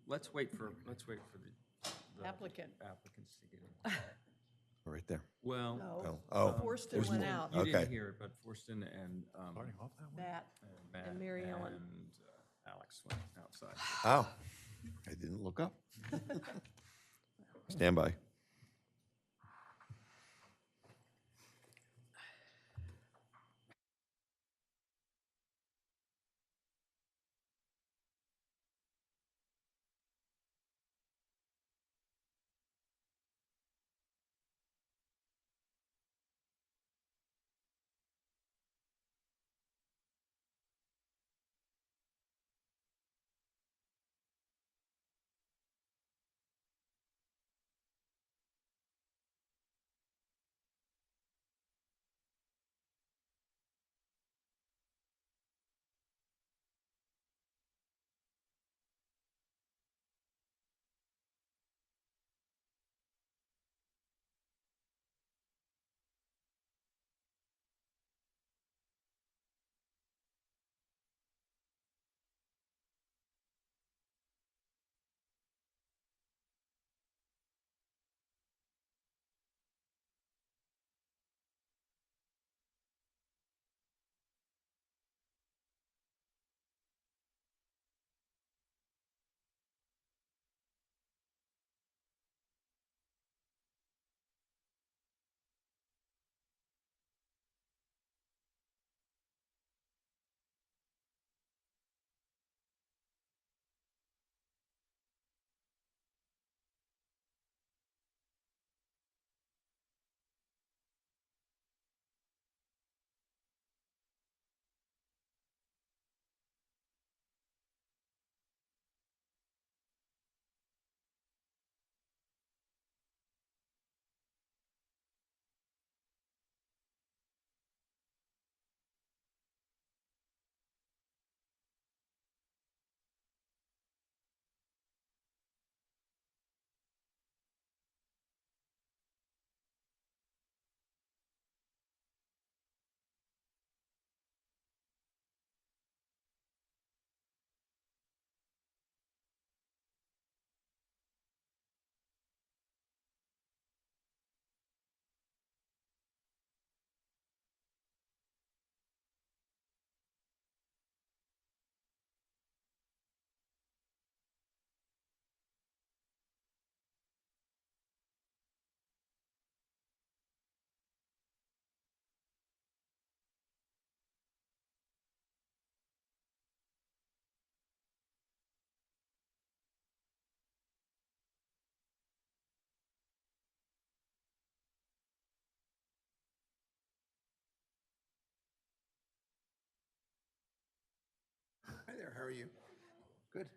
let's wait for the Applicant. applicants to get in. Right there. Well, No. Oh, Forston there's went more. out. you didn't Okay. hear it, but Forston and Matt Matt and Mary Ellen. and Alex went outside. Oh, I didn't look up. Stand by. Hi there, how are you? Good.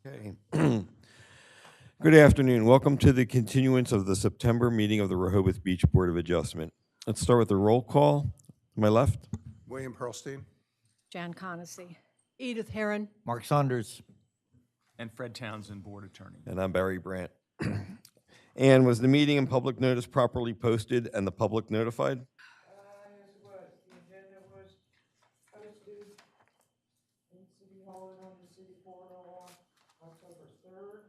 Okay. Good afternoon. Welcome to the continuance of the September meeting of the Rehoboth Beach Board of Adjustment. Let's start with the roll call. To my left. William Pearlstein. Jan Conacy. Edith Heron. Mark Saunders. And Fred Townsend, Board Attorney. And I'm Barry Brandt. And was the meeting and public notice properly posted and the public notified? Yes, it was. The agenda was posted in City Hall and on the city portal on October 3rd.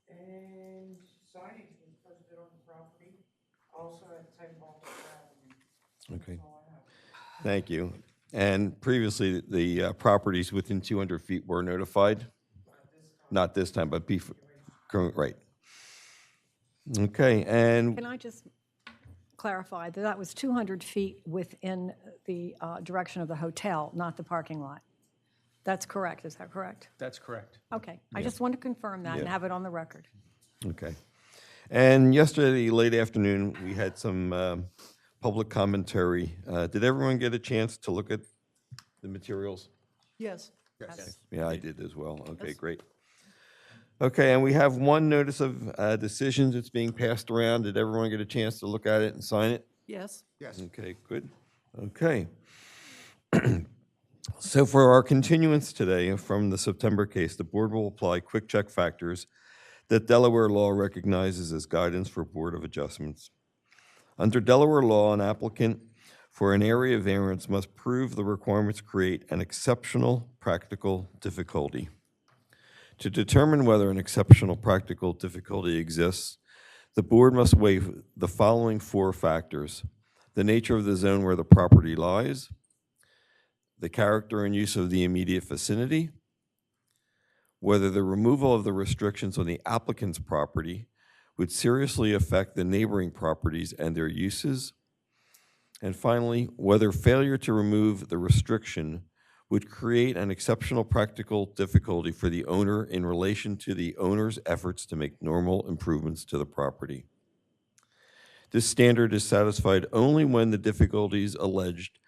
And signage was posted on the property, also at 10 Baltimore Avenue. Okay. That's all I have. Thank you. And previously, the properties within 200 feet were notified? Not this time, but before, right. Okay, and Can I just clarify that that was 200 feet within the direction of the hotel, not the parking lot? That's correct, is that correct? That's correct. Okay, I just want to confirm that and Yeah. have it on the record. okay. And yesterday, late afternoon, we had some public commentary. Did everyone get a chance to look at the materials? Yes. Yeah, I did as well. Okay, Yes. great. Okay, and we have one notice of decisions that's being passed around. Did everyone get a chance to look at it and sign it? Yes. Yes. Okay, good. Okay. So for our continuance today from the September case, the board will apply quick check factors that Delaware law recognizes as guidance for Board of Adjustments. Under Delaware law, an applicant for an area variance must prove the requirements create an exceptional practical difficulty. To determine whether an exceptional practical difficulty exists, the board must weigh the following 4 factors: the nature of the zone where the property lies, the character and use of the immediate vicinity, whether the removal of the restrictions on the applicant's property would seriously affect the neighboring properties and their uses, and finally, whether failure to remove the restriction would create an exceptional practical difficulty for the owner in relation to the owner's efforts to make normal improvements to the property. This standard is satisfied only when the difficulties alleged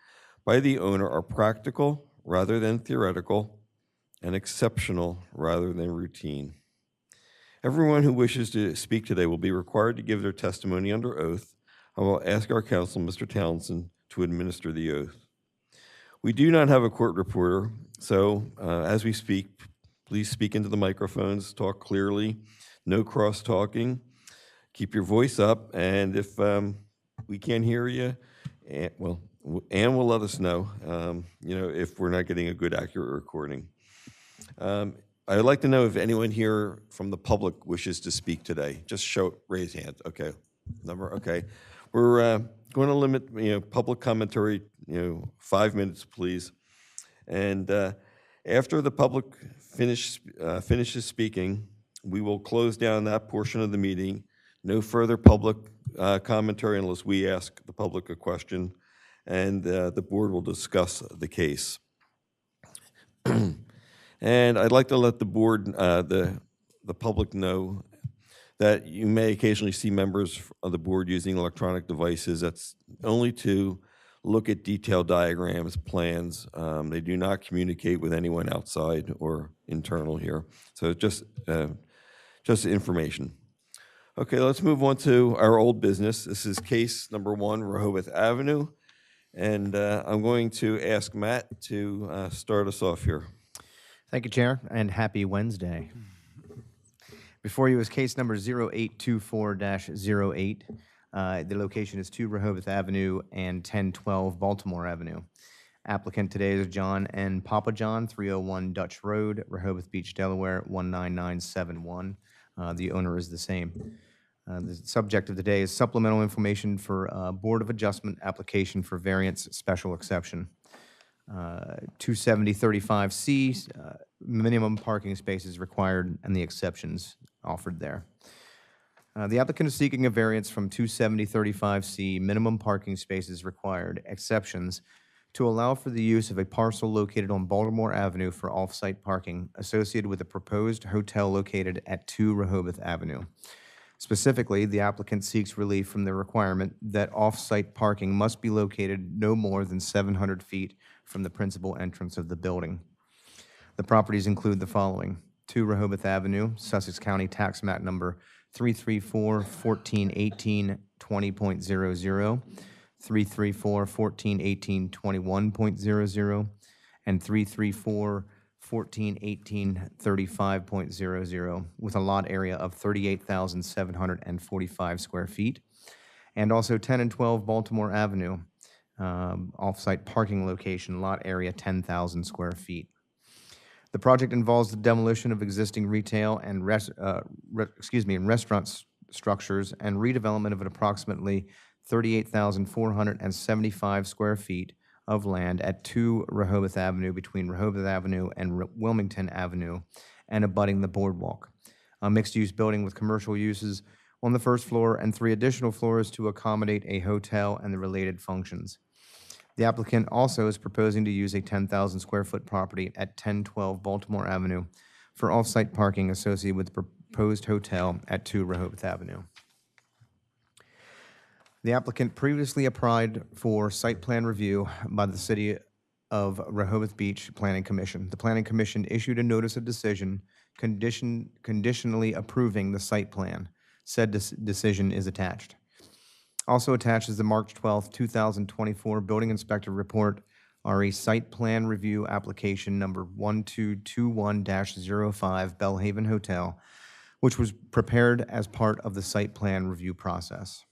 by the owner are practical rather than theoretical and exceptional rather than routine. Everyone who wishes to speak today will be required to give their testimony under oath. I will ask our counsel, Mr. Townsend, to administer the oath. We do not have a court reporter, so as we speak, please speak into the microphones, talk clearly, no cross-talking, keep your voice up, and if we can't hear you, Ann will let us know, if we're not getting a good, accurate recording. I'd like to know if anyone here from the public wishes to speak today. Just raise hand. Okay, okay. We're going to limit, public commentary, 5 minutes, please. And after the public finishes speaking, we will close down that portion of the meeting. No further public commentary unless we ask the public a question, and the board will discuss the case. And I'd like to let the board, the public know that you may occasionally see members of the board using electronic devices. That's only to look at detailed diagrams, plans. They do not communicate with anyone outside or internal here. So just information. Okay, let's move on to our old business. This is case number 1, Rehoboth Avenue. And I'm going to ask Matt to start us off here. Thank you, Chair, and happy Wednesday. Before you is case number 0824-08. The location is 2 Rehoboth Avenue and 1012 Baltimore Avenue. Applicant today is John N. Papa John, 301 Dutch Road, Rehoboth Beach, Delaware, 19971. The owner is the same. The subject of the day is supplemental information for Board of Adjustment application for variance special exception. 270-35C, minimum parking spaces required and the exceptions offered there. The applicant is seeking a variance from 270-35C, minimum parking spaces required, exceptions, to allow for the use of a parcel located on Baltimore Avenue for off-site parking associated with a proposed hotel located at 2 Rehoboth Avenue. Specifically, the applicant seeks relief from the requirement that off-site parking must be located no more than 700 feet from the principal entrance of the building. The properties include the following: 2 Rehoboth Avenue, Sussex County Tax Map Number 334-1418-20.00, 334-1418-21.00, and 334-1418-35.00, with a lot area of 38,745 square feet. And also 10 and 12 Baltimore Avenue, off-site parking location, lot area 10,000 square feet. The project involves the demolition of existing retail and restaurant structures and redevelopment of an approximately 38,475 square feet of land at 2 Rehoboth Avenue between Rehoboth Avenue and Wilmington Avenue and abutting the boardwalk. A mixed-use building with commercial uses on the first floor and 3 additional floors to accommodate a hotel and the related functions. The applicant also is proposing to use a 10,000 square foot property at 1012 Baltimore Avenue for off-site parking associated with the proposed hotel at 2 Rehoboth Avenue. The applicant previously applied for site plan review by the City of Rehoboth Beach Planning Commission. The Planning Commission issued a notice of decision conditionally approving the site plan. Said decision is attached. Also attached is the March 12, 2024 Building Inspector Report, RE Site Plan Review Application Number 1221-05 Bellhaven Hotel, which was prepared as part of the site plan review process.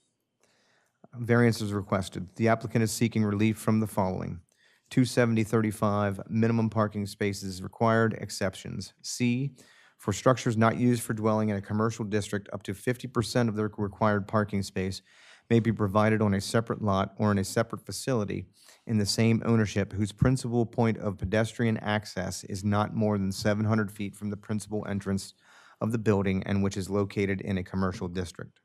Variance is requested. The applicant is seeking relief from the following: 270-35, minimum parking spaces required, exceptions. C, for structures not used for dwelling in a commercial district, up to 50% of the required parking space may be provided on a separate lot or in a separate facility in the same ownership whose principal point of pedestrian access is not more than 700 feet from the principal entrance of the building and which is located in a commercial district.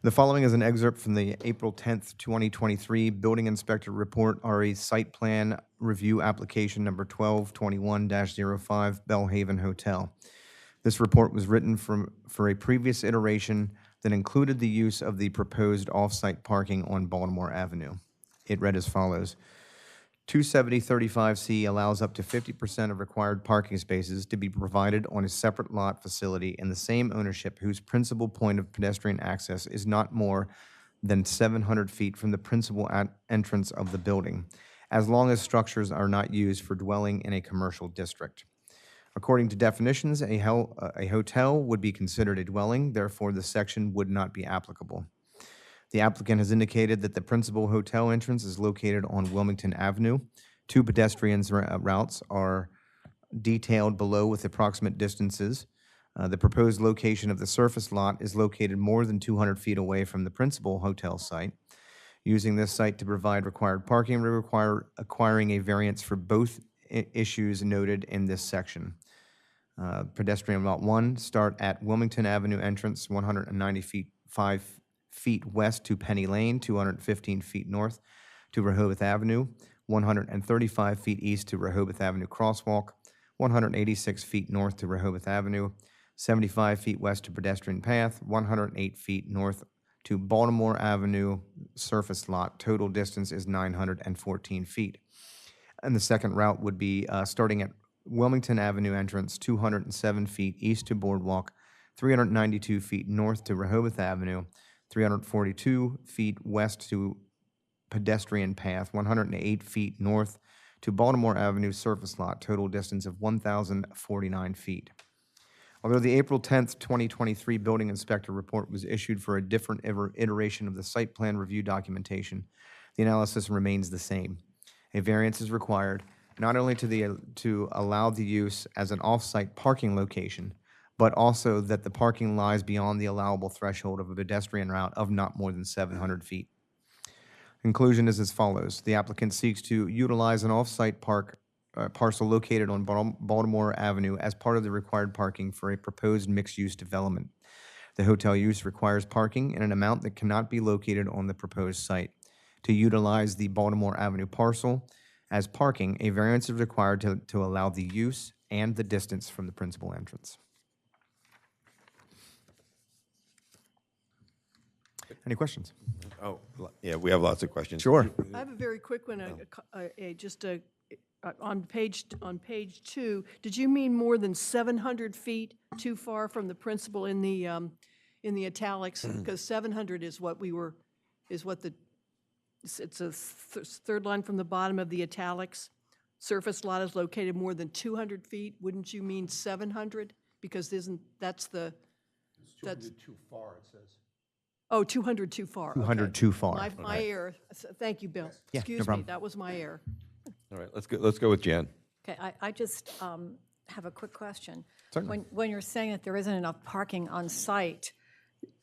The following is an excerpt from the April 10th, 2023 Building Inspector Report, RE Site Plan Review Application Number 1221-05, Bellhaven Hotel. This report was written for a previous iteration that included the use of the proposed off-site parking on Baltimore Avenue. It read as follows: 270-35C allows up to 50% of required parking spaces to be provided on a separate lot facility in the same ownership whose principal point of pedestrian access is not more than 700 feet from the principal entrance of the building, as long as structures are not used for dwelling in a commercial district. According to definitions, a hotel would be considered a dwelling, therefore the section would not be applicable. The applicant has indicated that the principal hotel entrance is located on Wilmington Avenue. 2 pedestrian routes are detailed below with approximate distances. The proposed location of the surface lot is located more than 200 feet away from the principal hotel site. Using this site to provide required parking will require acquiring a variance for both issues noted in this section. Pedestrian Route 1 start at Wilmington Avenue entrance, 190 feet, 5 feet west to Penny Lane, 215 feet north to Rehoboth Avenue, 135 feet east to Rehoboth Avenue Crosswalk, 186 feet north to Rehoboth Avenue, 75 feet west to pedestrian path, 108 feet north to Baltimore Avenue surface lot. Total distance is 914 feet. And the second route would be starting at Wilmington Avenue entrance, 207 feet east to Boardwalk, 392 feet north to Rehoboth Avenue, 342 feet west to pedestrian path, 108 feet north to Baltimore Avenue surface lot, total distance of 1,049 feet. Although the April 10th, 2023 Building Inspector Report was issued for a different iteration of the site plan review documentation, the analysis remains the same. A variance is required not only to allow the use as an off-site parking location, but also that the parking lies beyond the allowable threshold of a pedestrian route of not more than 700 feet. Conclusion is as follows. The applicant seeks to utilize an off-site parcel located on Baltimore Avenue as part of the required parking for a proposed mixed-use development. The hotel use requires parking in an amount that cannot be located on the proposed site. To utilize the Baltimore Avenue parcel as parking, a variance is required to allow the use and the distance from the principal entrance. Any questions? Oh, yeah, we have lots of questions. Sure. I have a very quick one, on page 2. Did you mean more than 700 feet too far from the principal in the italics? Because 700 is what it's a third line from the bottom of the italics. Surface lot is located more than 200 feet. Wouldn't you mean 700? Because that's 200 too far, it says. Oh, 200 too far. 200 okay. too far. My error. Thank you, Bill. Yeah, no Excuse me, problem. that was my error. All right, let's go with Jan. Okay, I just have a quick question. Certainly. When you're saying that there isn't enough parking on site,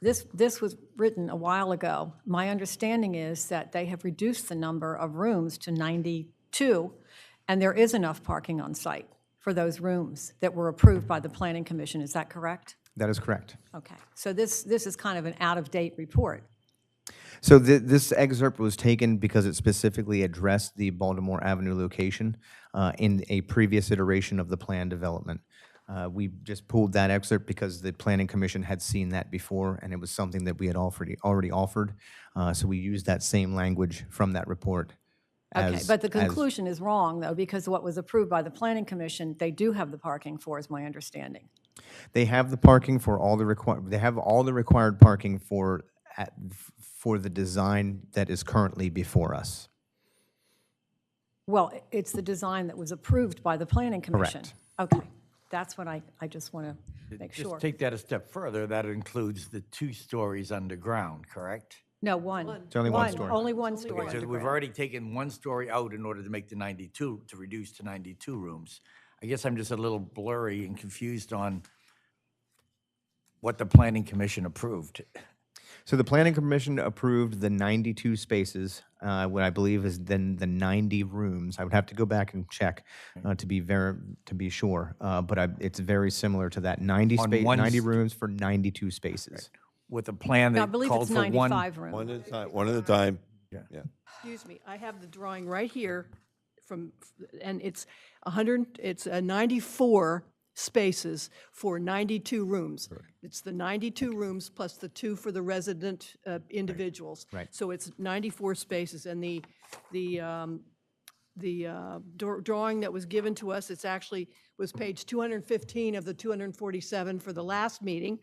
this was written a while ago. My understanding is that they have reduced the number of rooms to 92, and there is enough parking on site for those rooms that were approved by the Planning Commission. Is that correct? That is correct. Okay, so this is kind of an out-of-date report. So this excerpt was taken because it specifically addressed the Baltimore Avenue location in a previous iteration of the plan development. We just pulled that excerpt because the Planning Commission had seen that before, and it was something that we had already offered. So we used that same language from that report. Okay, but the conclusion is wrong, though, because what was approved by the Planning Commission, they do have the parking for, is my understanding. They have the parking for all the required. They have all the required parking for the design that is currently before us. Well, it's the design that was approved by the Planning Commission. Correct. Okay, That's what I just want to make sure. Just take that a step further, that includes the 2 stories underground, correct? No, one. It's only one story. Only one story So we've underground. already taken 1 story out in order to make the 92, to reduce to 92 rooms. I guess I'm just a little blurry and confused on what the planning commission approved. So the planning commission approved the 92 spaces, what I believe is then the 90 rooms. I would have to go back and check to be sure, but it's very similar to that 90 On rooms for 92 spaces. With a plan I that believe called it's for 95 one. rooms. One at a time, one at a time. Yeah. Yeah. Excuse me, I have the drawing right here and it's 94 spaces for 92 rooms. It's the 92 rooms plus the 2 for the resident individuals. Right. So it's 94 spaces, and the drawing that was given to us, it's actually, was page 215 of the 247 for the last meeting,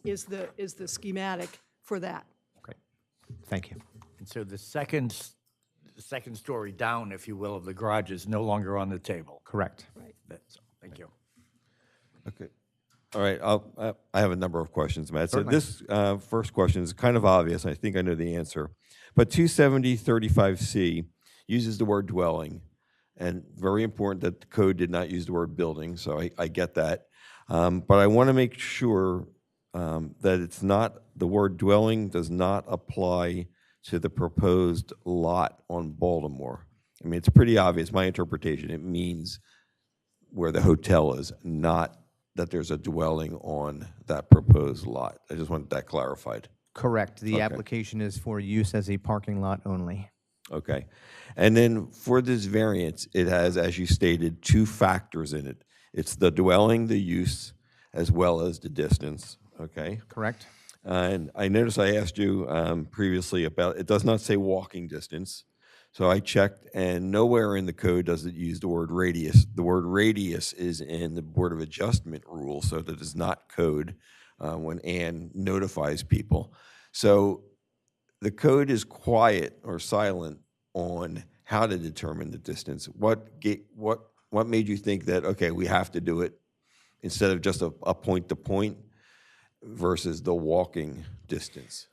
is the schematic for that. Great. Thank you. And so the second story down, if you will, of the garage is no longer on the table. Correct. That's, thank you. Okay. All right, I have a number of questions, Matt. So Certainly. this first question is kind of obvious. I think I know the answer. But 270-35C uses the word dwelling, and very important that the code did not use the word building, so I get that. But I want to make sure that it's not, the word dwelling does not apply to the proposed lot on Baltimore. I mean, it's pretty obvious, my interpretation. It means where the hotel is, not that there's a dwelling on that proposed lot. I just wanted that clarified. Correct. The Okay. application is for use as a parking lot only. Okay. And then for this variance, it has, as you stated, 2 factors in it. It's the dwelling, the use, as well as the distance, okay? Correct? And I noticed I asked you previously about, it does not say walking distance. So I checked, and nowhere in the code does it use the word radius. The word radius is in the Board of Adjustment rule, so that is not code when Ann notifies people. So the code is quiet or silent on how to determine the distance. What made you think that, okay, we have to do it instead of just a point-to-point versus the walking distance?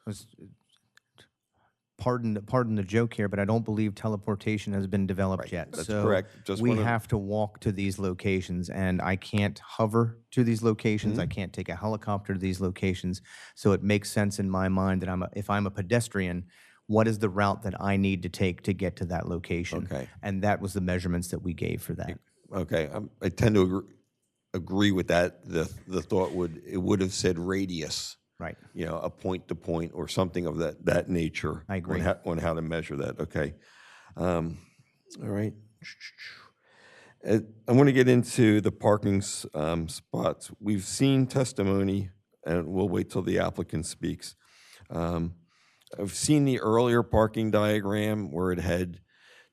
Pardon the joke here, but I don't believe teleportation has been developed yet. That's So correct. Just we wanna- have to walk to these locations, and I can't hover to these locations. Mm-hmm. I can't take a helicopter to these locations. So it makes sense in my mind that if I'm a pedestrian, what is the route that I need to take to get to that location? Okay. And that was the measurements that we gave for that. Okay, I tend to agree with that. The thought would have said radius. Right. You know, a point to point or something of that nature. I agree. On how to measure that, okay. All right. I want to get into the parking spots. We've seen testimony, and we'll wait till the applicant speaks. I've seen the earlier parking diagram where it had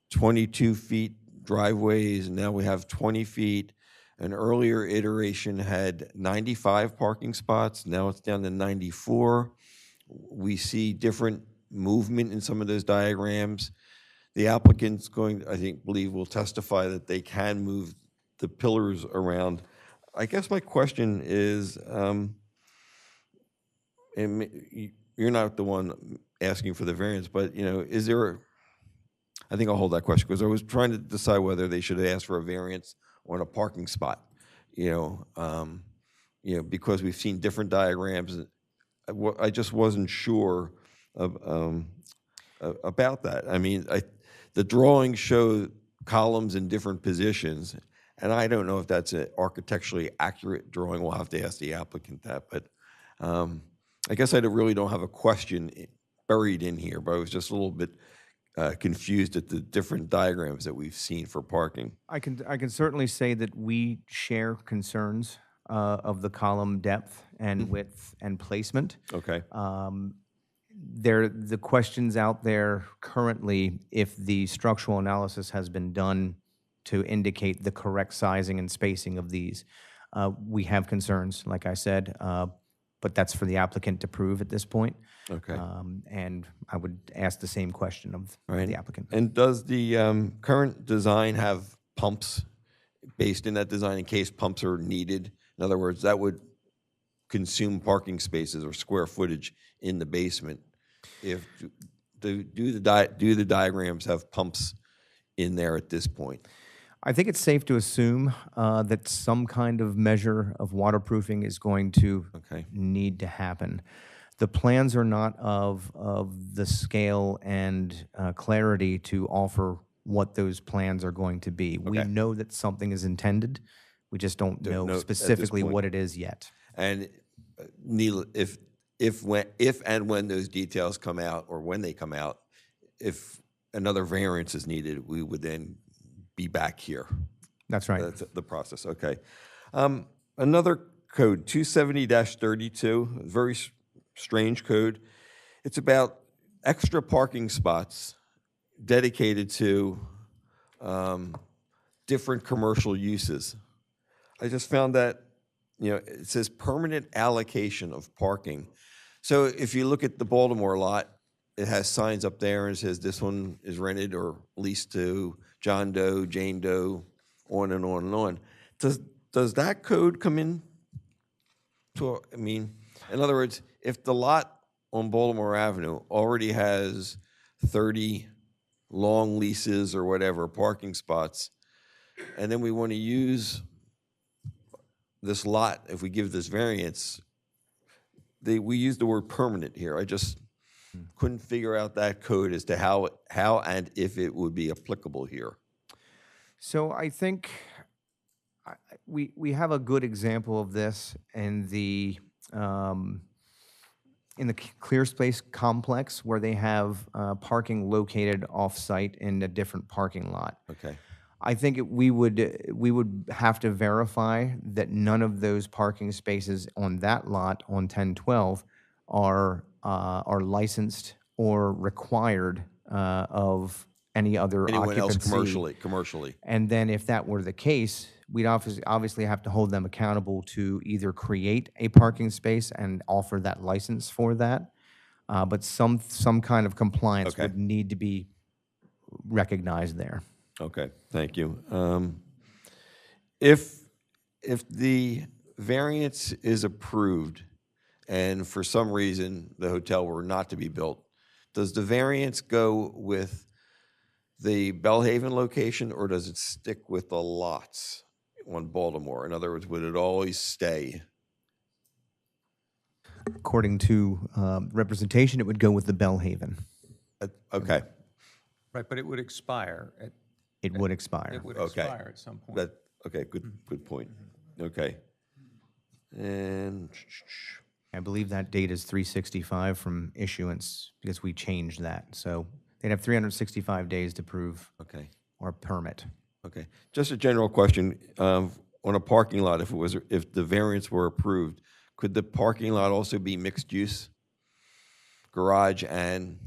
22 feet driveways, and now we have 20 feet. An earlier iteration had 95 parking spots. Now it's down to 94. We see different movement in some of those diagrams. The applicant's believe will testify that they can move the pillars around. I guess my question is, and you're not the one asking for the variance, but is there? I think I'll hold that question because I was trying to decide whether they should ask for a variance on a parking spot, because we've seen different diagrams. I just wasn't sure about that. I mean, the drawings show columns in different positions, and I don't know if that's an architecturally accurate drawing. We'll have to ask the applicant that, but I guess I really don't have a question buried in here, but I was just a little bit confused at the different diagrams that we've seen for parking. I can certainly say that we share concerns of the column depth and width and placement. Okay. The questions out there currently, if the structural analysis has been done to indicate the correct sizing and spacing of these, we have concerns, like I said, but that's for the applicant to prove at this point. Okay. And I would ask the same question of Right. the applicant. And does the current design have pumps based in that design in case pumps are needed? In other words, that would consume parking spaces or square footage in the basement. If, do the diagrams have pumps in there at this point? I think it's safe to assume that some kind of measure of waterproofing is going to Okay. need to happen. The plans are not of the scale and clarity to offer what those plans are going to be. We Okay. know that something is intended. We just don't Don't know know at this specifically point. what it is yet. And if and when those details come out, or when they come out, if another variance is needed, we would then be back here. That's right. That's the process, okay. Another code, 270-32, very strange code. It's about extra parking spots dedicated to different commercial uses. I just found that, it says permanent allocation of parking. So if you look at the Baltimore lot, it has signs up there and it says this one is rented or leased to John Doe, Jane Doe, on and on and on. Does that code come in in other words, if the lot on Baltimore Avenue already has 30 long leases or whatever, parking spots, and then we want to use this lot, if we give this variance, we use the word permanent here. I just couldn't figure out that code as to how and if it would be applicable here. So I think we have a good example of this in the clear space complex where they have parking located off-site in a different parking lot. Okay. I think we would have to verify that none of those parking spaces on that lot on 1012 are licensed or required of any other Anyone else occupancy. commercially? And then if that were the case, we'd obviously have to hold them accountable to either create a parking space and offer that license for that, but some kind of compliance Okay. would need to be recognized there. Okay, thank you. If the variance is approved and for some reason the hotel were not to be built, does the variance go with the Bellhaven location or does it stick with the lots on Baltimore? In other words, would it always stay? According to representation, it would go with the Bellhaven. Okay, Right, but it would expire. It would expire. It would Okay. expire at some point. okay, good point. Okay. And, I believe that date is 365 from issuance because we changed that. So they'd have 365 days to prove okay. or permit. Okay, just a general question, on a parking lot, if the variance were approved, could the parking lot also be mixed use? Garage and,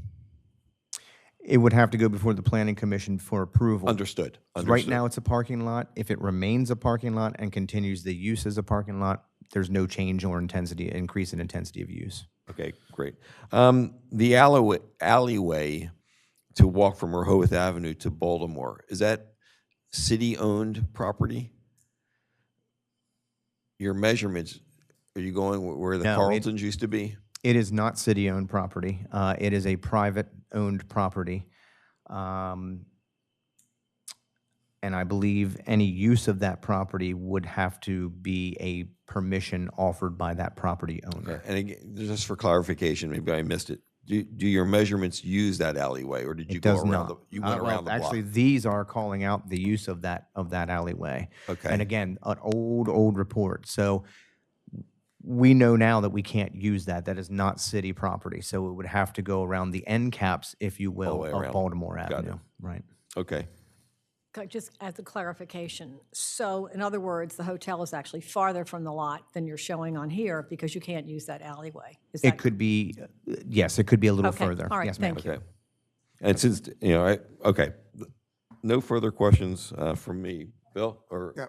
It would have to go before the planning commission for approval. understood. Right now, it's a parking lot. If it remains a parking lot and continues the use as a parking lot, there's no change or increase in intensity of use. Okay, great. The alleyway to walk from Rehoboth Avenue to Baltimore, is that city-owned property? Your measurements, are you going where the No, Carltons used to be? It is not city-owned property. It is a private-owned property. And I believe any use of that property would have to be a permission offered by that property owner. And again, just for clarification, maybe I missed it. Do your measurements use that alleyway, or did you It go does around not. you went Well, around the block? actually, these are calling out the use of that alleyway. Okay. And again, an old report. So we know now that we can't use that. That is not city property. So it would have to go around the end caps, if you will, way of around. Baltimore Got it. Avenue. Right. Okay. Just as a clarification, so in other words, the hotel is actually farther from the lot than you're showing on here because you can't use that alleyway? Is It that could be, yes, it could be a little Okay, further. all right, Yes, ma'am. thank you. Okay. And since, okay, no further questions from me. Bill, or? Yeah,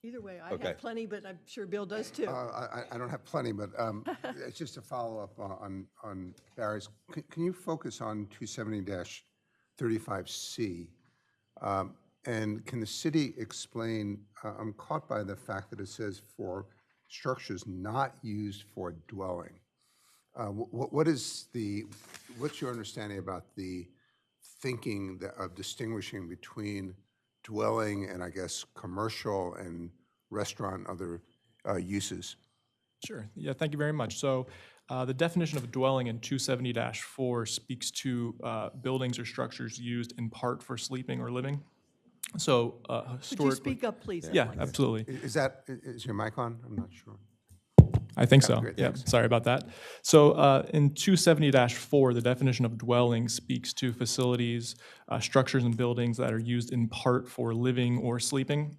Either way, I Okay. have plenty, but I'm sure Bill does too. I don't have plenty, but it's just a follow-up on Barry's. Can you focus on 270-35C? And can the city explain, I'm caught by the fact that it says for structures not used for dwelling. What's your understanding about the thinking of distinguishing between dwelling and, I guess, commercial and restaurant, other uses? Sure. Yeah, thank you very much. So the definition of a dwelling in 270-4 speaks to buildings or structures used in part for sleeping or living. So Could you historically. speak up, please? Yeah, absolutely. Is your mic on? I'm not sure. I think so. great, Yeah, thanks. sorry about that. So in 270-4, the definition of dwelling speaks to facilities, structures and buildings that are used in part for living or sleeping.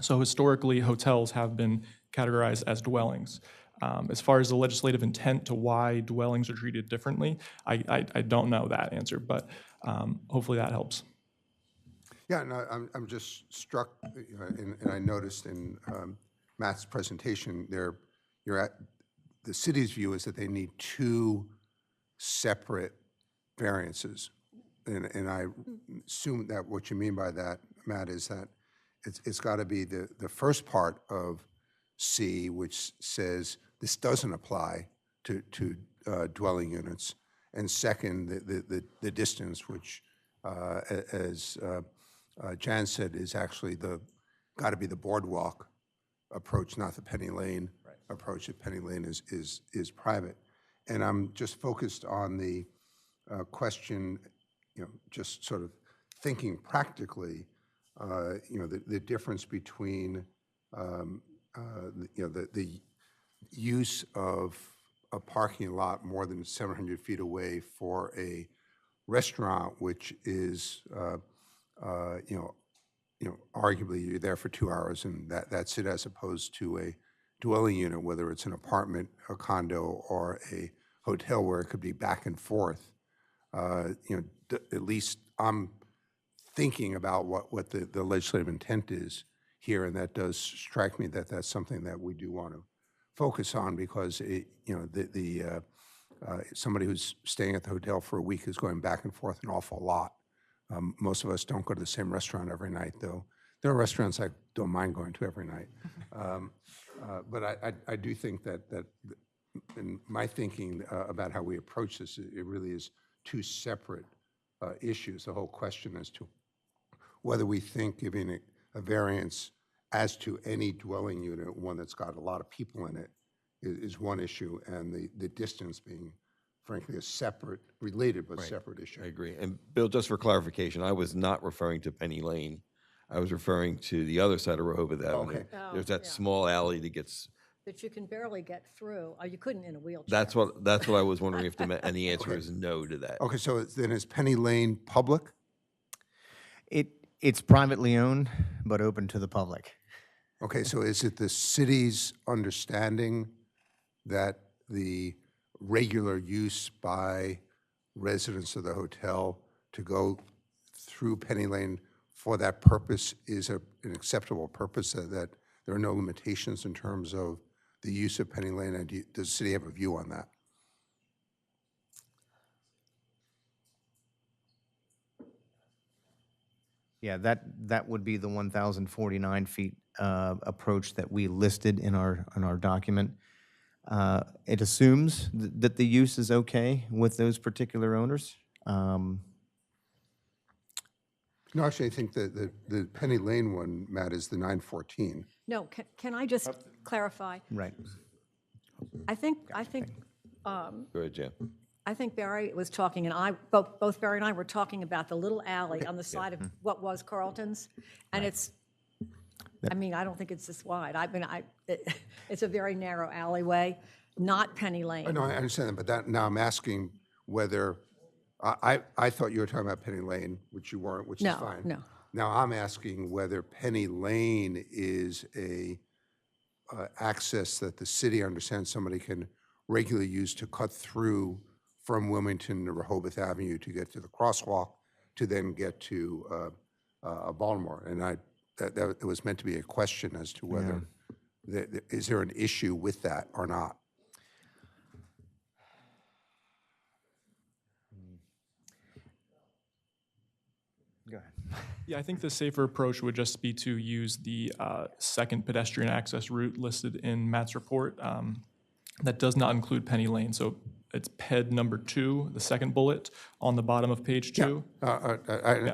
So historically, hotels have been categorized as dwellings. As far as the legislative intent to why dwellings are treated differently, I don't know that answer, but hopefully that helps. Yeah, no, I'm just struck, and I noticed in Matt's presentation, the city's view is that they need two separate variances. And I assume that what you mean by that, Matt, is that it's got to be the first part of C, which says this doesn't apply to dwelling units, and second, the distance, which, as Jan said, is actually got to be the boardwalk approach, not the Penny Lane approach. That Penny Lane is private. And I'm just focused on the question, just sort of thinking practically, the difference between, the use of a parking lot more than 700 feet away for a restaurant, which is, arguably you're there for 2 hours and that's it, as opposed to a dwelling unit, whether it's an apartment, a condo, or a hotel where it could be back and forth. At least I'm thinking about what the legislative intent is here, and that does strike me that that's something that we do want to focus on, because somebody who's staying at the hotel for a week is going back and forth an awful lot. Most of us don't go to the same restaurant every night, though. There are restaurants I don't mind going to every night. But I do think that in my thinking about how we approach this, it really is two separate issues. The whole question as to whether we think giving a variance as to any dwelling unit, one that's got a lot of people in it, is one issue, and the distance being, frankly, a separate, related but separate issue. I agree. And Bill, just for clarification, I was not referring to Penny Lane. I was referring to the other side of Rehoboth Avenue. Okay. There's that yeah. small alley that gets, That you can barely get through, or you couldn't in a wheelchair. that's what I was wondering if and the answer is no to that. Okay, so then is Penny Lane public? It's privately owned, but open to the public. Okay, so is it the city's understanding that the regular use by residents of the hotel to go through Penny Lane for that purpose is an acceptable purpose, that there are no limitations in terms of the use of Penny Lane? And does the city have a view on that? Yeah, that would be the 1,049 feet approach that we listed in our document. It assumes that the use is okay with those particular owners. No, actually, I think that the Penny Lane one, Matt, is the 914. No, can I just clarify? Right. I think, Go ahead, Jan. I think Barry was talking, and both Barry and I were talking about the little alley on the side of what was Carlton's, and it's, I mean, I don't think it's this wide. It's a very narrow alleyway, not Penny Lane. No, I understand that, but now I'm asking whether, I thought you were talking about Penny Lane, which you weren't, which is No, fine. no. Now I'm asking whether Penny Lane is a access that the city understands somebody can regularly use to cut through from Wilmington to Rehoboth Avenue to get to the crosswalk, to then get to Baltimore. And that was meant to be a question as to whether, is there an issue with that or not? Go ahead. Yeah, I think the safer approach would just be to use the second pedestrian access route listed in Matt's report. That does not include Penny Lane, so it's PED number 2, the second bullet on the bottom of page 2. I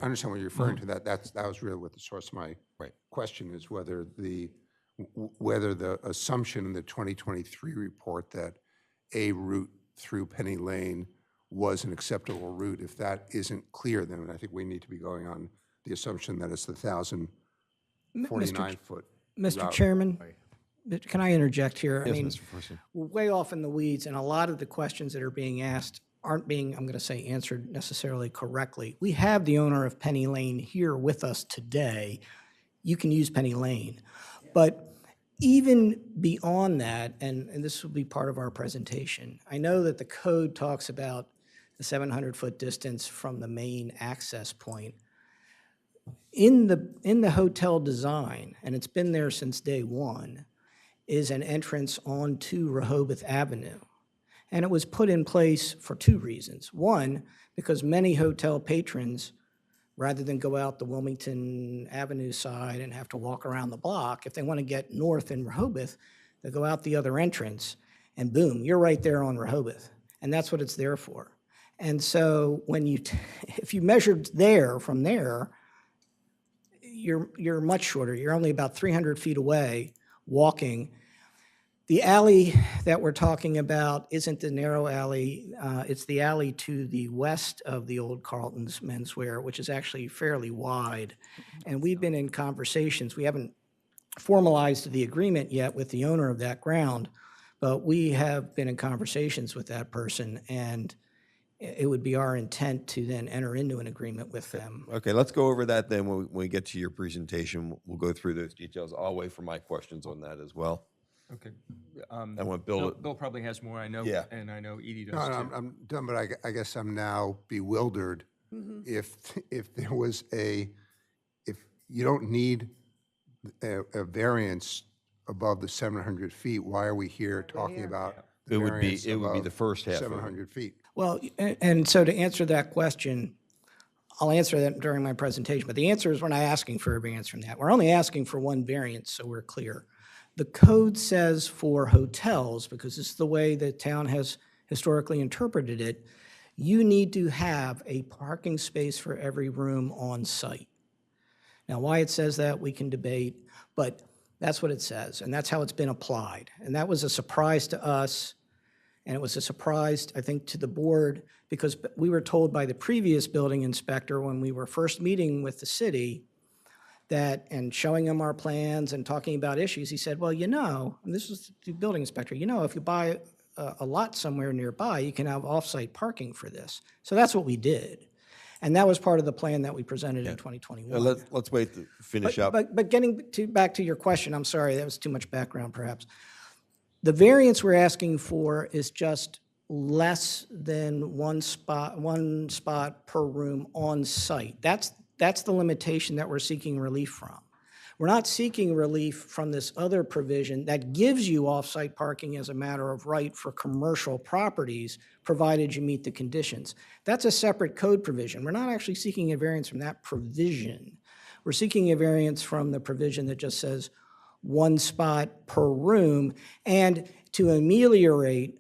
understand what you're referring to. That was really what the source of my question is, whether the assumption in the 2023 report that a route through Penny Lane was an acceptable route. If that isn't clear, then I think we need to be going on the assumption that it's the 1,049-foot. Mr. Chairman, can I interject here? I Yes, mean, Mr. Ferguson. we're way off in the weeds, and a lot of the questions that are being asked aren't being, I'm going to say, answered necessarily correctly. We have the owner of Penny Lane here with us today. You can use Penny Lane. But even beyond that, and this will be part of our presentation, I know that the code talks about the 700-foot distance from the main access point. In the hotel design, and it's been there since day one, is an entrance onto Rehoboth Avenue. And it was put in place for 2 reasons. One, because many hotel patrons, rather than go out the Wilmington Avenue side and have to walk around the block, if they want to get north in Rehoboth, they go out the other entrance, and boom, you're right there on Rehoboth. And that's what it's there for. And so when if you measured from there, you're much shorter. You're only about 300 feet away walking. The alley that we're talking about isn't the narrow alley. It's the alley to the west of the old Carlton's Menswear, which is actually fairly wide. And we've been in conversations. We haven't formalized the agreement yet with the owner of that ground, but we have been in conversations with that person, and it would be our intent to then enter into an agreement with them. Okay, let's go over that then when we get to your presentation. We'll go through those details. I'll wait for my questions on that as well. Okay. I want Bill. Bill probably has more, I know, Yeah. and I know Edie does No, too. I'm done, but I guess I'm now bewildered. If there was if you don't need a variance above the 700 feet, why are we here talking about the It would be- variance it would be the above first half of it. 700 feet? Well, and so to answer that question, I'll answer that during my presentation, but the answer is we're not asking for a variance from that. We're only asking for one variance, so we're clear. The code says for hotels, because this is the way the town has historically interpreted it, you need to have a parking space for every room on site. Now, why it says that, we can debate, but that's what it says, and that's how it's been applied. And that was a surprise to us, and it was a surprise, I think, to the board, because we were told by the previous building inspector when we were first meeting with the city that, and showing him our plans and talking about issues, he said, well, you know, and this was the building inspector, you know, if you buy a lot somewhere nearby, you can have off-site parking for this. So that's what we did. And that was part of the plan that we presented in 2021. Let's wait to finish up. But getting back to your question, I'm sorry, that was too much background perhaps. The variance we're asking for is just less than one spot per room on site. That's the limitation that we're seeking relief from. We're not seeking relief from this other provision that gives you off-site parking as a matter of right for commercial properties, provided you meet the conditions. That's a separate code provision. We're not actually seeking a variance from that provision. We're seeking a variance from the provision that just says one spot per room, and to ameliorate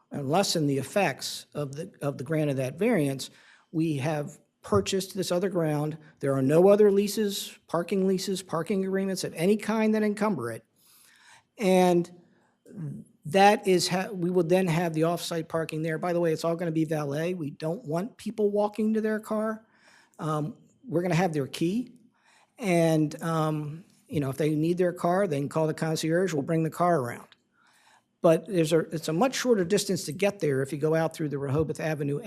and lessen the effects of the grant of that variance, we have purchased this other ground. There are no other leases, parking agreements of any kind that encumber it. And that is how we will then have the off-site parking there. By the way, it's all going to be valet. We don't want people walking to their car. We're going to have their key. And, you know, if they need their car, they can call the concierge. We'll bring the car around. But it's a much shorter distance to get there if you go out through the Rehoboth Avenue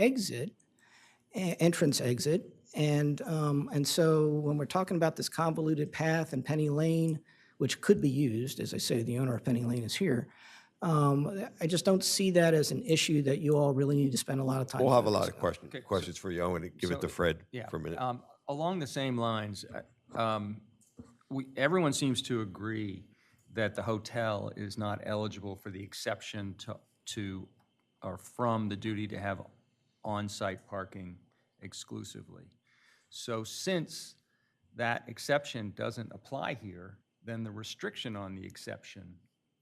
entrance exit. And so when we're talking about this convoluted path and Penny Lane, which could be used, as I say, the owner of Penny Lane is here, I just don't see that as an issue that you all really need to spend a lot of time. We'll have a lot of questions for you. I want to give it to Fred Yeah. for a minute. Along the same lines, everyone seems to agree that the hotel is not eligible for the exception to or from the duty to have on-site parking exclusively. So since that exception doesn't apply here, then the restriction on the exception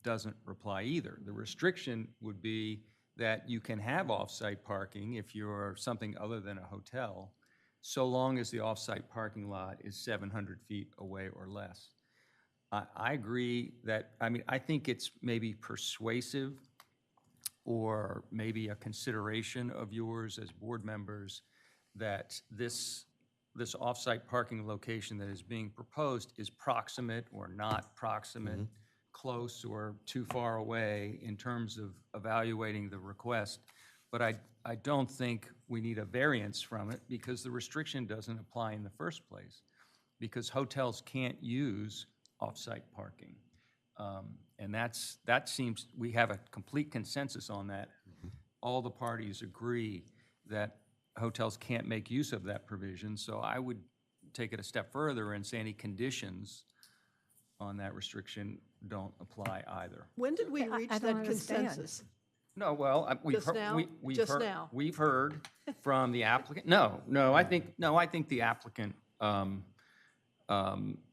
doesn't apply either. The restriction would be that you can have off-site parking if you're something other than a hotel, so long as the off-site parking lot is 700 feet away or less. I agree that, I mean, I think it's maybe persuasive or maybe a consideration of yours as board members that this off-site parking location that is being proposed is proximate or not proximate, close or too far away in terms of evaluating the request. But I don't think we need a variance from it because the restriction doesn't apply in the first place, because hotels can't use off-site parking. And that seems, we have a complete consensus on that. All the parties agree that hotels can't make use of that provision, so I would take it a step further and say any conditions on that restriction don't apply either. When did we reach I don't that understand. consensus? No, well, we've Just heard, now? Just heard, now? we've heard from the applicant, I think the applicant,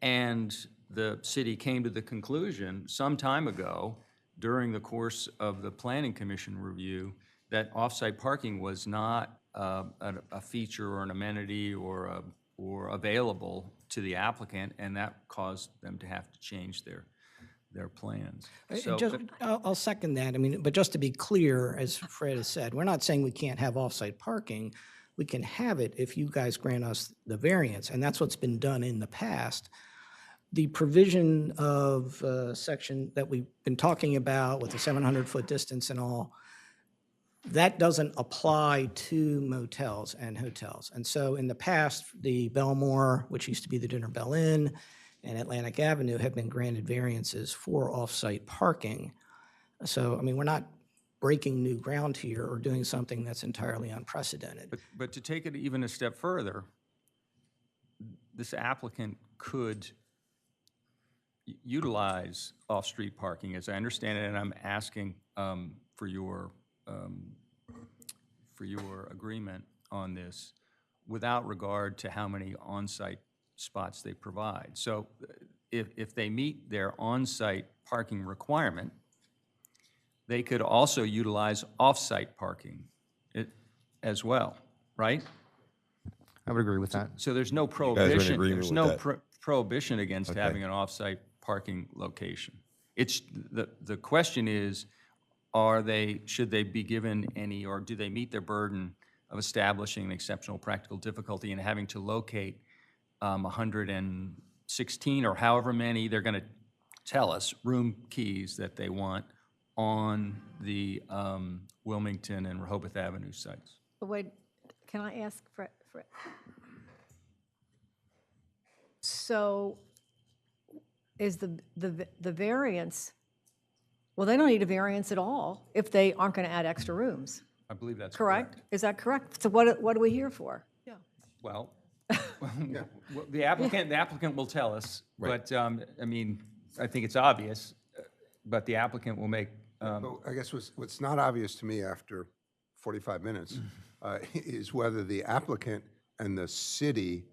and the city came to the conclusion some time ago during the course of the planning commission review that off-site parking was not a feature or an amenity or available to the applicant, and that caused them to have to change their plans. So, I'll second that. I mean, but just to be clear, as Fred has said, we're not saying we can't have off-site parking. We can have it if you guys grant us the variance, and that's what's been done in the past. The provision of section that we've been talking about with the 700-foot distance and all, that doesn't apply to motels and hotels. And so in the past, the Belmore, which used to be the Dinner Bell Inn, and Atlantic Avenue have been granted variances for off-site parking. So, I mean, we're not breaking new ground here or doing something that's entirely unprecedented. but to take it even a step further, this applicant could utilize off-street parking, as I understand it, and I'm asking for your agreement on this, without regard to how many on-site spots they provide. So if they meet their on-site parking requirement, they could also utilize off-site parking as well, right? I would agree with that. So there's no in prohibition, agreement there's with no that? prohibition against having an off-site parking location. It's, the question is, should they be given any, or do they meet their burden of establishing an exceptional practical difficulty and having to locate 116 or however many they're going to tell us, room keys that they want on the Wilmington and Rehoboth Avenue sites? Wait, can I ask Fred? So is the variance, well, they don't need a variance at all if they aren't going to add extra rooms, I believe that's correct? Is that correct? So what are we here for? Yeah. Well, the applicant will tell us, but, I mean, I think it's obvious, but the applicant will make, But I guess what's not obvious to me after 45 minutes is whether the applicant and the city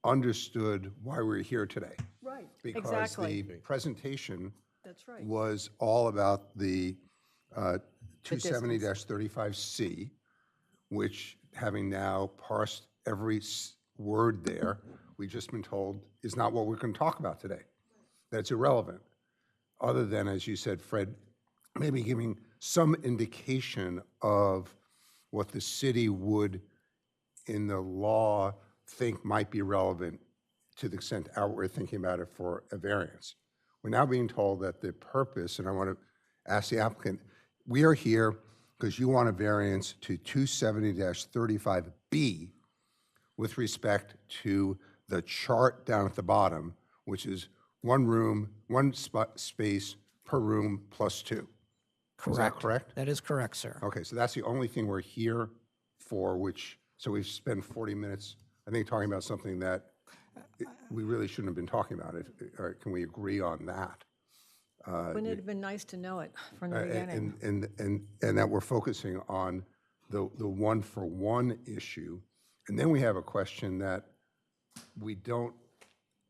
understood why we're here today. Right, Because Exactly. the presentation that's right. was all about the 270-35C, which, having now parsed every word there, we've just been told is not what we're going to talk about today. That's irrelevant, other than, as you said, Fred, maybe giving some indication of what the city would, in the law, think might be relevant to the extent out we're thinking about it for a variance. We're now being told that the purpose, and I want to ask the applicant, we are here because you want a variance to 270-35B with respect to the chart down at the bottom, which is one room, one space per room plus two. Is that correct? That is correct, sir. Okay, so that's the only thing we're here for, so we've spent 40 minutes, I think, talking about something that we really shouldn't have been talking about. Can we agree on that? Wouldn't it have been nice to know it from the beginning? And that we're focusing on the one-for-one issue. And then we have a question that we don't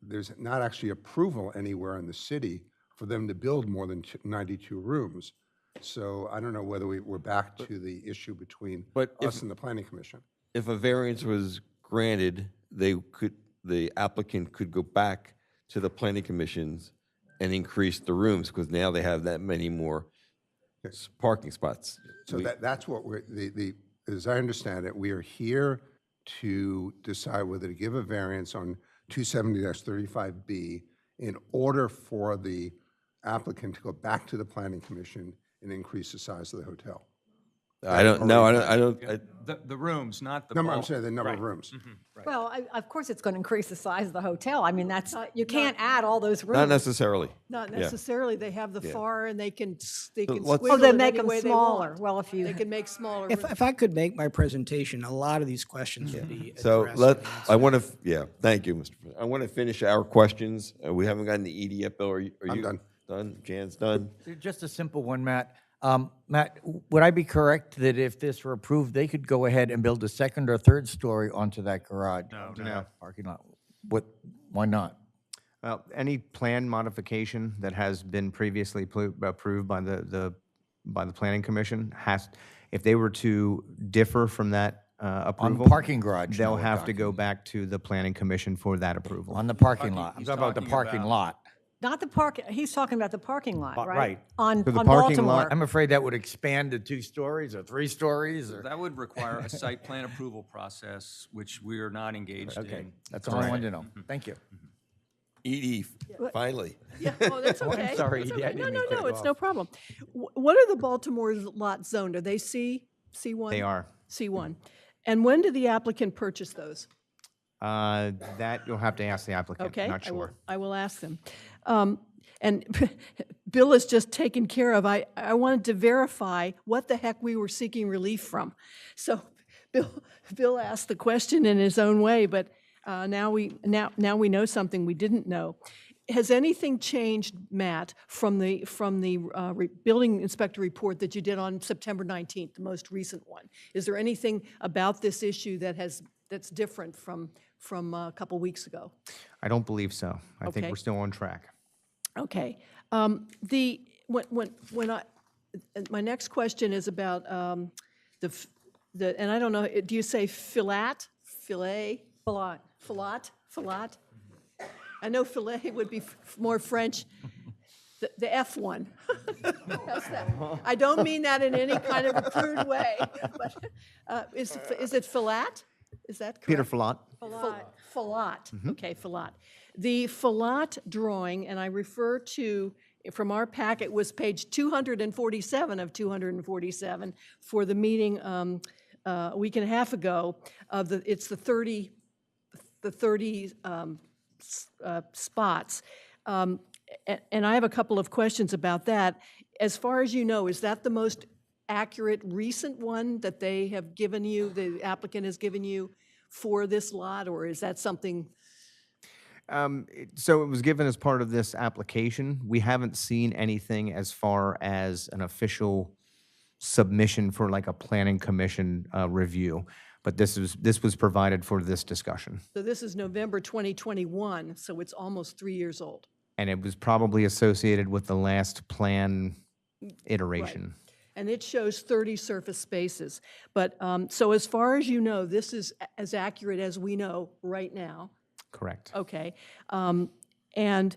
there's not actually approval anywhere in the city for them to build more than 92 rooms. So I don't know whether we're back to the issue between But us and the planning commission. If a variance was granted, the applicant could go back to the planning commissions and increase the rooms, because now they have that many more parking spots. So that's what we're, as I understand it, we are here to decide whether to give a variance on 270-35B in order for the applicant to go back to the planning commission and increase the size of the hotel. I don't, no, I don't, The rooms, not the Number, I'm bulk. saying the number of rooms. Well, of course, it's going to increase the size of the hotel. I mean, that's, you can't add all those rooms. not necessarily. Not Yeah. necessarily, they have the FAR and they can, they can let's- squiggle Oh, they it make any them way they smaller. want. Well, if you, They can make smaller If, rooms. if I could make my presentation, a lot of these questions would be So addressed. I want to, yeah, thank you, Mr. President. I want to finish our questions. We haven't gotten the ED yet, Bill. Are you? I'm done. Done? Jan's done? Just a simple one, Matt. Matt, would I be correct that if this were approved, they could go ahead and build a second or third story onto that garage? onto that parking lot? Why not? Well, any plan modification that has been previously approved by the planning commission if they were to differ from that On approval. the parking garage? They'll no, we're have to talking. go back to the planning commission for that approval. On the parking lot. I'm he's talking about the talking parking about- lot. not the parking, he's talking about the parking lot, right? Right. On So the on parking lot- Baltimore. I'm afraid that would expand to 2 stories or 3 stories or. That would require a site plan approval process, which we are not engaged Okay, in. that's all I wanted to know. Thank you. ED, finally. Yeah, oh, that's okay. sorry, That's yeah, I okay. didn't No, mean to no, cut no, you it's off. no problem. What are the Baltimore lots zoned? Are they C1? They are. C1. And when did the applicant purchase those? That you'll have to ask the applicant. Okay, Not I will, sure. I will ask them. And Bill is just taken care of. I wanted to verify what the heck we were seeking relief from. So Bill asked the question in his own way, but now we know something we didn't know. Has anything changed, Matt, from the building inspector report that you did on September 19th, the most recent one? Is there anything about this issue that's different from a couple weeks ago? I don't believe so. I think Okay. we're still on track. Okay. My next question is about and I don't know, do you say filet? Filet. Filet? I know filet would be more French, the F one. How's that? I don't mean that in any kind of a crude way, but is it filet? Is that correct? Peter Fallot. Filet, okay, filet. The filet drawing, and I refer to, from our packet, was page 247 of 247 for the meeting a week and a half ago. It's the 30 spots. And I have a couple of questions about that. As far as you know, is that the most accurate recent one that they have given you, the applicant has given you for this lot, or is that something? So it was given as part of this application. We haven't seen anything as far as an official submission for like a planning commission review, but this was provided for this discussion. So this is November 2021, so it's almost 3 years old. And it was probably associated with the last plan iteration. And it shows 30 surface spaces. But, so as far as you know, this is as accurate as we know right now. Correct. Okay. And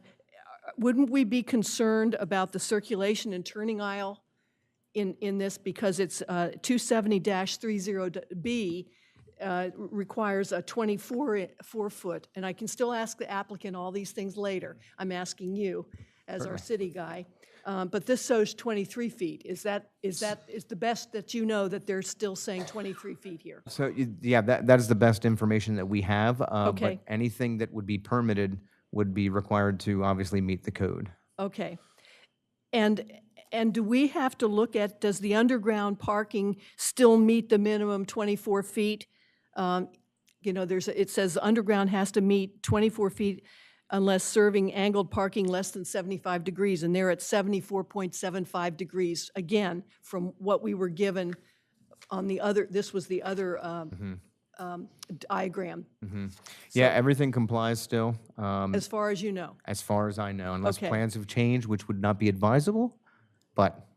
wouldn't we be concerned about the circulation and turning aisle in this? Because it's 270-30B requires a 24-foot, and I can still ask the applicant all these things later. I'm asking you as our city guy. But this shows 23 feet. Is the best that you know that they're still saying 23 feet here? So, yeah, that is the best information that we have. Okay. But anything that would be permitted would be required to obviously meet the code. Okay. And do we have to look at, does the underground parking still meet the minimum 24 feet? You know, it says underground has to meet 24 feet unless serving angled parking less than 75 degrees, and they're at 74.75 degrees, again, from what we were given on the other, this was the other diagram, Yeah, everything complies still, as far as you know. as far as I know, unless Okay. plans have changed, which would not be advisable, but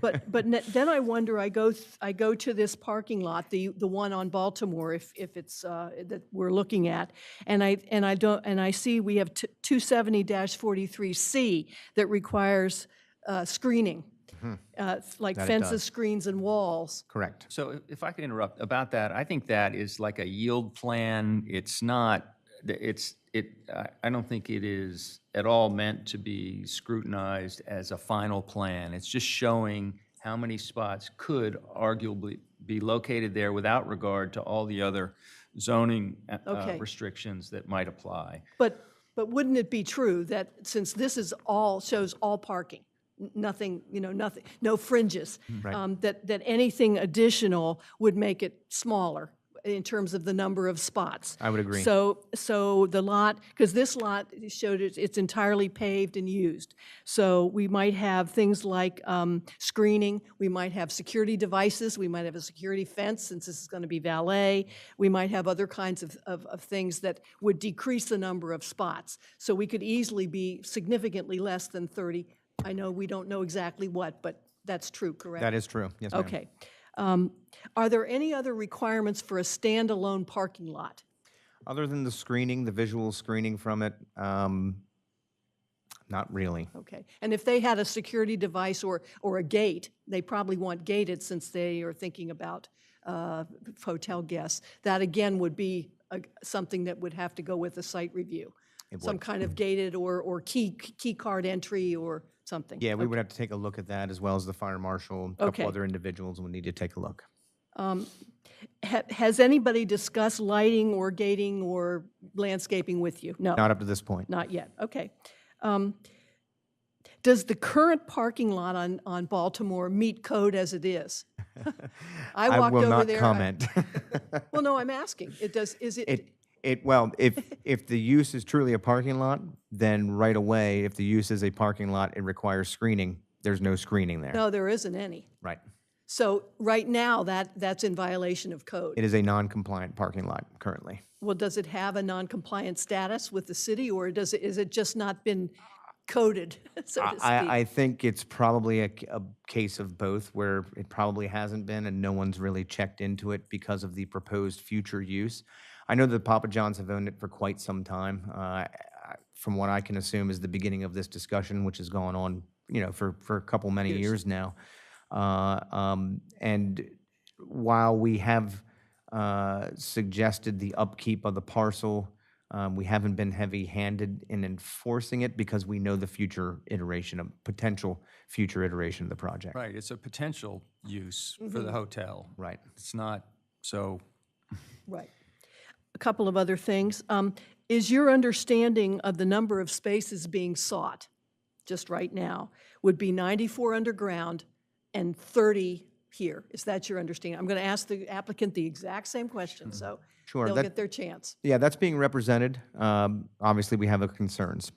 Then I wonder, I go to this parking lot, the one on Baltimore, if it's, that we're looking at, and I see we have 270-43C that requires screening, like That it fences, does. screens, and walls. correct. So if I could interrupt about that, I think that is like a yield plan. It's not, I don't think it is at all meant to be scrutinized as a final plan. It's just showing how many spots could arguably be located there without regard to all the other zoning Okay. restrictions that might apply. But wouldn't it be true that since this is shows all parking, nothing, nothing, no fringes, that anything additional would make it smaller in terms of the number of spots? I would agree. So the lot, because this lot showed it's entirely paved and used. So we might have things like screening, we might have security devices, we might have a security fence since this is going to be valet. We might have other kinds of things that would decrease the number of spots. So we could easily be significantly less than 30. I know we don't know exactly what, but that's true, correct? That is true, yes, ma'am. Okay. Are there any other requirements for a standalone parking lot? Other than the screening, the visual screening from it, not really. Okay. And if they had a security device or a gate, they probably want gated since they are thinking about hotel guests. That again would be something that would have to go with a site review. Some kind of gated or key card entry or something. Yeah, we would have to take a look at that, as well as the fire marshal, and a Okay. couple other individuals would need to take a look. Has anybody discussed lighting or gating or landscaping with you? No. Not up to this point. Not yet, okay. Does the current parking lot on Baltimore meet code as it is? I walked will over not there. comment. Well, no, I'm asking. Is it? Well, if the use is truly a parking lot, then right away, if the use is a parking lot, it requires screening. There's no screening there. No, there isn't any. Right. So right now, that's in violation of code. It is a non-compliant parking lot currently. Well, does it have a non-compliant status with the city, or is it just not been coded, so to speak? I think it's probably a case of both, where it probably hasn't been and no one's really checked into it because of the proposed future use. I know that Papa John's have owned it for quite some time. From what I can assume is the beginning of this discussion, which has gone on, for a couple many years now. And while we have suggested the upkeep of the parcel, we haven't been heavy-handed in enforcing it because we know the potential future iteration of the project. Right, it's a potential use for the hotel. Right. It's not, so, Right. A couple of other things. Is your understanding of the number of spaces being sought, just right now, would be 94 underground and 30 here? Is that your understanding? I'm going to ask the applicant the exact same question, so Sure, they'll that- get their chance. Yeah, that's being represented. Obviously, we have our concerns,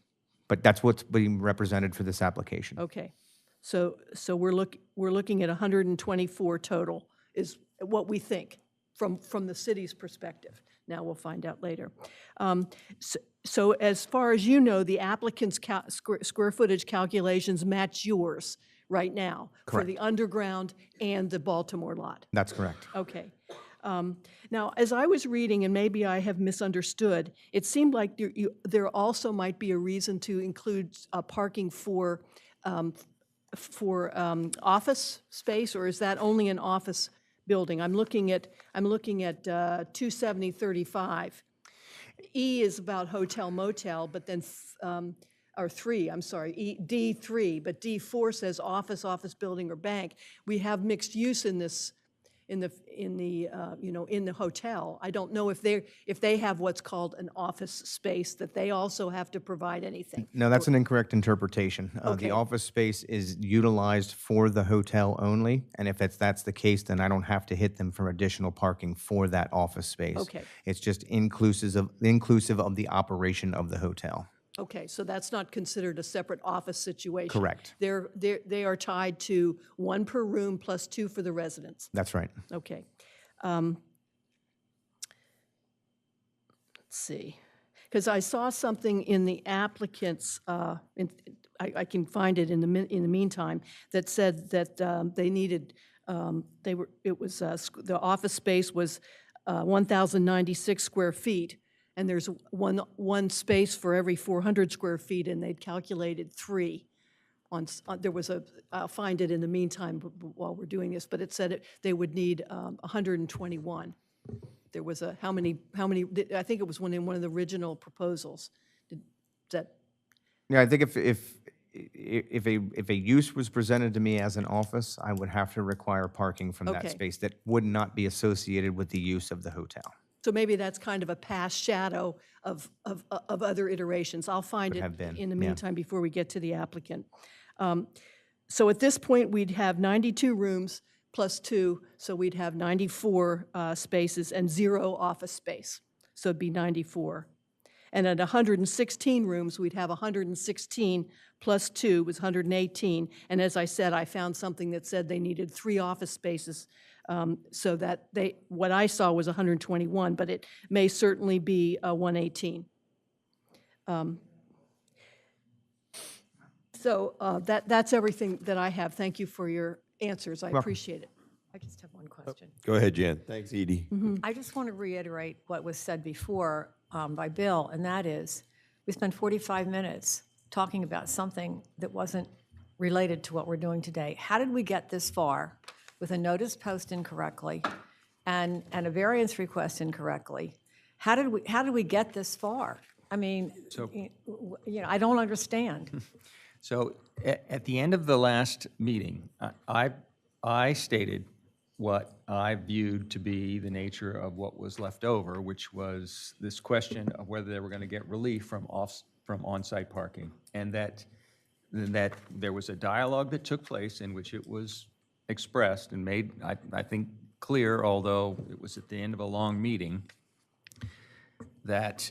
but that's what's being represented for this application. Okay. So we're looking at 124 total is what we think from the city's perspective. Now we'll find out later. So as far as you know, the applicant's square footage calculations match yours right now for the underground and the Baltimore lot. That's correct. Okay. Now, as I was reading, and maybe I have misunderstood, it seemed like there also might be a reason to include parking for office space, or is that only an office building? I'm looking at 27035. E is about hotel motel, but then or 3, I'm sorry, D3, but D4 says office building or bank. We have mixed use in this, in the hotel. I don't know if they have what's called an office space, that they also have to provide anything. No, that's an incorrect interpretation. Okay. The office space is utilized for the hotel only, and if that's the case, then I don't have to hit them for additional parking for that office space. Okay. It's just inclusive of the operation of the hotel. Okay, so that's not considered a separate office situation? Correct. They are tied to 1 per room plus 2 for the residents? That's right. Okay. see, because I saw something in the applicant's, I can find it in the meantime, that said that they needed, the office space was 1,096 square feet, and there's one space for every 400 square feet, and they'd calculated 3. There was I'll find it in the meantime while we're doing this, but it said they would need 121. There was how many, I think it was in one of the original proposals. Yeah, I think if a use was presented to me as an office, I would have to require parking from that Okay. space that would not be associated with the use of the hotel. So maybe that's kind of a past shadow of other iterations. I'll find Could it have been, in the yeah. meantime before we get to the applicant. So at this point, we'd have 92 rooms plus 2, so we'd have 94 spaces and 0 office space. So it'd be 94. And at 116 rooms, we'd have 116 plus 2 was 118. And as I said, I found something that said they needed 3 office spaces, so that what I saw was 121, but it may certainly be 118. So that's everything that I have. Thank you for your answers. I appreciate it. I just have one question. Go ahead, Jan. Thanks, Edie. I just want to reiterate what was said before by Bill, and that is, we spent 45 minutes talking about something that wasn't related to what we're doing today. How did we get this far with a notice post incorrectly and a variance request incorrectly? How did we get this far? I mean, I don't understand. So at the end of the last meeting, I stated what I viewed to be the nature of what was left over, which was this question of whether they were going to get relief from on-site parking, and that there was a dialogue that took place in which it was expressed and made, I think, clear, although it was at the end of a long meeting, that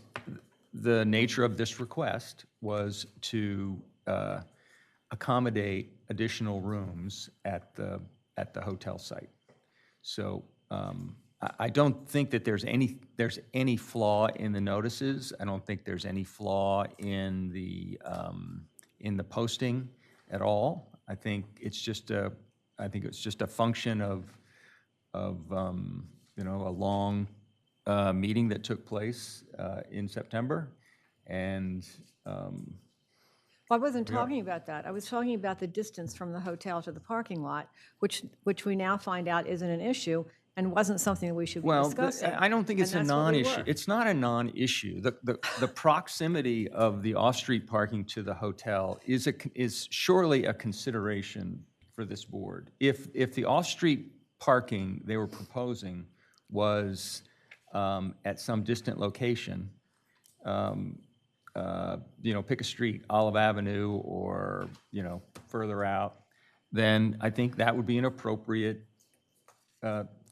the nature of this request was to accommodate additional rooms at the hotel site. So I don't think that there's any flaw in the notices. I don't think there's any flaw in the posting at all. I think it's just a function of a long meeting that took place in September, and Well, I wasn't talking about that. I was talking about the distance from the hotel to the parking lot, which we now find out isn't an issue and wasn't something that we should be discussing. I don't think it's a and that's what we non-issue. were. It's not a non-issue. The proximity of the off-street parking to the hotel is surely a consideration for this board. If the off-street parking they were proposing was at some distant location, pick a street, Olive Avenue, or, further out, then I think that would be an appropriate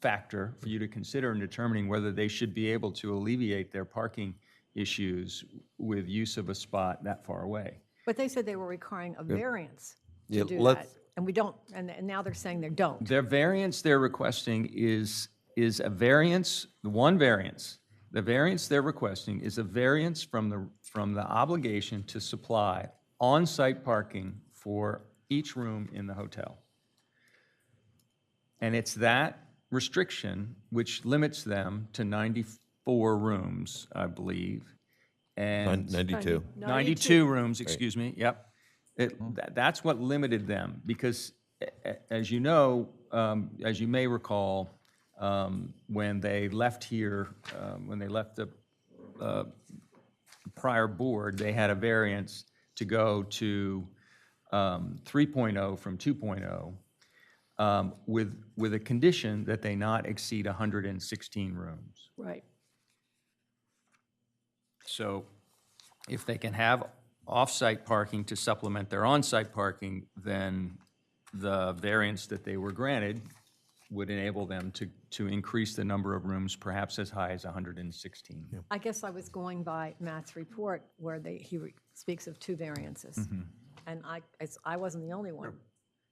factor for you to consider in determining whether they should be able to alleviate their parking issues with use of a spot that far away. But they said they were requiring a variance Yeah, to do that. let's- And we don't, and now they're saying they don't. Their variance they're requesting is a variance, one variance. The variance they're requesting is a variance from the obligation to supply on-site parking for each room in the hotel. And it's that restriction which limits them to 94 rooms, I believe, and 92. 92 rooms, excuse me, yep. That's what limited them, because as you know, as you may recall, when they left here, when they left the prior board, they had a variance to go to 3.0 from 2.0 with a condition that they not exceed 116 rooms. Right. So if they can have off-site parking to supplement their on-site parking, then the variance that they were granted would enable them to increase the number of rooms perhaps as high as 116. I guess I was going by Matt's report where he speaks of 2 variances. And I wasn't the only one.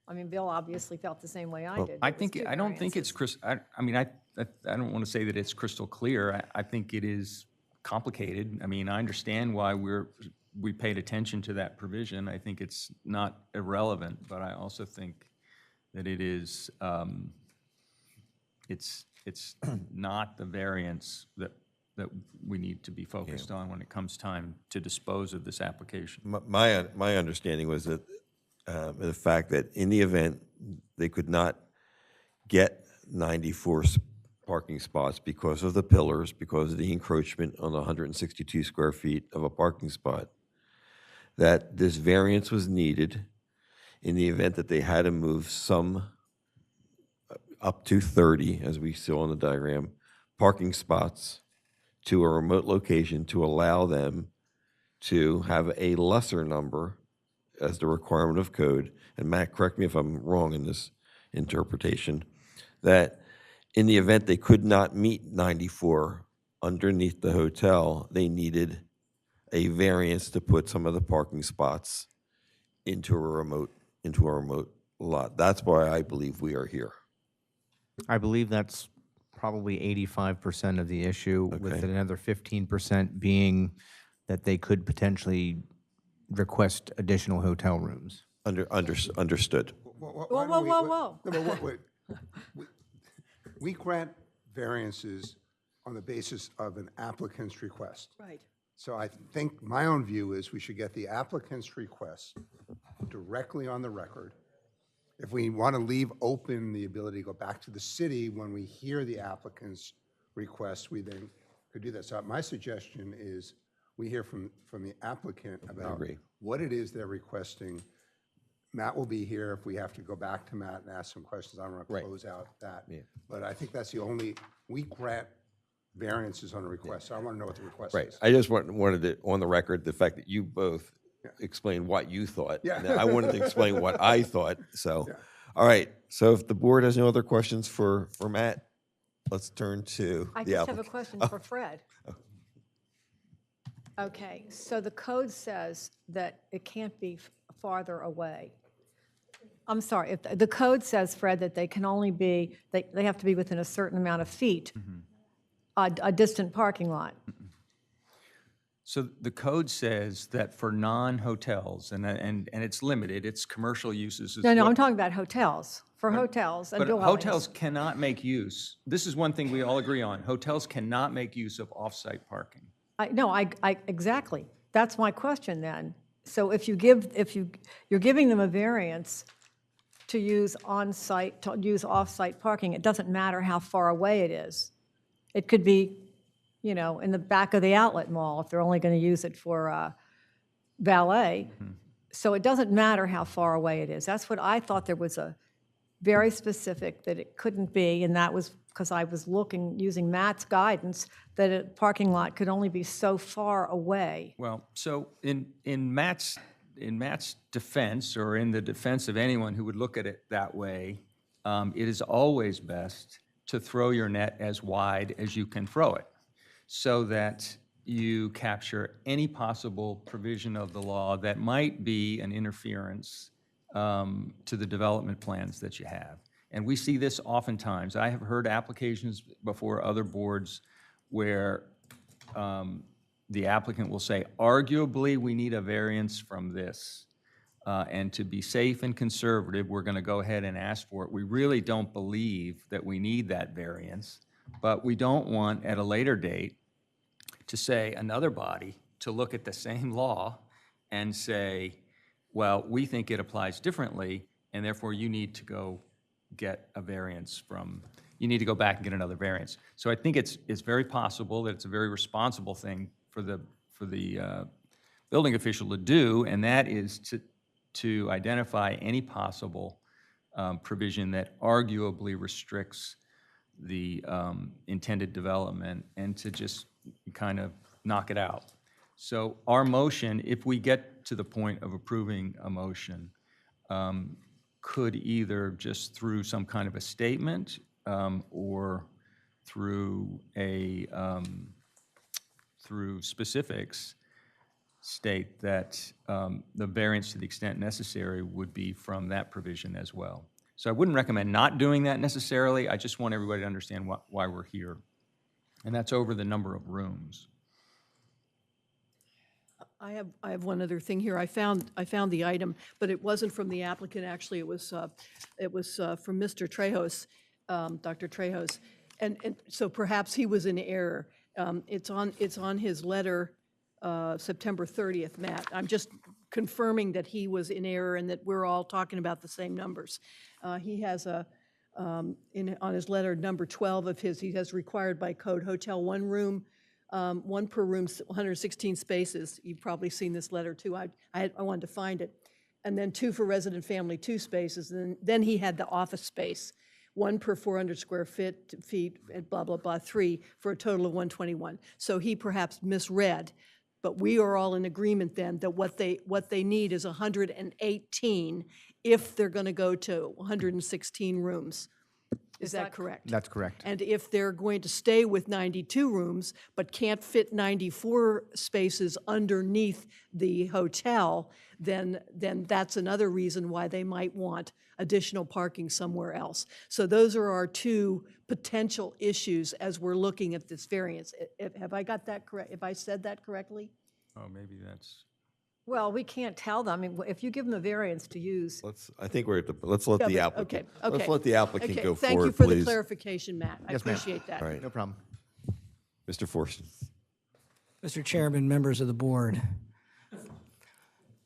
I mean, Bill obviously felt the same way I did. I It was think, 2 I don't think it's, variances. I don't want to say that it's crystal clear. I think it is complicated. I mean, I understand why we paid attention to that provision. I think it's not irrelevant, but I also think that it is, it's not the variance that we need to be focused on when it comes time to dispose of this application. My understanding was that the fact that in the event they could not get 94 parking spots because of the pillars, because of the encroachment on the 162 square feet of a parking spot, that this variance was needed in the event that they had to move some up to 30, as we saw on the diagram, parking spots to a remote location to allow them to have a lesser number as the requirement of code. And Matt, correct me if I'm wrong in this interpretation, that in the event they could not meet 94 underneath the hotel, they needed a variance to put some of the parking spots into a remote lot. That's why I believe we are here. I believe that's probably 85% of the issue, with Okay. another 15% being that they could potentially request additional hotel rooms. Understood. Whoa, whoa, whoa, whoa. No, but wait. We grant variances on the basis of an applicant's request. Right. So I think my own view is we should get the applicant's request directly on the record. If we want to leave open the ability to go back to the city when we hear the applicant's request, we then could do that. So my suggestion is we hear from the applicant about agree. what it is they're requesting. Matt will be here if we have to go back to Matt and ask some questions. I don't want to close out that. But I think that's the only, we grant variances on a request. So I want to know what the request Right. is. I just wanted it on the record, the fact that you both explained what you thought. Yeah. And I wanted to explain what I thought, so. Yeah. All right, so if the board has no other questions for Matt, let's turn to I the just have a applicant. question for Fred. Okay, so the code says that it can't be farther away. I'm sorry, if the code says, Fred, that they can only be, they have to be within a certain amount of feet, a distant parking lot. So the code says that for non-hotels, and it's limited, it's commercial uses. is No, what- I'm talking about hotels, for hotels and But dwellings. hotels cannot make use, this is one thing we all agree on, hotels cannot make use of off-site parking. No, exactly. That's my question then. So if you're giving them a variance to use on-site, to use off-site parking, it doesn't matter how far away it is. It could be, in the back of the outlet mall if they're only going to use it for valet. So it doesn't matter how far away it is. That's what I thought. There was a very specific that it couldn't be, and that was because I was using Matt's guidance, that a parking lot could only be so far away. Well, so in Matt's defense, or in the defense of anyone who would look at it that way, it is always best to throw your net as wide as you can throw it, so that you capture any possible provision of the law that might be an interference to the development plans that you have. And we see this oftentimes. I have heard applications before other boards where the applicant will say, arguably, we need a variance from this. And to be safe and conservative, we're going to go ahead and ask for it. We really don't believe that we need that variance, but we don't want, at a later date, to say another body to look at the same law and say, well, we think it applies differently, and therefore you need to go get a variance you need to go back and get another variance. So I think it's very possible that it's a very responsible thing for the building official to do, and that is to identify any possible provision that arguably restricts the intended development, and to just kind of knock it out. So our motion, if we get to the point of approving a motion, could either just through some kind of a statement or through through specifics state that the variance to the extent necessary would be from that provision as well. So I wouldn't recommend not doing that necessarily. I just want everybody to understand why we're here. And that's over the number of rooms. I have one other thing here. I found the item, but it wasn't from the applicant, actually. It was from Mr. Trejos, Dr. Trejos. And so perhaps he was in error. It's on his letter, September 30th, Matt. I'm just confirming that he was in error and that we're all talking about the same numbers. He has on his letter, number 12 of his, he has required by code hotel one room, one per room, 116 spaces. You've probably seen this letter too. I wanted to find it. And then 2 for resident family, 2 spaces. And then he had the office space, 1 per 400 square feet, and blah, blah, blah, 3 for a total of 121. So he perhaps misread, but we are all in agreement then that what they need is 118 if they're going to go to 116 rooms. Is that correct? That's correct. And if they're going to stay with 92 rooms, but can't fit 94 spaces underneath the hotel, then that's another reason why they might want additional parking somewhere else. So those are our 2 potential issues as we're looking at this variance. Have I got that correct? Have I said that correctly? Oh, maybe that's, Well, we can't tell them. I mean, if you give them a variance to use, I think we're at the, let's let Yeah, the but- applicant, okay. let's let the applicant Okay, go thank you forward, for the please. clarification, Matt. I Yes, ma'am. appreciate that. All right, No problem. Mr. Forson. Mr. Chairman, members of the board.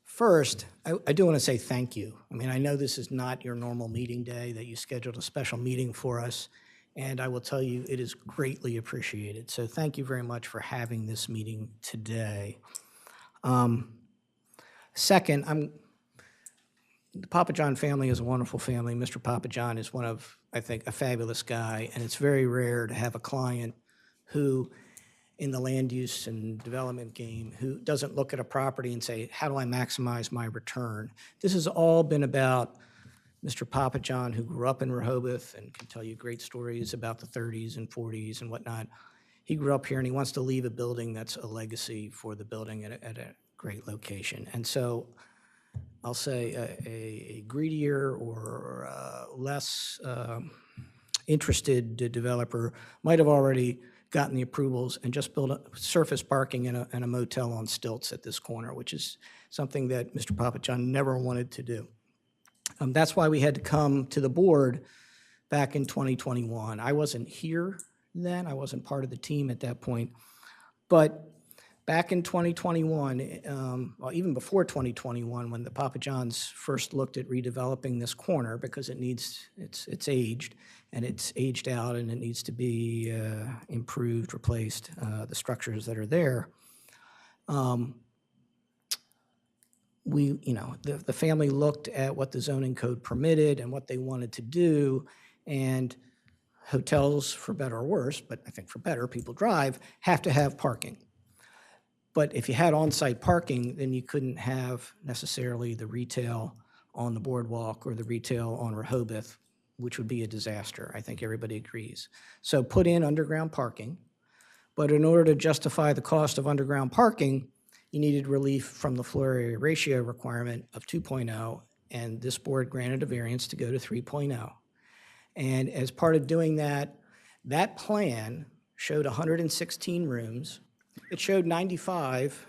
First, I do want to say thank you. I mean, I know this is not your normal meeting day, that you scheduled a special meeting for us, and I will tell you, it is greatly appreciated. So thank you very much for having this meeting today. Second, the Papa John family is a wonderful family. Mr. Papa John is one of, I think, a fabulous guy, and it's very rare to have a client who, in the land use and development game, who doesn't look at a property and say, how do I maximize my return? This has all been about Mr. Papa John, who grew up in Rehoboth and can tell you great stories about the 30s and 40s and whatnot. He grew up here and he wants to leave a building that's a legacy for the building at a great location. And so I'll say a greedier or less interested developer might have already gotten the approvals and just built a surface parking and a motel on stilts at this corner, which is something that Mr. Papa John never wanted to do. That's why we had to come to the board back in 2021. I wasn't here then. I wasn't part of the team at that point. But back in 2021, well, even before 2021, when the Papa Johns first looked at redeveloping this corner, because it's aged, and it's aged out, and it needs to be improved, replaced, the structures that are there. The family looked at what the zoning code permitted and what they wanted to do, and hotels, for better or worse, but I think for better, people drive, have to have parking. But if you had on-site parking, then you couldn't have necessarily the retail on the boardwalk or the retail on Rehoboth, which would be a disaster. I think everybody agrees. So put in underground parking, but in order to justify the cost of underground parking, you needed relief from the floor area ratio requirement of 2.0, and this board granted a variance to go to 3.0. And as part of doing that, that plan showed 116 rooms. It showed 95,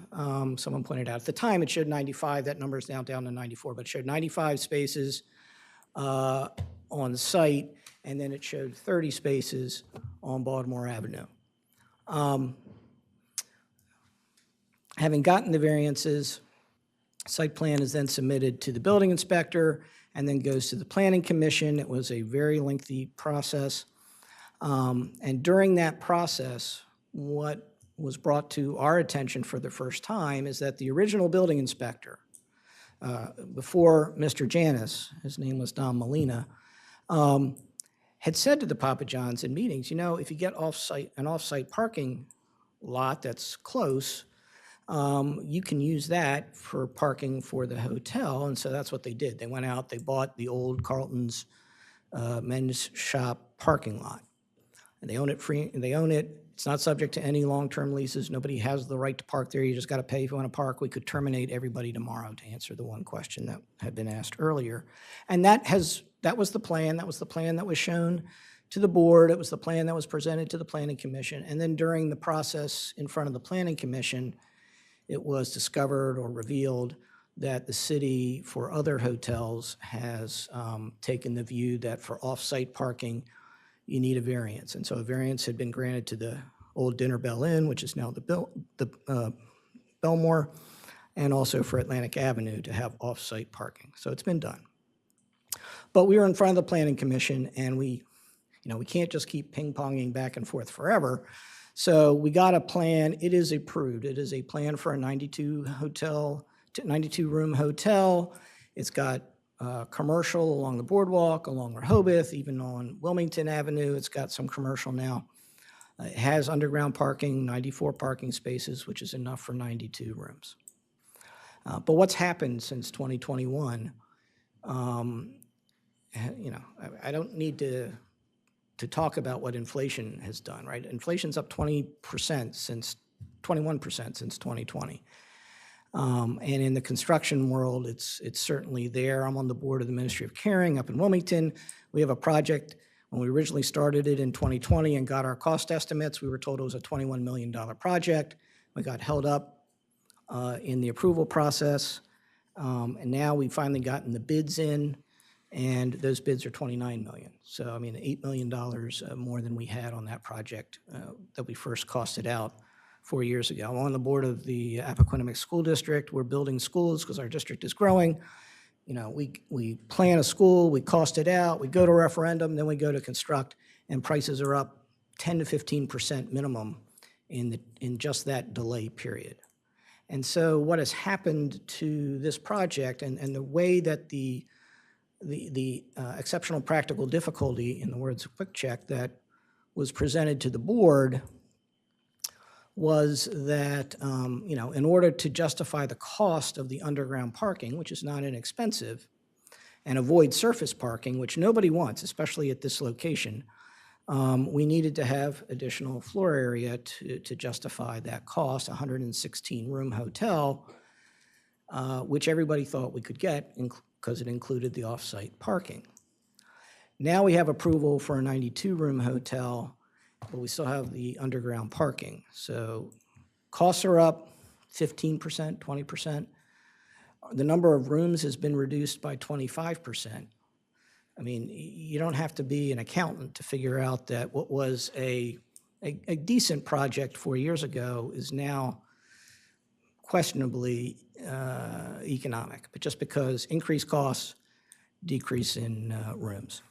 someone pointed out, at the time it showed 95, that number is now down to 94, but it showed 95 spaces on site, and then it showed 30 spaces on Baltimore Avenue. Having gotten the variances, site plan is then submitted to the building inspector and then goes to the planning commission. It was a very lengthy process. And during that process, what was brought to our attention for the first time is that the original building inspector, before Mr. Janis, his name was Don Molina, had said to the Papa Johns in meetings, you know, if you get an off-site parking lot that's close, you can use that for parking for the hotel. And so that's what they did. They went out, they bought the old Carlton's men's shop parking lot. And they own it free, and they own it. It's not subject to any long-term leases. Nobody has the right to park there. You just got to pay if you want to park. We could terminate everybody tomorrow, to answer the one question that had been asked earlier. And that was the plan. That was the plan that was shown to the board. It was the plan that was presented to the Planning Commission. And then during the process in front of the Planning Commission, it was discovered or revealed that the city, for other hotels, has taken the view that for off-site parking, you need a variance. And so a variance had been granted to the old Dinner Bell Inn, which is now the Belmore, and also for Atlantic Avenue to have off-site parking. So it's been done. But we were in front of the Planning Commission, and we can't just keep ping-ponging back and forth forever. So we got a plan. It is approved. It is a plan for a 92-room hotel. It's got commercial along the boardwalk, along Rehoboth, even on Wilmington Avenue. It's got some commercial now. It has underground parking, 94 parking spaces, which is enough for 92 rooms. But what's happened since 2021? I don't need to talk about what inflation has done, right? Inflation's up 21% since 2020. And in the construction world, it's certainly there. I'm on the board of the Ministry of Caring up in Wilmington. We have a project. When we originally started it in 2020 and got our cost estimates, we were told it was a $21 million project. We got held up in the approval process. And now we've finally gotten the bids in, and those bids are $29 million. So, I mean, $8 million more than we had on that project that we first costed out 4 years ago. I'm on the board of the Appoquinimink School District. We're building schools because our district is growing. We plan a school, we cost it out, we go to referendum, then we go to construct, and prices are up 10 to 15% minimum in just that delay period. And so what has happened to this project and the way that the exceptional practical difficulty, in the words of Quick Check, that was presented to the board was that, in order to justify the cost of the underground parking, which is not inexpensive, and avoid surface parking, which nobody wants, especially at this location, we needed to have additional floor area to justify that cost, a 116-room hotel, which everybody thought we could get because it included the off-site parking. Now we have approval for a 92-room hotel, but we still have the underground parking. So costs are up 15%, 20%. The number of rooms has been reduced by 25%. I mean, you don't have to be an accountant to figure out that what was a decent project 4 years ago is now questionably economic, but just because increased costs, decrease in rooms.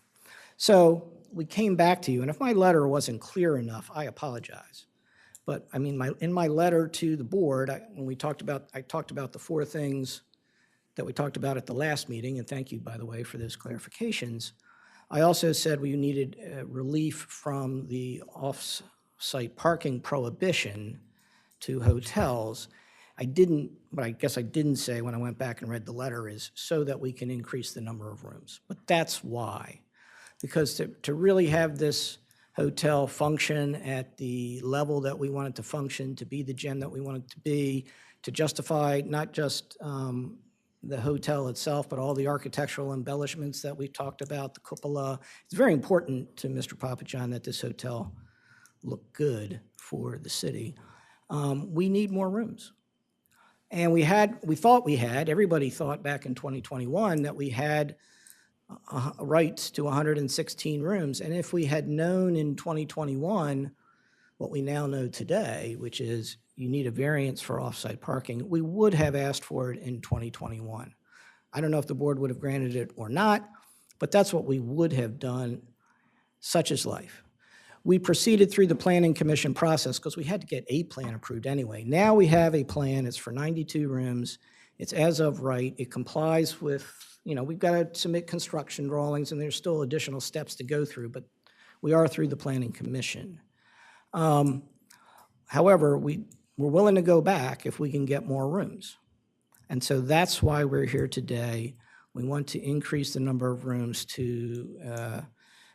So we came back to you, and if my letter wasn't clear enough, I apologize. But I mean, in my letter to the board, I talked about the four things that we talked about at the last meeting, and thank you, by the way, for those clarifications. I also said we needed relief from the off-site parking prohibition to hotels. I didn't, but I guess I didn't say when I went back and read the letter is so that we can increase the number of rooms. But that's why. Because to really have this hotel function at the level that we want it to function, to be the gem that we want it to be, to justify not just the hotel itself, but all the architectural embellishments that we talked about, the cupola. It's very important to Mr. Papajohn that this hotel look good for the city. We need more rooms. And everybody thought back in 2021 that we had rights to 116 rooms. And if we had known in 2021 what we now know today, which is you need a variance for off-site parking, we would have asked for it in 2021. I don't know if the board would have granted it or not, but that's what we would have done. Such is life. We proceeded through the planning commission process because we had to get a plan approved anyway. Now we have a plan. It's for 92 rooms. It's as of right. It complies with, we've got to submit construction drawings, and there's still additional steps to go through, but we are through the planning commission. However, we're willing to go back if we can get more rooms. And so that's why we're here today. We want to increase the number of rooms to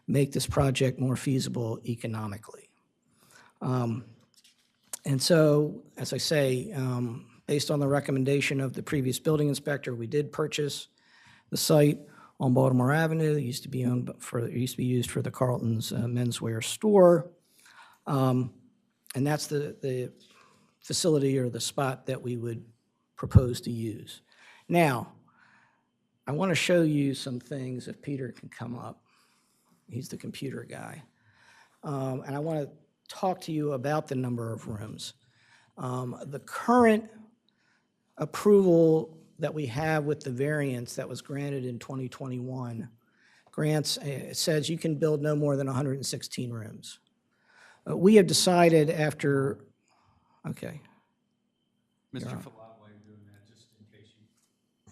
make this project more feasible economically. And so, as I say, based on the recommendation of the previous building inspector, we did purchase the site on Baltimore Avenue. It used to be used for the Carlton's menswear store. And that's the facility or the spot that we would propose to use. Now, I want to show you some things, if Peter can come up. He's the computer guy. And I want to talk to you about the number of rooms. The current approval that we have with the variance that was granted in 2021 grants, it says you can build no more than 116 rooms. We have decided after, okay. Mr. Falat, while you're doing that, just in case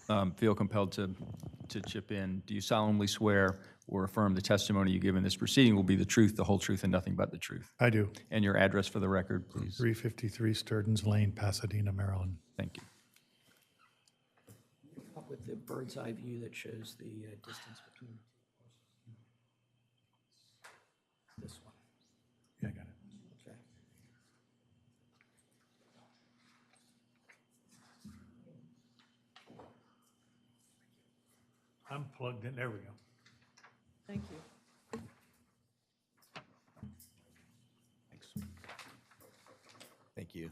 you feel compelled to chip in, do you solemnly swear or affirm the testimony you give in this proceeding will be the truth, the whole truth, and nothing but the truth? I do. And your address for the record, please. 353 Sturgeon's Lane, Pasadena, Maryland. Thank you. Up with the bird's eye view that shows the distance between this one. Yeah, I got it. Okay. I'm plugged in. There we go. Thank you. Thanks. Thank you.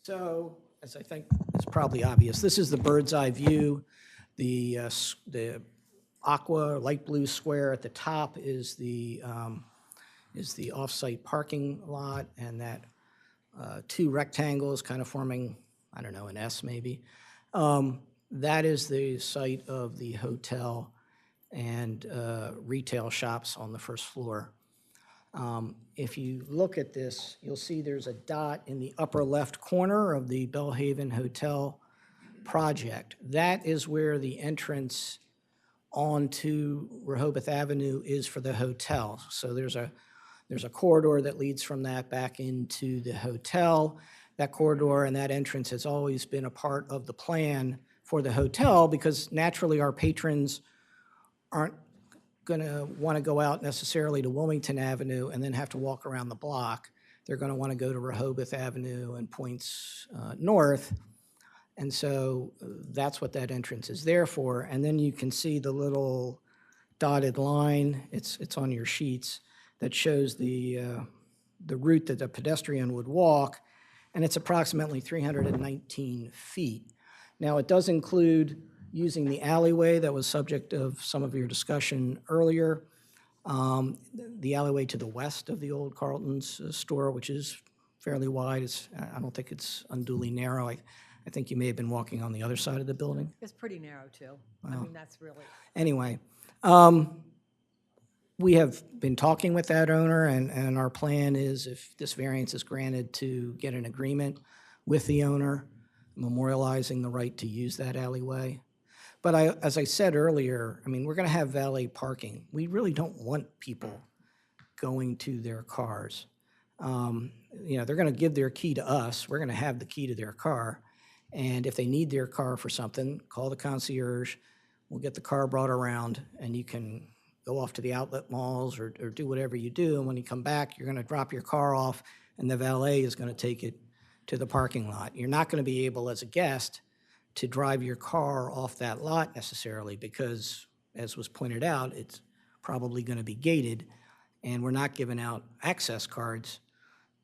So, as I think it's probably obvious, this is the bird's eye view. The aqua light blue square at the top is the off-site parking lot, and that two rectangles kind of forming, I don't know, an S maybe. That is the site of the hotel and retail shops on the first floor. If you look at this, you'll see there's a dot in the upper left corner of the Bellhaven Hotel project. That is where the entrance onto Rehoboth Avenue is for the hotel. So there's a corridor that leads from that back into the hotel. That corridor and that entrance has always been a part of the plan for the hotel because naturally our patrons aren't going to want to go out necessarily to Wilmington Avenue and then have to walk around the block. They're going to want to go to Rehoboth Avenue and points north. And so that's what that entrance is there for. And then you can see the little dotted line, it's on your sheets, that shows the route that a pedestrian would walk, and it's approximately 319 feet. Now, it does include using the alleyway that was subject of some of your discussion earlier, the alleyway to the west of the old Carlton's store, which is fairly wide. I don't think it's unduly narrow. I think you may have been walking on the other side of the building. It's pretty narrow, too. I mean, that's really, Anyway, we have been talking with that owner, and our plan is, if this variance is granted, to get an agreement with the owner, memorializing the right to use that alleyway. But as I said earlier, I mean, we're going to have valet parking. We really don't want people going to their cars. They're going to give their key to us. We're going to have the key to their car. And if they need their car for something, call the concierge. We'll get the car brought around, and you can go off to the outlet malls or do whatever you do. And when you come back, you're going to drop your car off, and the valet is going to take it to the parking lot. You're not going to be able, as a guest, to drive your car off that lot necessarily because, as was pointed out, it's probably going to be gated, and we're not giving out access cards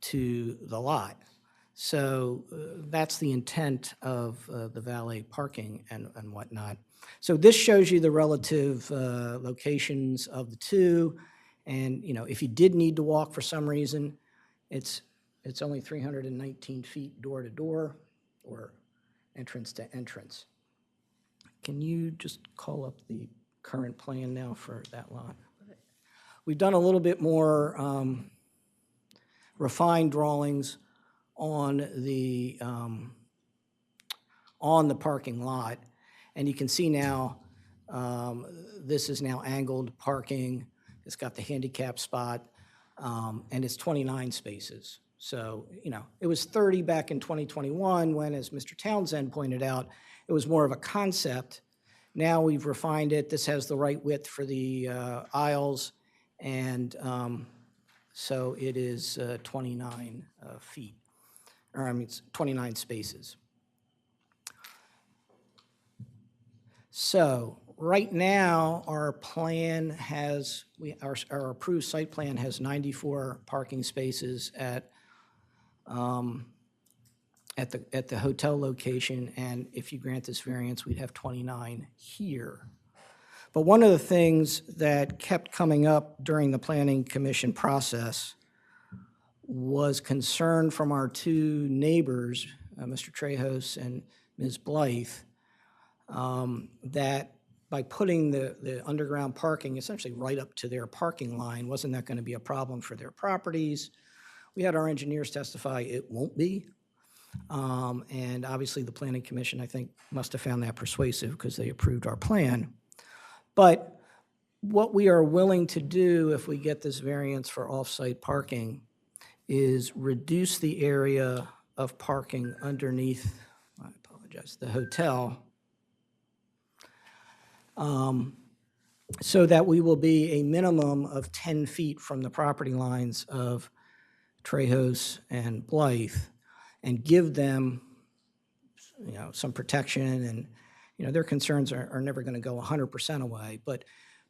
to the lot. So that's the intent of the valet parking and whatnot. So this shows you the relative locations of the two, and if you did need to walk for some reason, it's only 319 feet door to door or entrance to entrance. Can you just call up the current plan now for that lot? We've done a little bit more refined drawings on the parking lot, and you can see now this is now angled parking. It's got the handicap spot, and it's 29 spaces. So, it was 30 back in 2021 when, as Mr. Townsend pointed out, it was more of a concept. Now we've refined it. This has the right width for the aisles, and So it is 29 feet, or I mean, it's 29 spaces. So right now, our plan has, our approved site plan has 94 parking spaces at the hotel location, and if you grant this variance, we'd have 29 here. But one of the things that kept coming up during the Planning Commission process was concern from our two neighbors, Mr. Trejos and Ms. Blythe, that by putting the underground parking essentially right up to their parking line, wasn't that going to be a problem for their properties? We had our engineers testify it won't be. And obviously, the Planning Commission, I think, must have found that persuasive because they approved our plan. But what we are willing to do if we get this variance for off-site parking is reduce the area of parking underneath, I apologize, the hotel, so that we will be a minimum of 10 feet from the property lines of Trejos and Blythe, and give them, some protection, and, their concerns are never going to go 100% away, but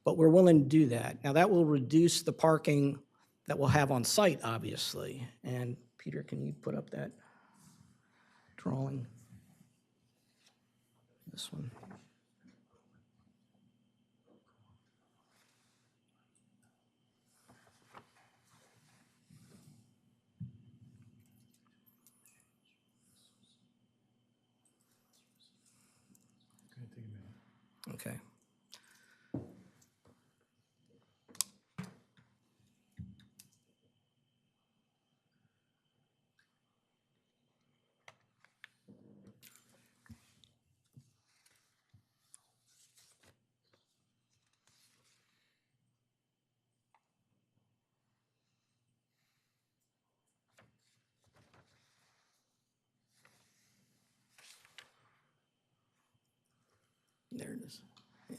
we're willing to do that. Now, that will reduce the parking that we'll have on site, obviously. And Peter, can you put up that drawing? This one. Okay. There it is. Yeah.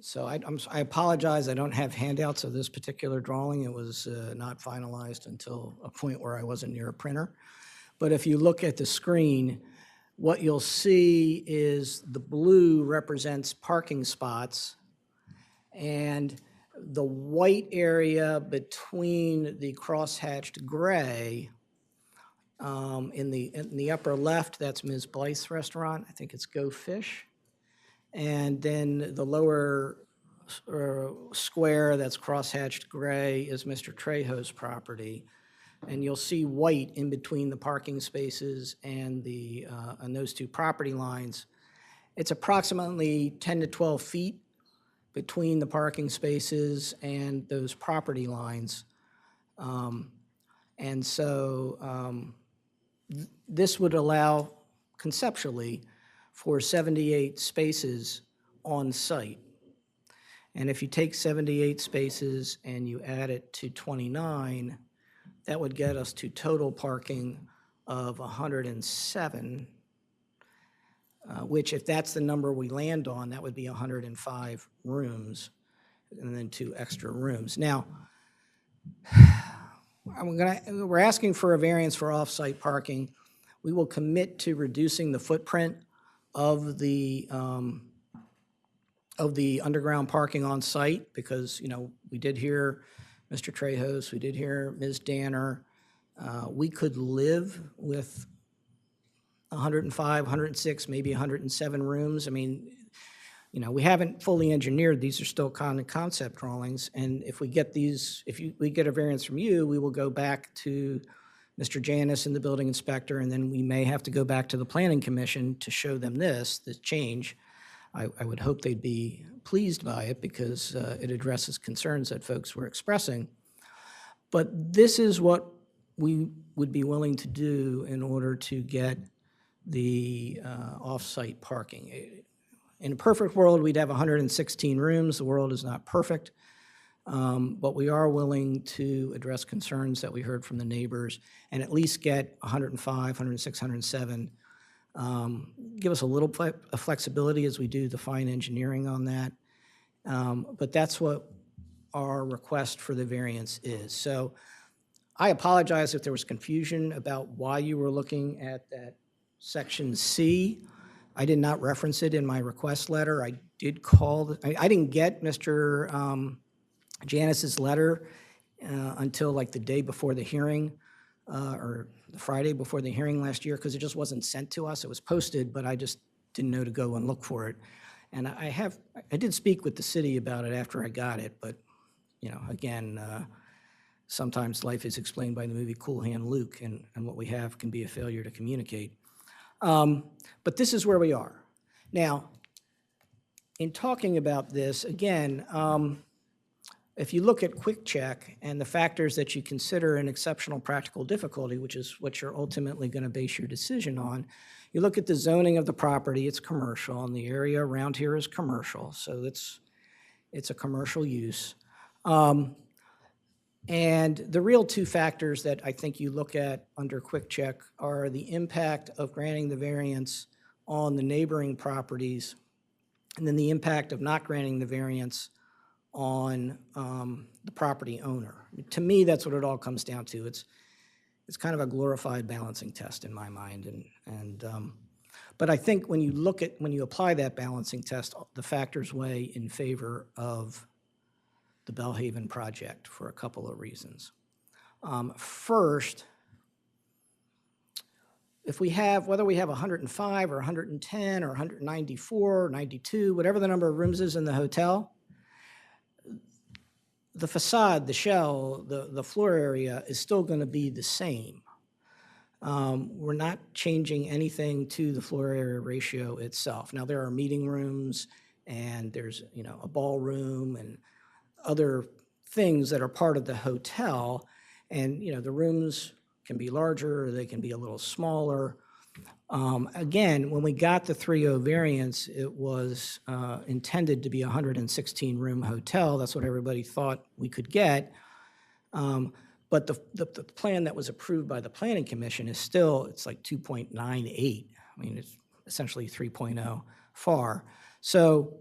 So I apologize, I don't have handouts of this particular drawing. It was not finalized until a point where I wasn't near a printer. But if you look at the screen, what you'll see is the blue represents parking spots, and the white area between the crosshatched gray, in the upper left, that's Ms. Blythe's restaurant. I think it's Go Fish. And then the lower square that's crosshatched gray is Mr. Trejo's property. And you'll see white in between the parking spaces and those two property lines. It's approximately 10 to 12 feet between the parking spaces and those property lines. And so this would allow conceptually for 78 spaces on site. And if you take 78 spaces and you add it to 29, that would get us to total parking of 107, which if that's the number we land on, that would be 105 rooms and then 2 extra rooms. Now, we're asking for a variance for off-site parking. We will commit to reducing the footprint of the underground parking on site because, we did hear Mr. Trejos, we did hear Ms. Danner. We could live with 105, 106, maybe 107 rooms. I mean, we haven't fully engineered. These are still kind of concept drawings. And if we get we get a variance from you, we will go back to Mr. Janis and the building inspector, and then we may have to go back to the Planning Commission to show them this change. I would hope they'd be pleased by it because it addresses concerns that folks were expressing. But this is what we would be willing to do in order to get the off-site parking. In a perfect world, we'd have 116 rooms. The world is not perfect. But we are willing to address concerns that we heard from the neighbors and at least get 105, 106, 107. Give us a little flexibility as we do the fine engineering on that. But that's what our request for the variance is. So I apologize if there was confusion about why you were looking at that section C. I did not reference it in my request letter. I did call, I didn't get Mr. Janice's letter until like the day before the hearing, or the Friday before the hearing last year, because it just wasn't sent to us. It was posted, but I just didn't know to go and look for it. And I did speak with the city about it after I got it, but, you know, again, sometimes life is explained by the movie Cool Hand Luke, and what we have can be a failure to communicate. But this is where we are. Now, in talking about this, again, if you look at Quick Check and the factors that you consider an exceptional practical difficulty, which is what you're ultimately going to base your decision on, you look at the zoning of the property, it's commercial, and the area around here is commercial, so it's a commercial use. And the real two factors that I think you look at under Quick Check are the impact of granting the variance on the neighboring properties, and then the impact of not granting the variance on the property owner. To me, that's what it all comes down to. It's kind of a glorified balancing test in my mind, but I think when you apply that balancing test, the factors weigh in favor of the Bellhaven project for a couple of reasons. First, if we have, whether we have 105 or 110 or 194 or 92, whatever the number of rooms is in the hotel, the facade, the shell, the floor area is still going to be the same. We're not changing anything to the floor area ratio itself. Now, there are meeting rooms, and there's, you know, a ballroom and other things that are part of the hotel, and, you know, the rooms can be larger or they can be a little smaller. Again, when we got the 3.0 variance, it was intended to be a 116-room hotel. That's what everybody thought we could get. But the plan that was approved by the Planning Commission is still, it's like 2.98. I mean, it's essentially 3.0 FAR. So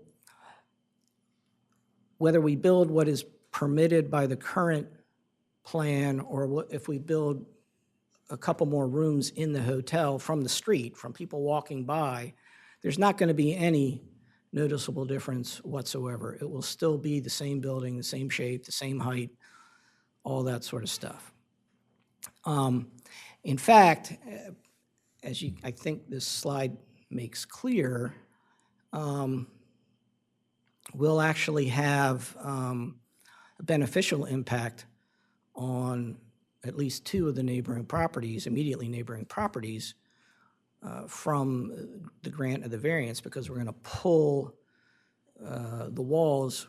whether we build what is permitted by the current plan, or if we build a couple more rooms in the hotel from the street, from people walking by, there's not going to be any noticeable difference whatsoever. It will still be the same building, the same shape, the same height, all that sort of stuff. In fact, I think this slide makes clear, we'll actually have a beneficial impact on at least two of the neighboring properties, immediately neighboring properties, from the grant of the variance, because we're going to pull the walls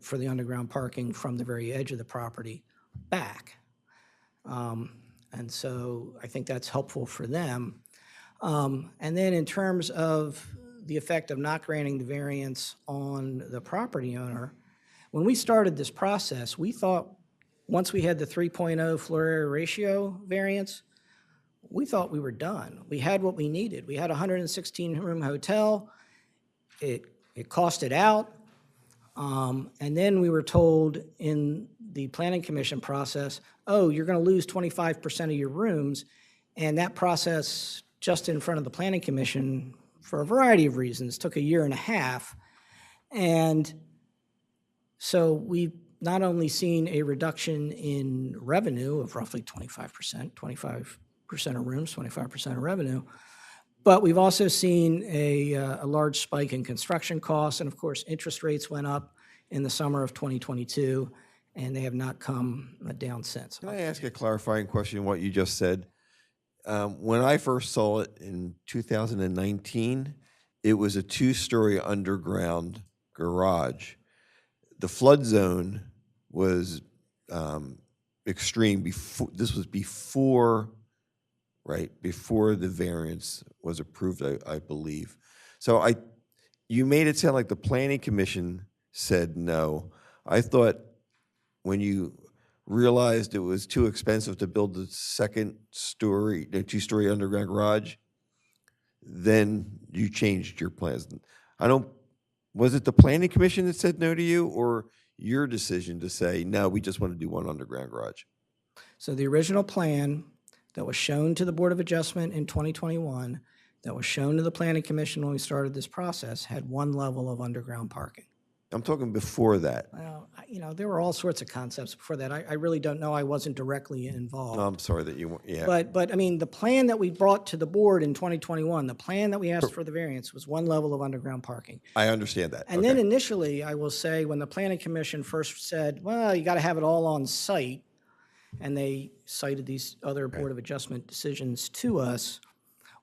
for the underground parking from the very edge of the property back. And so I think that's helpful for them. And then in terms of the effect of not granting the variance on the property owner, when we started this process, we thought once we had the 3.0 floor area ratio variance, we thought we were done. We had what we needed. We had a 116-room hotel. It costed out. And then we were told in the Planning Commission process, oh, you're going to lose 25% of your rooms. And that process, just in front of the Planning Commission, for a variety of reasons, took 1.5 years. And so we've not only seen a reduction in revenue of roughly 25%, 25% of rooms, 25% of revenue, but we've also seen a large spike in construction costs, and of course, interest rates went up in the summer of 2022, and they have not come down since. Can I ask a clarifying question on what you just said? When I first saw it in 2019, it was a 2-story underground garage. The flood zone was extreme. This was before, right, before the variance was approved, I believe. So you made it sound like the Planning Commission said no. I thought when you realized it was too expensive to build the 2-story underground garage, then you changed your plans. Was it the Planning Commission that said no to you, or your decision to say, no, we just want to do one underground garage? So the original plan that was shown to the Board of Adjustment in 2021, that was shown to the Planning Commission when we started this process, had one level of underground parking. I'm talking before that. Well, there were all sorts of concepts before that. I really don't know. I wasn't directly involved. No, I'm sorry that you, yeah. But I mean, the plan that we brought to the board in 2021, the plan that we asked for the variance was one level of underground parking. I understand that. And then initially, I will say, when the Planning Commission first said, well, you got to have it all on site, and they cited these other Board of Adjustment decisions to us,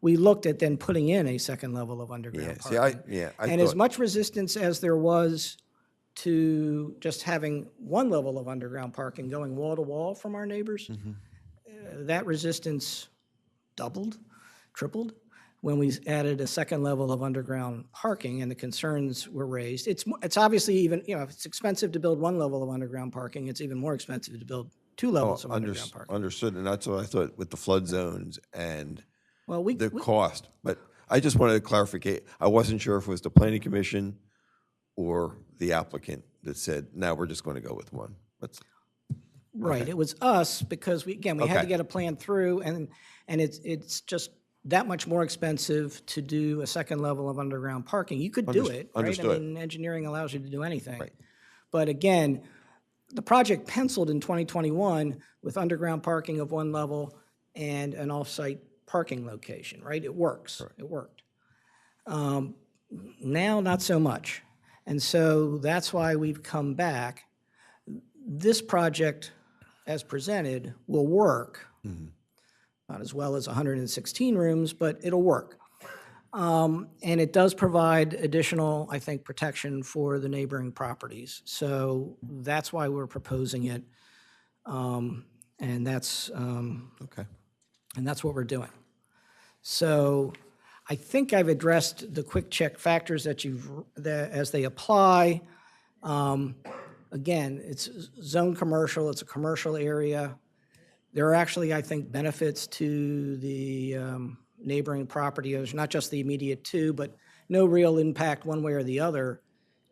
we looked at then putting in a second level of underground parking. I And as thought, much resistance as there was to just having one level of underground parking going wall to wall from our neighbors, that resistance doubled, tripled, when we added a second level of underground parking and the concerns were raised. It's obviously even, if it's expensive to build one level of underground parking, it's even more expensive to build two levels of underground parking. understood, and that's what I thought with the flood zones and Well, the cost. But I just wanted to clarify. I wasn't sure if it was the Planning Commission or the applicant that said, no, we're just going to go with one. Right, it was us, because we had to Okay. get a plan through, and it's just that much more expensive to do a second level of underground parking. You could do it, right? I Understood. mean, engineering allows you to do anything. Right. But again, the project penciled in 2021 with underground parking of one level and an off-site parking location, right? It works, it worked. Now, not so much. And so that's why we've come back. This project, as presented, will work. Not as well as 116 rooms, but it'll work. And it does provide additional, I think, protection for the neighboring properties. So that's why we're proposing it. And that's what we're doing. So I think I've addressed the quick check factors that as they apply. Again, it's zone commercial, it's a commercial area. There are actually, I think, benefits to the neighboring property owners, not just the immediate two, but no real impact one way or the other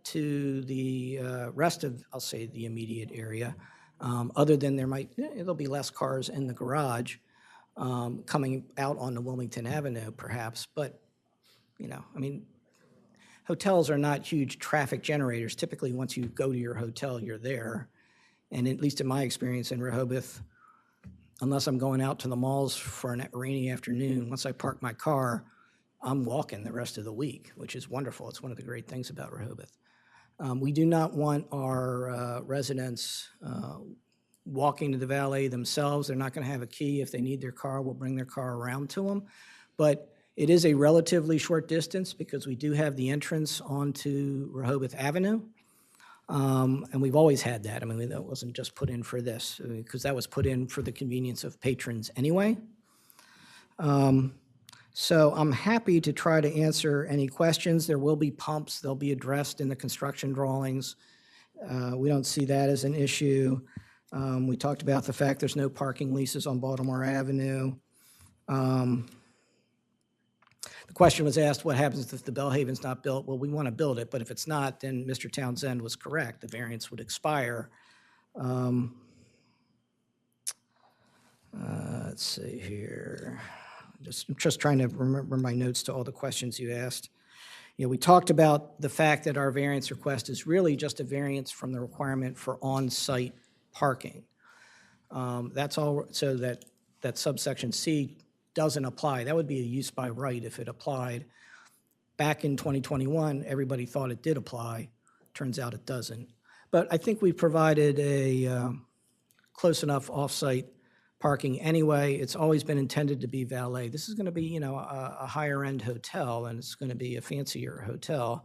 to the rest of, I'll say, the immediate area, other than there'll be less cars in the garage coming out onto Wilmington Avenue, perhaps. But, I mean, hotels are not huge traffic generators. Typically, once you go to your hotel, you're there. And at least in my experience in Rehoboth, unless I'm going out to the malls for a rainy afternoon, once I park my car, I'm walking the rest of the week, which is wonderful. It's one of the great things about Rehoboth. We do not want our residents walking to the valet themselves. They're not going to have a key. If they need their car, we'll bring their car around to them. But it is a relatively short distance because we do have the entrance onto Rehoboth Avenue. And we've always had that. I mean, that wasn't just put in for this, because that was put in for the convenience of patrons anyway. So I'm happy to try to answer any questions. There will be pumps. They'll be addressed in the construction drawings. We don't see that as an issue. We talked about the fact there's no parking leases on Baltimore Avenue. The question was asked, what happens if the Bellhaven's not built? Well, we want to build it, but if it's not, then Mr. Townsend was correct. The variance would expire. Let's see here. I'm just trying to remember my notes to all the questions you asked. We talked about the fact that our variance request is really just a variance from the requirement for on-site parking. That's all, so that subsection C doesn't apply. That would be a use by right if it applied. Back in 2021, everybody thought it did apply. Turns out it doesn't. But I think we provided a close enough off-site parking anyway. It's always been intended to be valet. This is going to be, a higher-end hotel, and it's going to be a fancier hotel.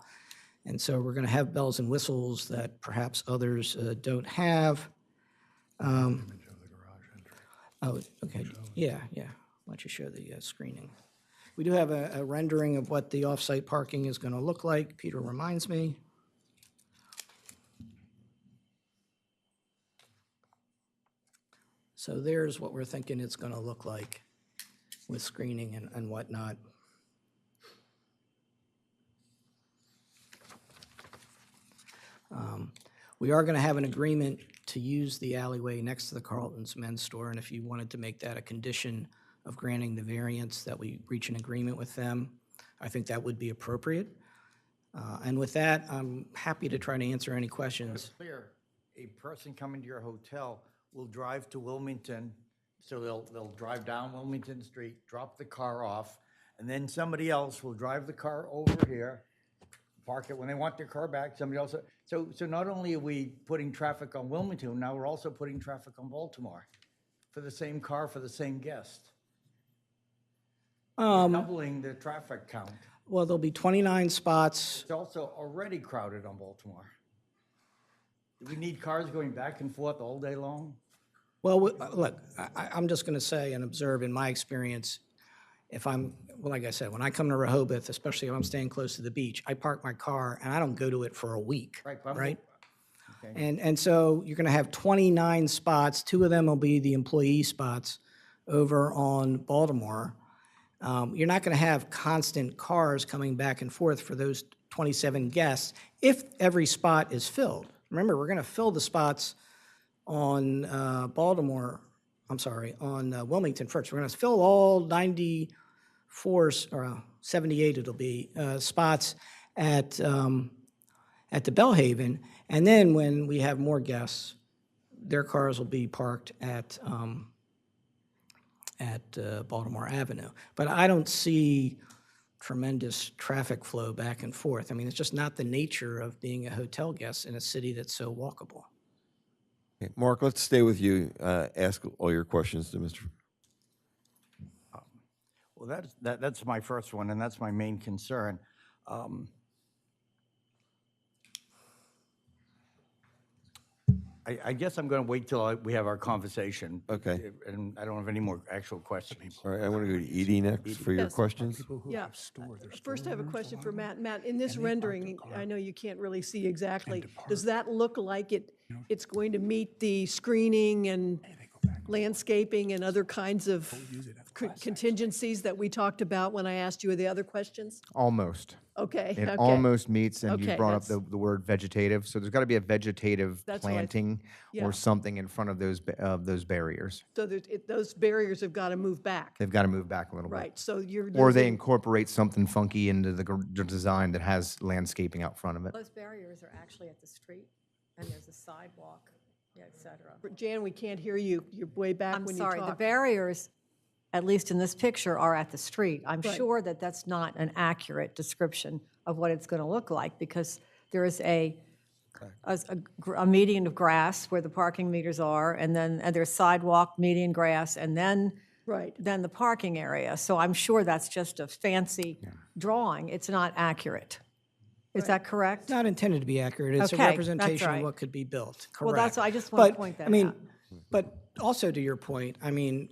And so we're going to have bells and whistles that perhaps others don't have. Oh, okay. Yeah. Why don't you show the screening? We do have a rendering of what the off-site parking is going to look like. Peter reminds me. So there's what we're thinking it's going to look like with screening and whatnot. We are going to have an agreement to use the alleyway next to the Carlton's men's store, and if you wanted to make that a condition of granting the variance, that we reach an agreement with them, I think that would be appropriate. And with that, I'm happy to try to answer any questions. Clear, a person coming to your hotel will drive to Wilmington, so they'll drive down Wilmington Street, drop the car off, and then somebody else will drive the car over here, park it when they want their car back, somebody else. So not only are we putting traffic on Wilmington, now we're also putting traffic on Baltimore for the same car, for the same guest. Doubling the traffic count. Well, there'll be 29 spots. It's also already crowded on Baltimore. Do we need cars going back and forth all day long? Well, look, I'm just going to say and observe in my experience, well, like I said, when I come to Rehoboth, especially if I'm staying close to the beach, I park my car and I don't go to it for a week, right? Okay. And so you're going to have 29 spots. 2 of them will be the employee spots over on Baltimore. You're not going to have constant cars coming back and forth for those 27 guests if every spot is filled. Remember, we're going to fill the spots on on Wilmington first. We're going to fill all 94 or 78 it'll be spots at the Bellhaven, and then when we have more guests, their cars will be parked at Baltimore Avenue. But I don't see tremendous traffic flow back and forth. I mean, it's just not the nature of being a hotel guest in a city that's so walkable. Okay, Mark, let's stay with you. Ask all your questions to Mr. Well, that's my first one, and that's my main concern. I guess I'm going to wait till we have our conversation. Okay. And I don't have any more actual questions. All right, I want to go to Edie next for your Yes. questions. Yeah. First, I have a question for Matt. Matt, in this rendering, I know you can't really see exactly, does that look like it's going to meet the screening and landscaping and other kinds of contingencies that we talked about when I asked you the other questions? Almost. Okay, It okay. almost meets, and you Okay, brought up that's- the word vegetative, so there's got to be a vegetative That's what I th- planting yeah. or something in front of those barriers. So those barriers have got to move back, They've got to move back a little bit. right? So you're Or they losing- incorporate something funky into the design that has landscaping out front of it. Those barriers are actually at the street, and there's a sidewalk, et cetera. Jan, we can't hear you. You're way back I'm when you sorry, the talk. barriers, at least in this picture, are at the street. I'm Right. sure that that's not an accurate description of what it's going to look like, because there is a median of grass where the parking meters are, and there's sidewalk, median grass, and then Right. the parking area. So I'm sure that's just a fancy drawing. It's not accurate. Is that correct? It's not intended to be accurate. It's a Okay, that's representation of right. what could be built, correct. Well, that's, I just want to But, point that I mean, out. but also to your point, I mean,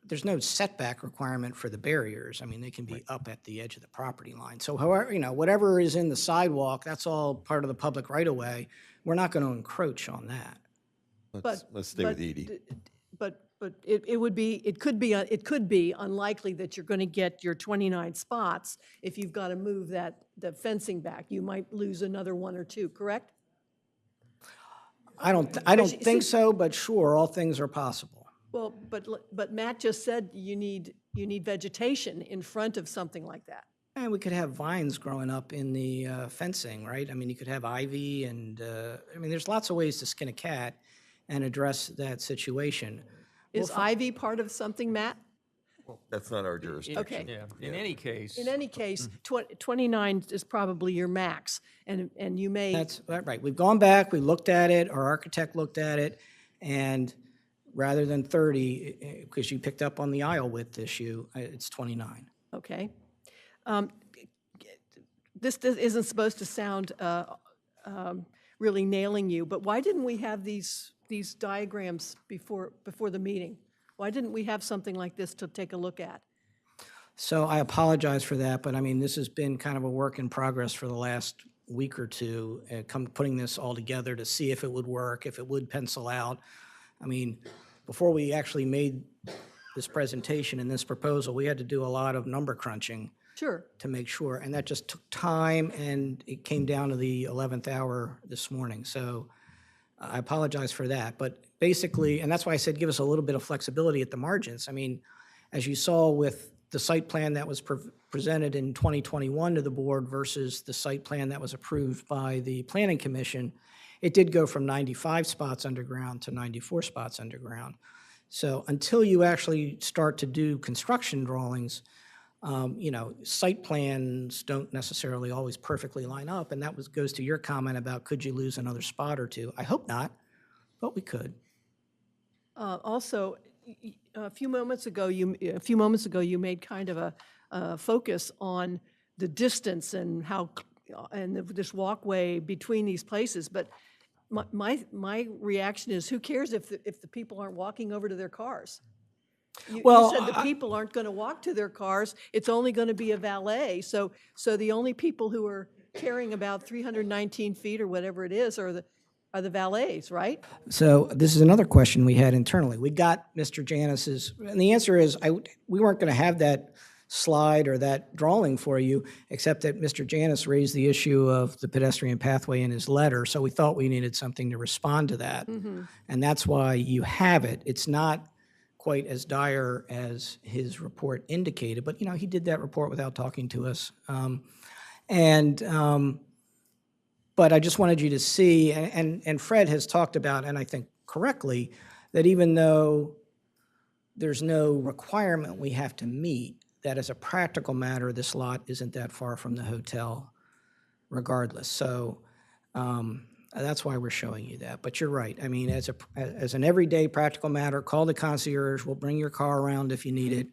there's no setback requirement for the barriers. I mean, they can be up at the edge of the property line. So however, whatever is in the sidewalk, that's all part of the public right-of-way. We're not going to encroach on that. Let's stay with Edie. But it could be unlikely that you're going to get your 29 spots if you've got to move the fencing back. You might lose another 1 or 2, correct? I don't think so, but sure, all things are possible. Well, but Matt just said you need vegetation in front of something like that. And we could have vines growing up in the fencing, right? I mean, you could have ivy and, I mean, there's lots of ways to skin a cat and address that situation. Is ivy part of something, Matt? That's not our jurisdiction. Okay. Yeah, in any case. In any case, 29 is probably your max, and you may. That's right. We've gone back, we looked at it, our architect looked at it, and rather than 30, because you picked up on the aisle width issue, it's 29. Okay. This isn't supposed to sound really nailing you, but why didn't we have these diagrams before the meeting? Why didn't we have something like this to take a look at? So I apologize for that, but I mean, this has been kind of a work in progress for the last week or two, putting this all together to see if it would work, if it would pencil out. I mean, before we actually made this presentation and this proposal, we had to do a lot of number crunching Sure. to make sure, and that just took time, and it came down to the 11th hour this morning. So I apologize for that, but basically, and that's why I said give us a little bit of flexibility at the margins. I mean, as you saw with the site plan that was presented in 2021 to the board versus the site plan that was approved by the Planning Commission, it did go from 95 spots underground to 94 spots underground. So until you actually start to do construction drawings, you know, site plans don't necessarily always perfectly line up, and that goes to your comment about could you lose another spot or two? I hope not, but we could. Also, a few moments ago, you made kind of a focus on the distance and how, this walkway between these places, but my reaction is, who cares if the people aren't walking over to their cars? You said the people aren't going to walk to their cars, it's only going to be a valet, so the only people who are carrying about 319 feet or whatever it is are the valets, right? So this is another question we had internally. We got Mr. Janis's, and the answer is we weren't going to have that slide or that drawing for you, except that Mr. Janis raised the issue of the pedestrian pathway in his letter, so we thought we needed something to respond to that. And that's why you have it. It's not quite as dire as his report indicated, but, you know, he did that report without talking to us. But I just wanted you to see, and Fred has talked about, and I think correctly, that even though there's no requirement we have to meet, that as a practical matter, this lot isn't that far from the hotel regardless. So that's why we're showing you that. But you're right. I mean, as an everyday practical matter, call the concierge. We'll bring your car around if you need it.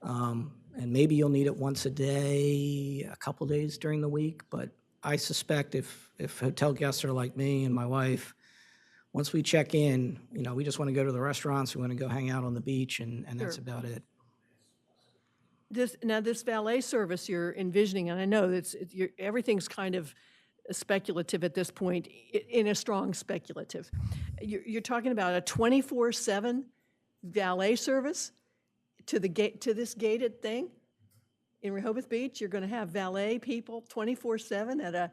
And maybe you'll need it once a day, a couple days during the week. But I suspect if hotel guests are like me and my wife, once we check in, you know, we just want to go to the restaurants, we want to go hang out on the beach, and that's about it. This valet service you're envisioning, and I know everything's kind of speculative at this point, in a strong speculative. You're talking about a 24/7 valet service to this gated thing in Rehoboth Beach. You're going to have valet people 24/7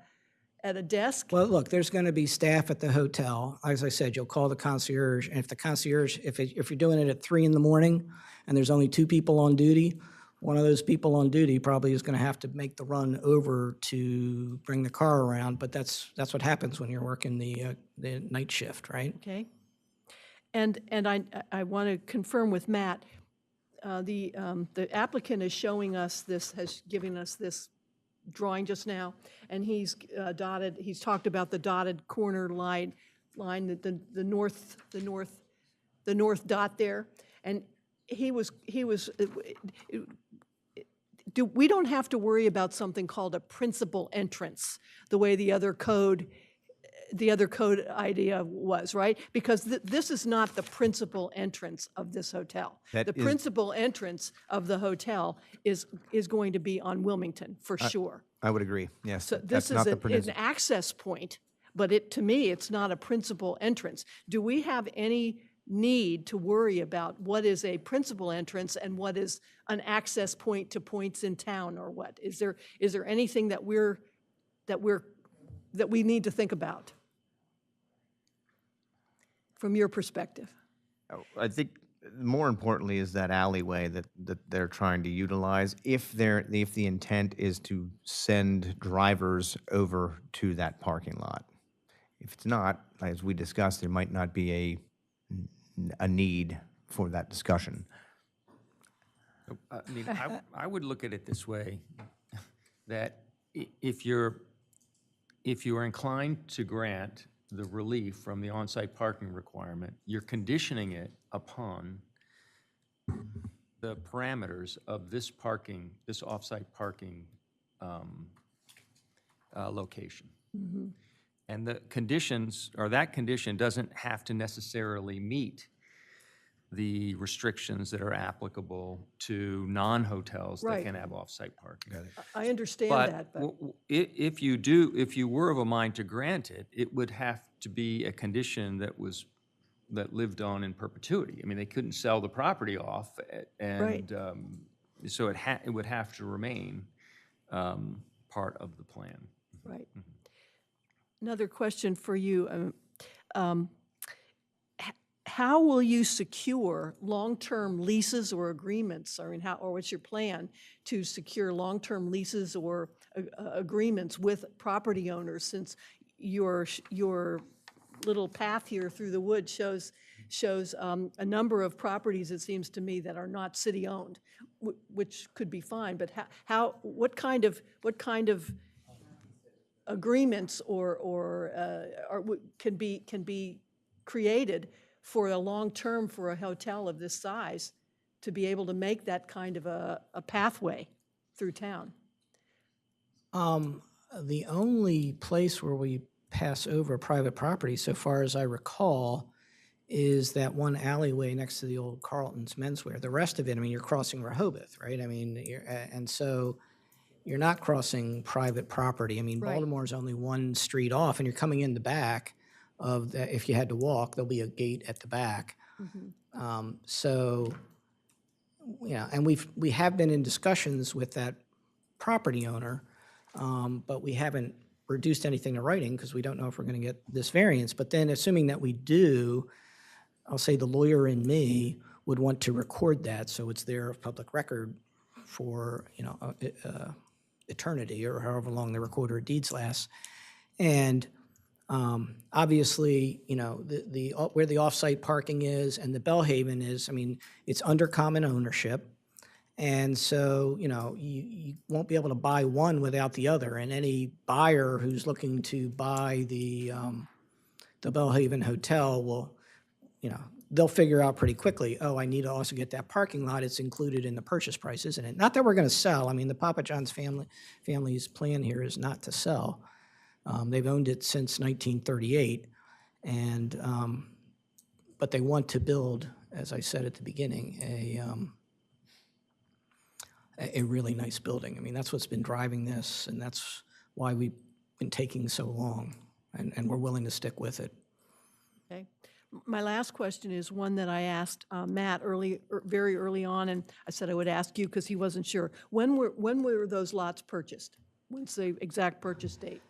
at a desk. Well, look, there's going to be staff at the hotel. As I said, you'll call the concierge, and if the concierge, if you're doing it at 3 in the morning and there's only 2 people on duty, one of those people on duty probably is going to have to make the run over to bring the car around, but that's what happens when you're working the night shift, right? Okay. And I want to confirm with Matt, the applicant is showing us this, has given us this drawing just now, and he's talked about the dotted corner line, the north dot there, and we don't have to worry about something called a principal entrance, the way the other code idea was, right? Because this is not the principal entrance of this hotel. The principal entrance of the hotel is going to be on Wilmington, for sure. I would agree, yes. So That's this not is the an access point, but to me, it's not a principal entrance. Do we have any need to worry about what is a principal entrance and what is an access point to points in town, or what? Is there anything that we need to think about from your perspective? I think more importantly is that alleyway that they're trying to utilize, if the intent is to send drivers over to that parking lot. If it's not, as we discussed, there might not be a need for that discussion. I mean, I would look at it this way, that if you're inclined to grant the relief from the on-site parking requirement, you're conditioning it upon the parameters of this off-site parking location. And the conditions, or that condition doesn't have to necessarily meet the restrictions that are applicable to non-hotels that Right. can have off-site parking. I understand that, but If you were of a mind to grant it, it would have to be a condition that lived on in perpetuity. I mean, they couldn't sell the property off, and so it would have to remain part of the plan. right. Another question for you. how will you secure long-term leases or agreements, or what's your plan to secure long-term leases or agreements with property owners, since your little path here through the woods shows a number of properties, it seems to me, that are not city-owned, which could be fine, but what kind of agreements can be created for a long-term for a hotel of this size to be able to make that kind of a pathway through town? The only place where we pass over private property, so far as I recall, is that one alleyway next to the old Carlton's Menswear. The rest of it, I mean, you're crossing Rehoboth, right? I mean, and so you're not crossing private property. I mean, Right. Baltimore's only one street off, and you're coming in the back of the, if you had to walk, there'll be a gate at the back. So, yeah, and we have been in discussions with that property owner, but we haven't reduced anything to writing because we don't know if we're going to get this variance. But then, assuming that we do, I'll say the lawyer in me would want to record that so it's there of public record for, eternity or however long the recorder of deeds lasts. And obviously, where the off-site parking is and the Bellhaven is, I mean, it's under common ownership. And so, you won't be able to buy one without the other. And any buyer who's looking to buy the Bellhaven Hotel will, they'll figure out pretty quickly, oh, I need to also get that parking lot. It's included in the purchase price, isn't it? Not that we're going to sell. I mean, the Papa John's family's plan here is not to sell. They've owned it since 1938, and but they want to build, as I said at the beginning, a really nice building. I mean, that's what's been driving this, and that's why we've been taking so long, and we're willing to stick with it. Okay. My last question is one that I asked Matt very early on, and I said I would ask you because he wasn't sure. When were those lots purchased? When's the exact purchase date?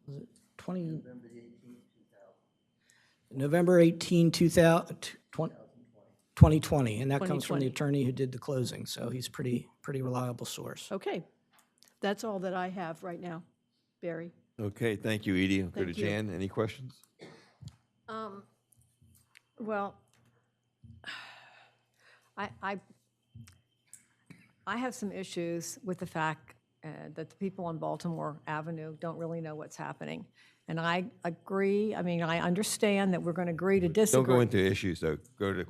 Was it November 18, 2020, and that comes from the 2020. attorney who did the closing, so he's pretty reliable source. Okay. That's all that I have right now, Barry. Okay, thank you, Edie. Go to Thank you. Jan. Any questions? Well, I have some issues with the fact that the people on Baltimore Avenue don't really know what's happening. And I agree, I mean, I understand that we're going to agree to disagree. Don't go into issues, though. Go to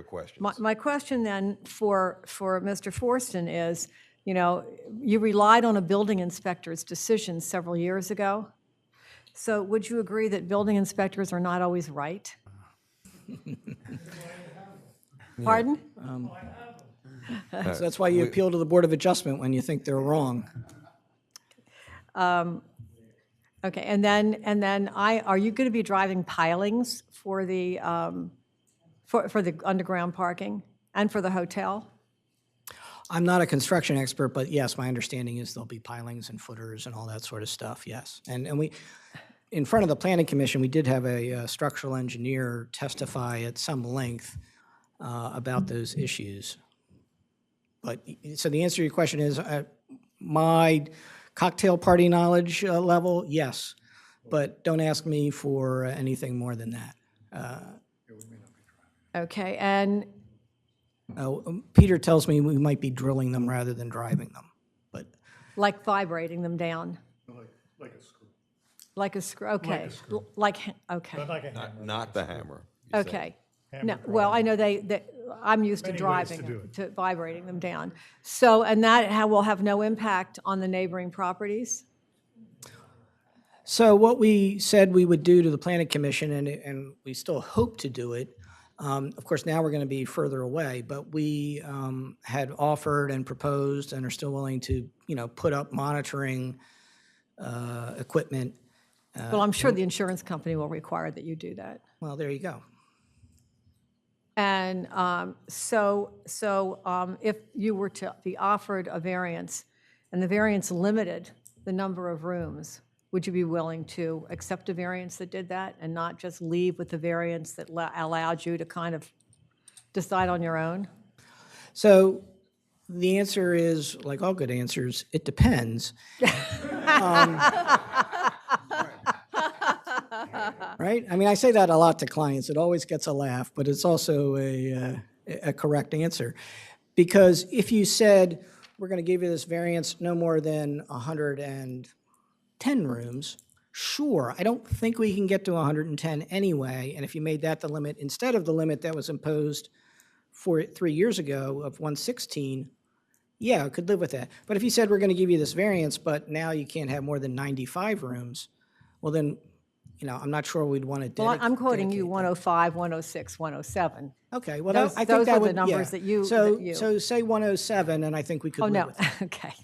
questions. My question then for Mr. Forston is, you relied on a building inspector's decision several years ago. So would you agree that building inspectors are not always right? Pardon? So that's why you appeal to the Board of Adjustment when you think they're wrong. Okay, and then are you going to be driving pilings for the for the underground parking and for the hotel? I'm not a construction expert, but yes, my understanding is there'll be pilings and footers and all that sort of stuff, yes. And we, in front of the Planning Commission, we did have a structural engineer testify at some length about those issues. But, so the answer to your question is, my cocktail party knowledge level, yes. But don't ask me for anything more than that. Okay, and Peter tells me we might be drilling them rather than driving them, but like vibrating them down? Like a screw. Like a screw, okay. screw. Okay, Not like a hammer. Not the hammer. okay. Hammer No, well, I know I'm used to Many ways to driving do them, it. to vibrating them down. So, and that will have no impact on the neighboring properties? so what we said we would do to the Planning Commission, and we still hope to do it, of course, now we're going to be further away, but we had offered and proposed and are still willing to, put up monitoring equipment. Well, I'm sure the insurance company will require that you do that. Well, there you go. And so if you were to be offered a variance, and the variance limited the number of rooms, would you be willing to accept a variance that did that and not just leave with the variance that allowed you to kind of decide on your own? So the answer is, like all good answers, it depends. Right? I mean, I say that a lot to clients. It always gets a laugh, but it's also a correct answer. Because if you said, we're going to give you this variance no more than 110 rooms, sure, I don't think we can get to 110 anyway. And if you made that the limit instead of the limit that was imposed 3 years ago of 116, yeah, I could live with that. But if you said, we're going to give you this variance, but now you can't have more than 95 rooms, well then, I'm not sure we'd want to Well, I'm quoting you dedicate 105, 106, 107. Okay, well, Those- I think those that are the would, numbers yeah. that you- So, that you- so say 107, and I think we could Oh, live no, with it. okay.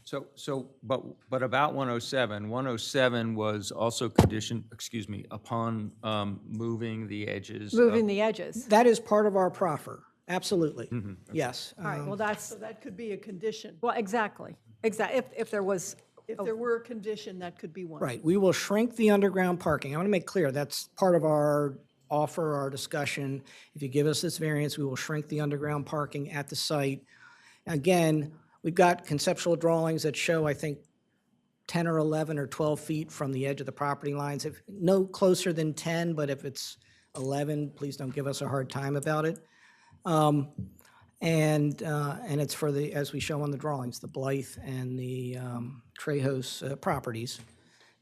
But about 107 was also conditioned, upon moving the edges. Moving the edges. That is part of our proffer, absolutely, yes. All right, well, that's, So that could be a condition. well, exactly. If there was, If there were a condition, that could be one. Right, we will shrink the underground parking. I want to make clear, that's part of our offer, our discussion. If you give us this variance, we will shrink the underground parking at the site. Again, we've got conceptual drawings that show, I think, 10 or 11 or 12 feet from the edge of the property lines. If no closer than 10, but if it's 11, please don't give us a hard time about it. And it's for the, as we show on the drawings, the Blythe and the Rehoboth properties.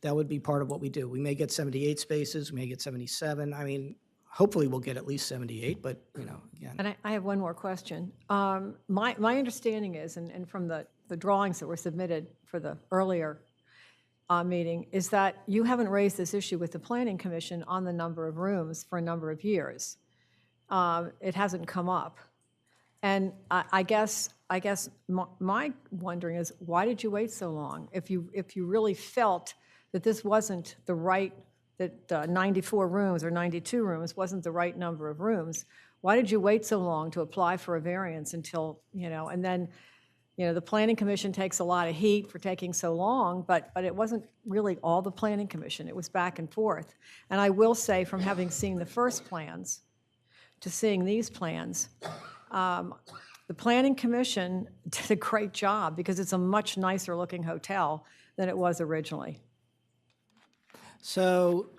That would be part of what we do. We may get 78 spaces, we may get 77. I mean, hopefully we'll get at least 78, but, again. and I have one more question. My understanding is, and from the drawings that were submitted for the earlier meeting, is that you haven't raised this issue with the Planning Commission on the number of rooms for a number of years. It hasn't come up. And I guess my wondering is, why did you wait so long? If you really felt that this wasn't the right, that 94 rooms or 92 rooms wasn't the right number of rooms, why did you wait so long to apply for a variance until, and then, the Planning Commission takes a lot of heat for taking so long, but it wasn't really all the Planning Commission. It was back and forth. And I will say, from having seen the first plans to seeing these plans, the Planning Commission did a great job because it's a much nicer looking hotel than it was originally. So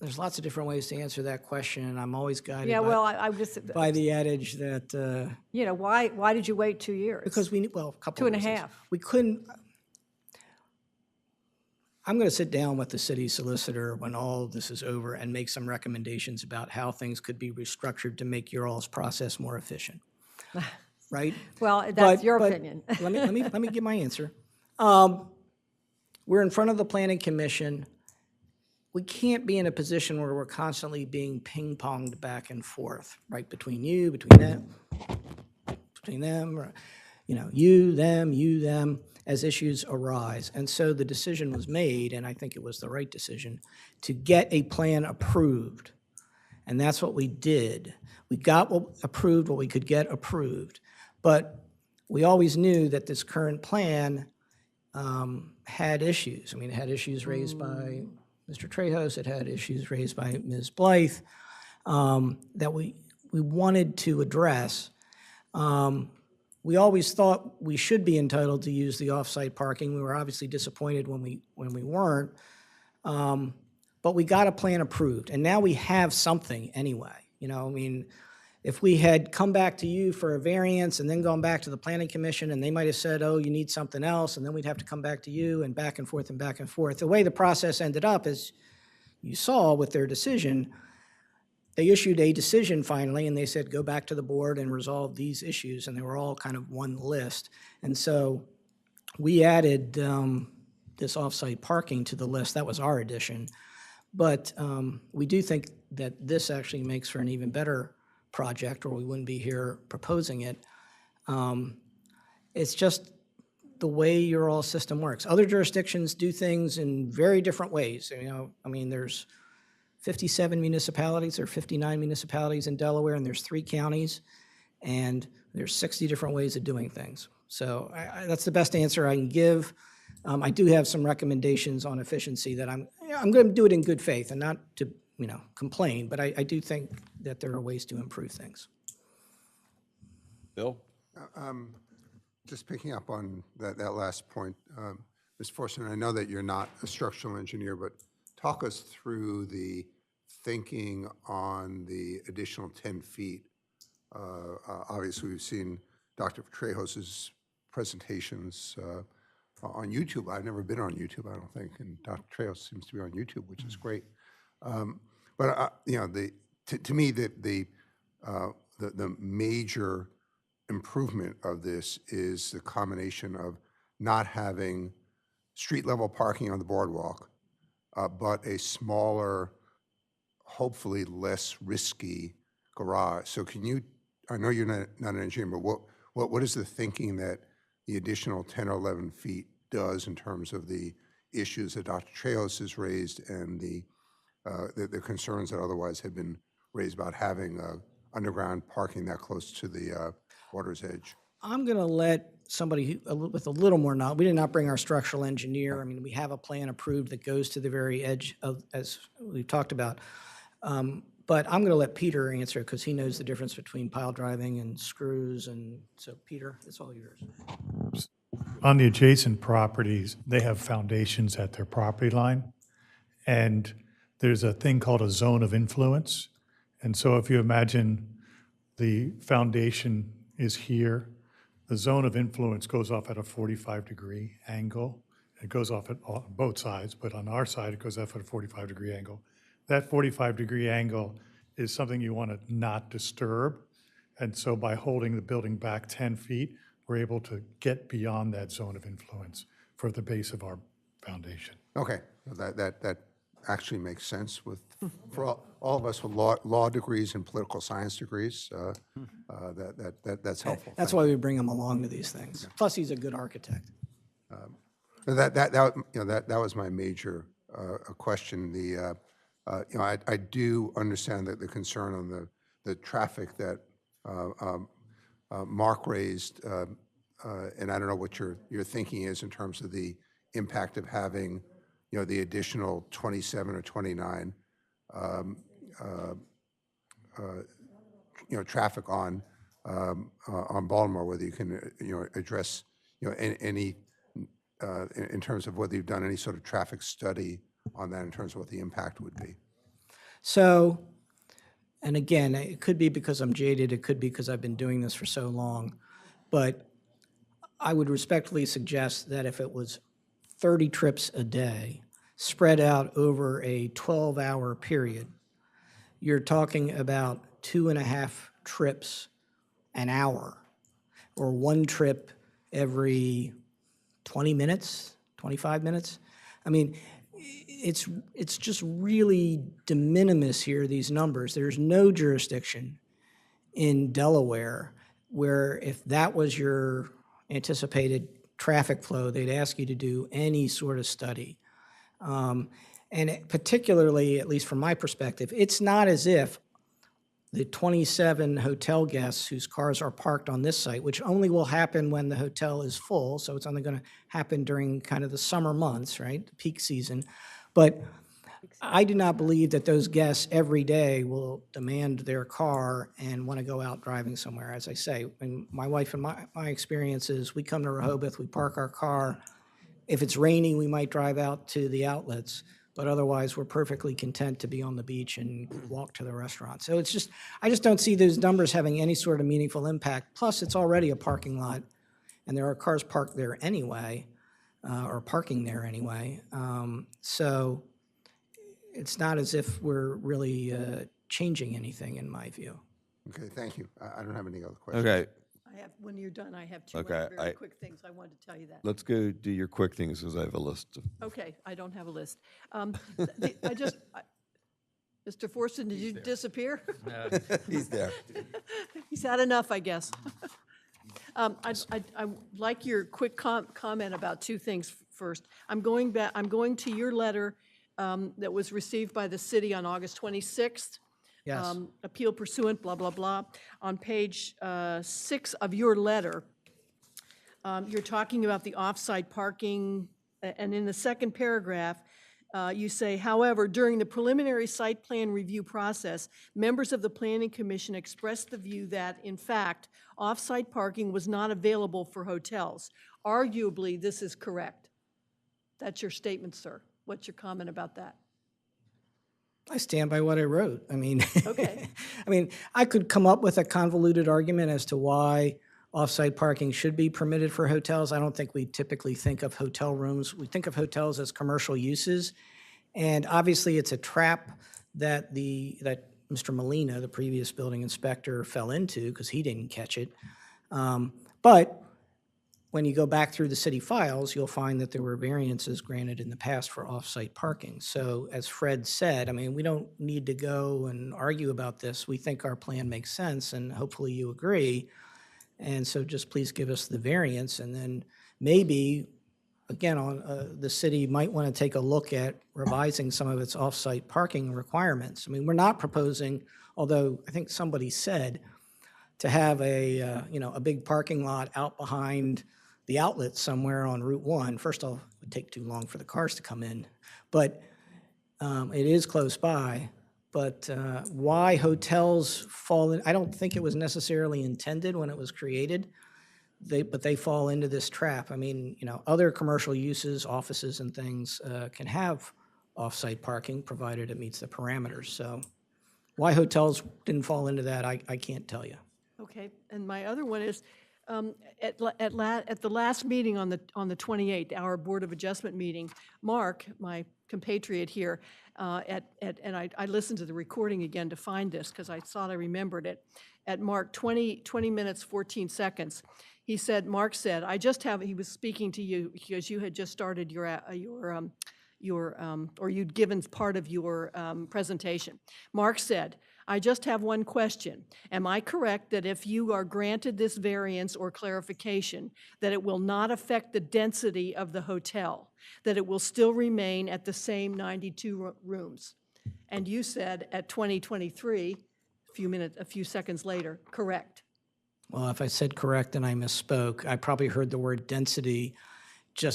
there's lots of different ways to answer that question, and I'm always guided Yeah, well, I just, by the adage that, why did you wait 2 years? because we, well, a couple of 2.5. reasons. We couldn't, I'm going to sit down with the city solicitor when all of this is over and make some recommendations about how things could be restructured to make your all's process more efficient, right? Well, that's But- your but opinion. Let me give my answer. We're in front of the Planning Commission. We can't be in a position where we're constantly being ping-ponged back and forth, right, between you, between them, or, you, them, as issues arise. And so the decision was made, and I think it was the right decision, to get a plan approved. And that's what we did. We got approved what we could get approved. But we always knew that this current plan had issues. I mean, it had issues raised by Mr. Rehoboth, it had issues raised by Ms. Blythe that we wanted to address. We always thought we should be entitled to use the off-site parking. We were obviously disappointed when we weren't. But we got a plan approved, and now we have something anyway. If we had come back to you for a variance and then gone back to the Planning Commission, and they might have said, oh, you need something else, and then we'd have to come back to you and back and forth and back and forth. The way the process ended up, as you saw with their decision, they issued a decision finally, and they said, go back to the board and resolve these issues, and they were all kind of one list. And so we added this off-site parking to the list. That was our addition. But we do think that this actually makes for an even better project, or we wouldn't be here proposing it. It's just the way your all system works. Other jurisdictions do things in very different ways. There's 57 municipalities or 59 municipalities in Delaware, and there's 3 counties, and there's 60 different ways of doing things. So that's the best answer I can give. I do have some recommendations on efficiency that I'm going to do it in good faith and not to, complain, but I do think that there are ways to improve things. Bill? Just picking up on that last point, Ms. Forson, I know that you're not a structural engineer, but talk us through the thinking on the additional 10 feet. Obviously, we've seen Dr. Trejos's presentations on YouTube. I've never been on YouTube, I don't think, and Dr. Trejos seems to be on YouTube, which is great. But to me, the major improvement of this is the combination of not having street-level parking on the boardwalk, but a smaller, hopefully less risky garage. So can you, I know you're not an engineer, but what is the thinking that the additional 10 or 11 feet does in terms of the issues that Dr. Trejos has raised and the concerns that otherwise have been raised about having underground parking that close to the water's edge? I'm going to let somebody with a little more knowledge. We did not bring our structural engineer. I mean, we have a plan approved that goes to the very edge of, as we've talked about. But I'm going to let Peter answer because he knows the difference between pile driving and screws. And so, Peter, it's all yours. On the adjacent properties, they have foundations at their property line. And there's a thing called a zone of influence. And so if you imagine the foundation is here, the zone of influence goes off at a 45-degree angle. It goes off at both sides, but on our side, it goes off at a 45-degree angle. That 45-degree angle is something you want to not disturb. And so by holding the building back 10 feet, we're able to get beyond that zone of influence for the base of our foundation. Okay, that actually makes sense for all of us with law degrees and political science degrees. That's helpful. That's why we bring him along to these things. Plus, he's a good architect. That was my major question. I do understand that the concern on the traffic that Mark raised, and I don't know what your thinking is in terms of the impact of having, the additional 27 or 29, traffic on Baltimore, whether you can, address, any, in terms of whether you've done any sort of traffic study on that in terms of what the impact would be. So, and again, it could be because I'm jaded, it could be because I've been doing this for so long, but I would respectfully suggest that if it was 30 trips a day, spread out over a 12-hour period, you're talking about 2.5 trips an hour, or one trip every 20 minutes, 25 minutes. I mean, it's just really de minimis here, these numbers. There's no jurisdiction in Delaware where if that was your anticipated traffic flow, they'd ask you to do any sort of study. Particularly, at least from my perspective, it's not as if the 27 hotel guests whose cars are parked on this site, which only will happen when the hotel is full, so it's only going to happen during kind of the summer months, right, the peak season. But I do not believe that those guests every day will demand their car and want to go out driving somewhere. As I say, when my wife and my experience is we come to Rehoboth, we park our car. If it's raining, we might drive out to the outlets, but otherwise we're perfectly content to be on the beach and walk to the restaurant. So it's just, I just don't see those numbers having any sort of meaningful impact. Plus, it's already a parking lot, and there are cars parked there anyway, or parking there anyway. So it's not as if we're really changing anything, in my view. Okay, thank you. I don't have any other questions. Okay, When you're done, I have two Okay, other very I- quick things I wanted to tell you that. let's go do your quick things because I have a list. Okay, I don't have a list. Mr. Forson, did you disappear? He's there. He's had enough, I guess. I like your quick comment about two things first. I'm going to your letter that was received by the city on August 26th. Yes. Appeal pursuant, blah, blah, blah. On page 6 of your letter, you're talking about the off-site parking And in the second paragraph, you say, however, during the preliminary site plan review process, members of the Planning Commission expressed the view that, in fact, off-site parking was not available for hotels. Arguably, this is correct. That's your statement, sir. What's your comment about that? I stand by what I wrote. I mean, Okay. I mean, I could come up with a convoluted argument as to why off-site parking should be permitted for hotels. I don't think we typically think of hotel rooms. We think of hotels as commercial uses. And obviously, it's a trap that Mr. Molina, the previous building inspector, fell into because he didn't catch it. But when you go back through the city files, you'll find that there were variances granted in the past for off-site parking. So as Fred said, I mean, we don't need to go and argue about this. We think our plan makes sense, and hopefully you agree. And so just please give us the variance, and then maybe, again, the city might want to take a look at revising some of its off-site parking requirements. I mean, we're not proposing, although I think somebody said, to have a big parking lot out behind the outlet somewhere on Route 1. First of all, it would take too long for the cars to come in, but it is close by. But why hotels fall in, I don't think it was necessarily intended when it was created, but they fall into this trap. I mean, other commercial uses, offices and things can have off-site parking, provided it meets the parameters. So why hotels didn't fall into that, I can't tell you. Okay, and my other one is, at the last meeting on the 28th, our Board of Adjustment meeting, Mark, my compatriot here, and I listened to the recording again to find this because I thought I remembered it. At Mark 20 minutes, 14 seconds, Mark said, he was speaking to you because you had just started or you'd given part of your presentation. Mark said, I just have one question. Am I correct that if you are granted this variance or clarification, that it will not affect the density of the hotel, that it will still remain at the same 92 rooms? And you said at 2023, a few seconds later, correct. Well, if I said correct and I misspoke, I probably heard the word density.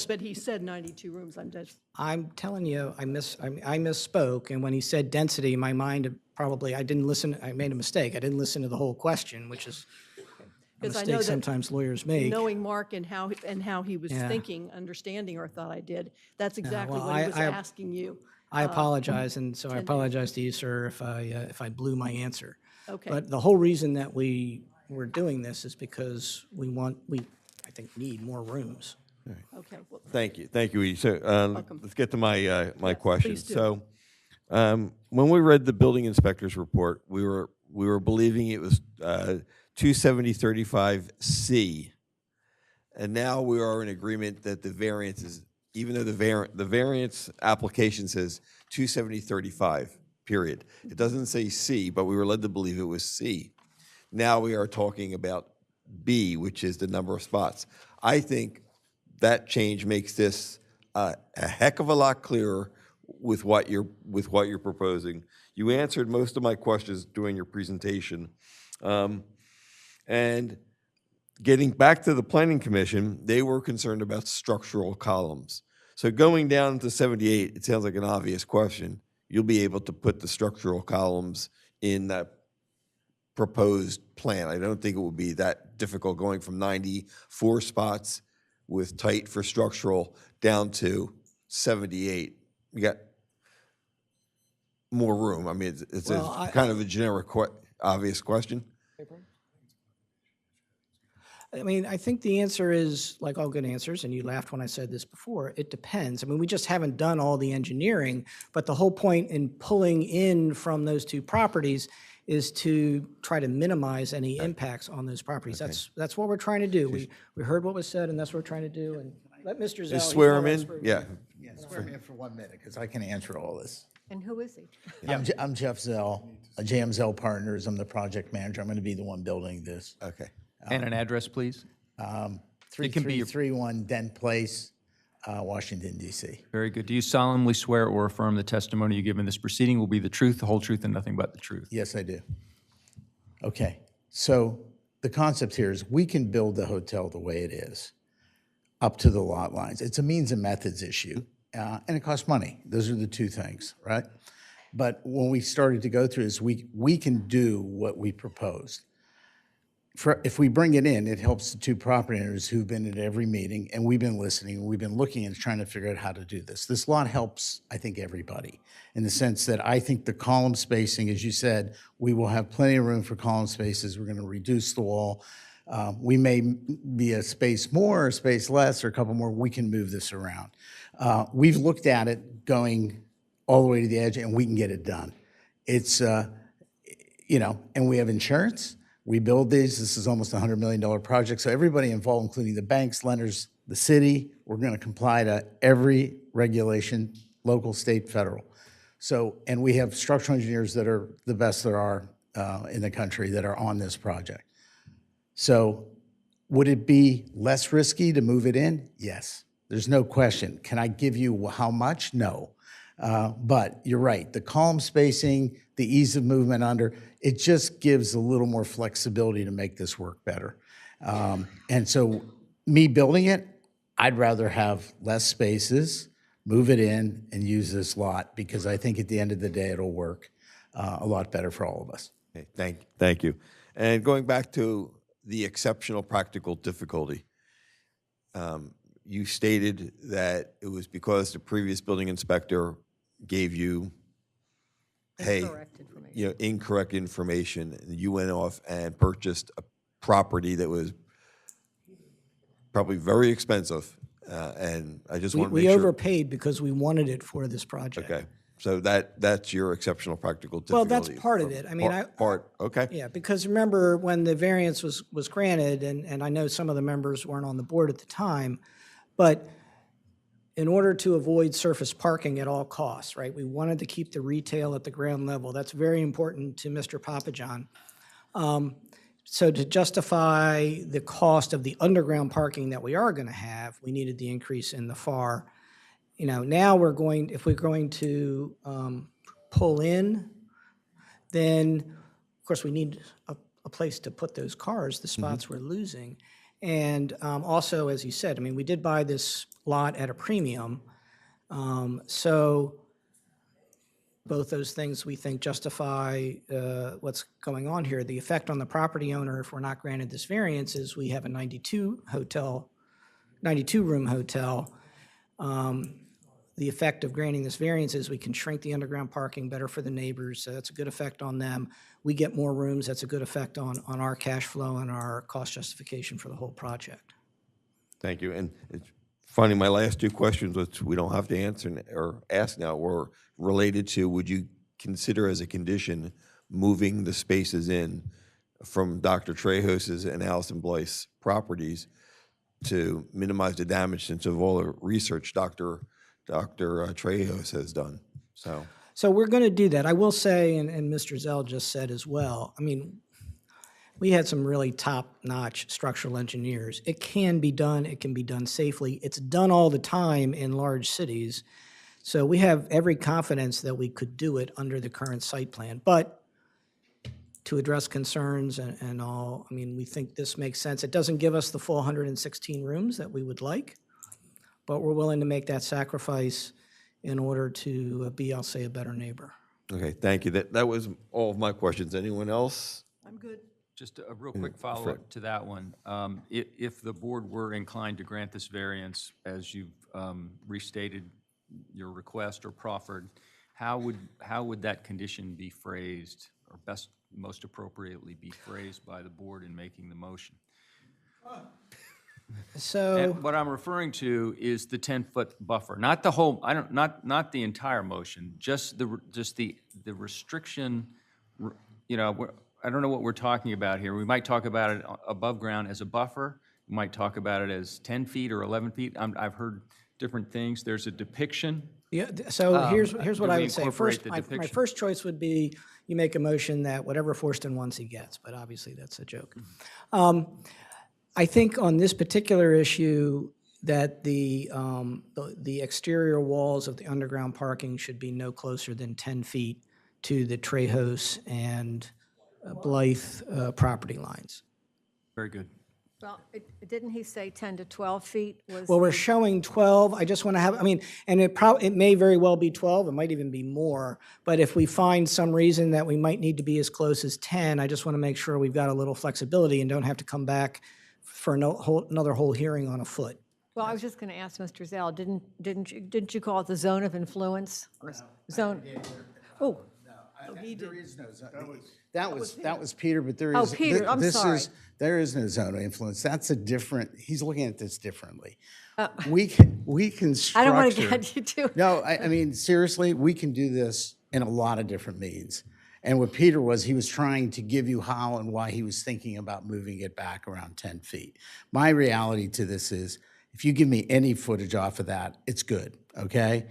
But he said 92 rooms. I'm telling you, I misspoke, and when he said density, my mind probably, I made a mistake. I didn't listen to the whole question, which is a mistake sometimes lawyers make. Knowing Mark and how he was thinking, understanding, or thought I did, that's exactly what he was asking you. I apologize, and so I apologize to you, sir, if I blew my answer. Okay. But the whole reason that we're doing this is because we I think, need more rooms. Okay. Well, Thank you, Edie. So let's get to my question. please do. So when we read the building inspector's report, we were believing it was 270-35C, and now we are in agreement that the variance is, even though the variance application says 270-35, period. It doesn't say C, but we were led to believe it was C. Now we are talking about B, which is the number of spots. I think that change makes this a heck of a lot clearer with what you're proposing. You answered most of my questions during your presentation. And getting back to the Planning Commission, they were concerned about structural columns. So going down to 78, it sounds like an obvious question. You'll be able to put the structural columns in that proposed plan. I don't think it would be that difficult going from 94 spots with tight for structural down to 78. You got more room. I mean, it's kind of a generic, obvious question. I mean, I think the answer is, like all good answers, and you laughed when I said this before, it depends. I mean, we just haven't done all the engineering, but the whole point in pulling in from those two properties is to try to minimize any impacts on those properties. That's what we're trying to do. We heard what was said, and that's what we're trying to do. And let Mr. Zell. Just swear him in? expert. Yeah. Yeah, swear me in for 1 minute, because I can answer all this. And who is he? I'm Jeff Zell, JM Zell Partners. I'm the project manager. I'm going to be the one building this. Okay. And an address, please? It can be your- 3331 Dent Place, Washington, D.C. Very good. Do you solemnly swear or affirm the testimony you give in this proceeding will be the truth, the whole truth, and nothing but the truth? Yes, I do. Okay, so the concept here is we can build the hotel the way it is. up to the lot lines. It's a means and methods issue, and it costs money. Those are the two things, right? But when we started to go through this, we can do what we proposed. If we bring it in, it helps the two property owners who've been at every meeting, and we've been listening, and we've been looking and trying to figure out how to do this. This lot helps, I think, everybody, in the sense that I think the column spacing, as you said, we will have plenty of room for column spaces. We're going to reduce the wall. We may be a space more, or a space less, or a couple more. We can move this around. We've looked at it going all the way to the edge, and we can get it done. It's, you know, and we have insurance. We build these. This is almost a $100 million project. So everybody involved, including the banks, lenders, the city, we're going to comply to every regulation, local, state, federal. So, and we have structural engineers that are the best there are in the country that are on this project. So would it be less risky to move it in? Yes. There's no question. Can I give you how much? No. But you're right. The column spacing, the ease of movement under, it just gives a little more flexibility to make this work better. And so me building it, I'd rather have less spaces, move it in, and use this lot, because I think at the end of the day, it'll work a lot better for all of us. Okay, thank you. And going back to the exceptional practical difficulty, you stated that it was because the previous building inspector gave you, hey, you know, incorrect information. You went off and purchased a property that was probably very expensive, and I just want to make We sure. overpaid because we wanted it for this project. Okay, so that's your exceptional practical Well, difficulty. that's part of it. I mean, Okay. Yeah, because remember when the variance was granted, and I know some of the members weren't on the board at the time, but in order to avoid surface parking at all costs, right? We wanted to keep the retail at the ground level. That's very important to Mr. Papajohn. So to justify the cost of the underground parking that we are going to have, we needed the increase in the FAR. You know, now if we're going to pull in, then of course we need a place to put those cars, the spots we're losing. And also, as you said, I mean, we did buy this lot at a premium. So both those things we think justify what's going on here. The effect on the property owner, if we're not granted this variance, is we have a 92-room hotel. The effect of granting this variance is we can shrink the underground parking better for the neighbors. So that's a good effect on them. We get more rooms. That's a good effect on our cash flow and our cost justification for the whole project. Thank you. And it's funny, my last two questions, which we don't have to answer or ask now, were related to, would you consider as a condition moving the spaces in from Dr. Trejos's and Allison Blythe's properties to minimize the damage, since of all the research Dr. Trejos has done? So we're going to do that. I will say, and Mr. Zell just said as well, I mean, we had some really top-notch structural engineers. It can be done. It can be done safely. It's done all the time in large cities. So we have every confidence that we could do it under the current site plan. But to address concerns and all, I mean, we think this makes sense. It doesn't give us the full 116 rooms that we would like, but we're willing to make that sacrifice in order to be, I'll say, a better neighbor. Okay, thank you. That was all of my questions. Anyone else? I'm good. Just a real quick follow-up to that one. If the board were inclined to grant this variance, as you've restated your request or proffered, how would that condition be phrased, or most appropriately be phrased by the board in making the motion? So And what I'm referring to is the 10-foot buffer, not the whole, not the entire motion, just the restriction, you know, I don't know what we're talking about here. We might talk about it above ground as a buffer. We might talk about it as 10 feet or 11 feet. I've heard different things. There's a depiction. yeah, so here's what do I we would say. incorporate First, the my depiction? first choice would be you make a motion that whatever Forston wants he gets, but obviously that's a joke. I think on this particular issue that the exterior walls of the underground parking should be no closer than 10 feet to the Trejos and Blythe property lines. Very good. Well, didn't he say 10 to 12 feet was? Well, we're showing 12. I just want to have, I mean, and it may very well be 12, it might even be more. But if we find some reason that we might need to be as close as 10, I just want to make sure we've got a little flexibility and don't have to come back for another whole hearing on a foot. Well, I was just going to ask Mr. Zell, didn't you call it the zone of influence? Zone, oh, There is no zone. That was Peter, but there is. Oh, Peter, I'm sorry. There is no zone of influence. That's a different, he's looking at this differently. We can structure. I don't want to get you to. No, I mean, seriously, we can do this in a lot of different means. And what Peter was, he was trying to give you how and why he was thinking about moving it back around 10 feet. My reality to this is, if you give me any footage off of that, it's good, okay?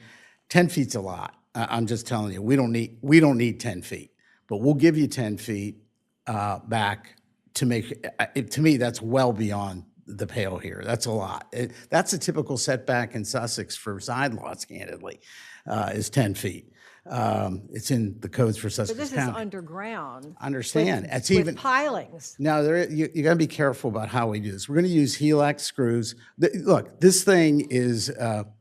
10 feet's a lot. I'm just telling you, we don't need 10 feet, but we'll give you 10 feet back to make, to me, that's well beyond the pale here. That's a lot. That's a typical setback in Sussex for side lots, candidly, is 10 feet. It's in the codes for Sussex But this County. is underground. Understand. It's With even pilings. now. You got to be careful about how we do this. We're going to use Helix screws. Look, this thing is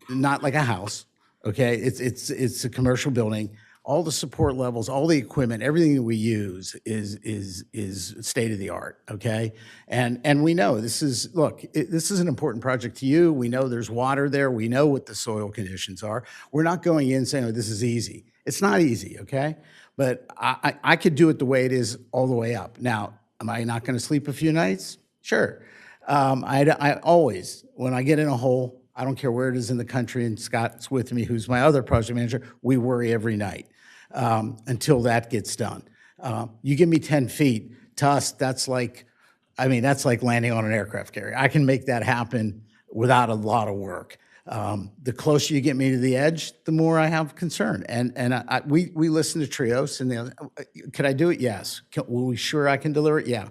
not like a house. Okay, it's a commercial building. All the support levels, all the equipment, everything that we use is state of the art. Okay, and we know this is this is an important project to you. We know there's water there. We know what the soil conditions are. We're not going in saying, oh, this is easy. It's not easy. Okay, but I could do it the way it is all the way up. Now, am I not going to sleep a few nights? Sure. I always, when I get in a hole, I don't care where it is in the country, and Scott's with me, who's my other project manager, we worry every night until that gets done. You give me 10 feet, to us, that's like landing on an aircraft carrier. I can make that happen without a lot of work. The closer you get me to the edge, the more I have concern. And we listen to Trios, and could I do it? Yes. Were we sure I can deliver it? Yeah.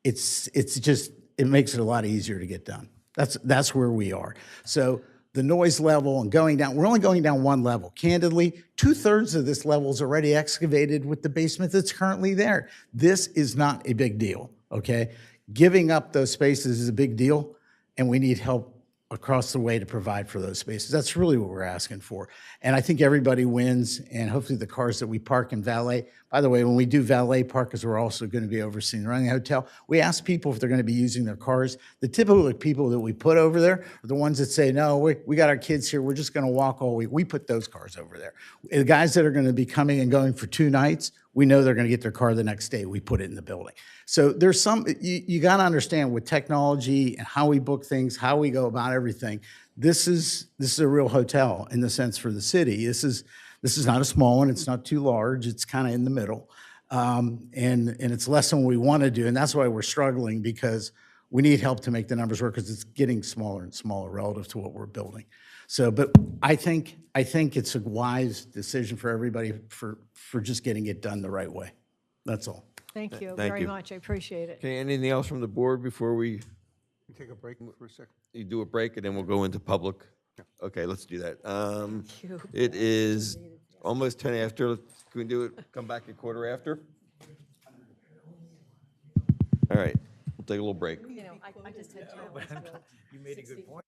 It's just, it makes it a lot easier to get done. That's where we are. So the noise level and going down, we're only going down one level. Candidly, 2/3 of this level is already excavated with the basement that's currently there. This is not a big deal, okay? Giving up those spaces is a big deal, and we need help across the way to provide for those spaces. That's really what we're asking for. And I think everybody wins, and hopefully the cars that we park in valet, by the way, when we do valet park, because we're also going to be overseeing running the hotel, we ask people if they're going to be using their cars. The typical people that we put over there are the ones that say, no, we got our kids here, we're just going to walk all week. We put those cars over there. The guys that are going to be coming and going for 2 nights, we know they're going to get their car the next day. We put it in the building. So there's some, you got to understand with technology and how we book things, how we go about everything. This is a real hotel in the sense for the city. This is not a small one. It's not too large. It's kind of in the middle. And it's less than what we want to do. And that's why we're struggling, because we need help to make the numbers work, because it's getting smaller and smaller relative to what we're building. So, but I think it's a wise decision for everybody for just getting it done the right way. That's all. Thank you Thank very you. much. I appreciate it. Okay, anything else from the board before we Take a break for a second. you do a break and then we'll go into public? Okay, let's do that. you. It is almost 10 after. Can we do it, come back at 1/4 after? All right, we'll take a little break. You know, I just had to. You made a good point.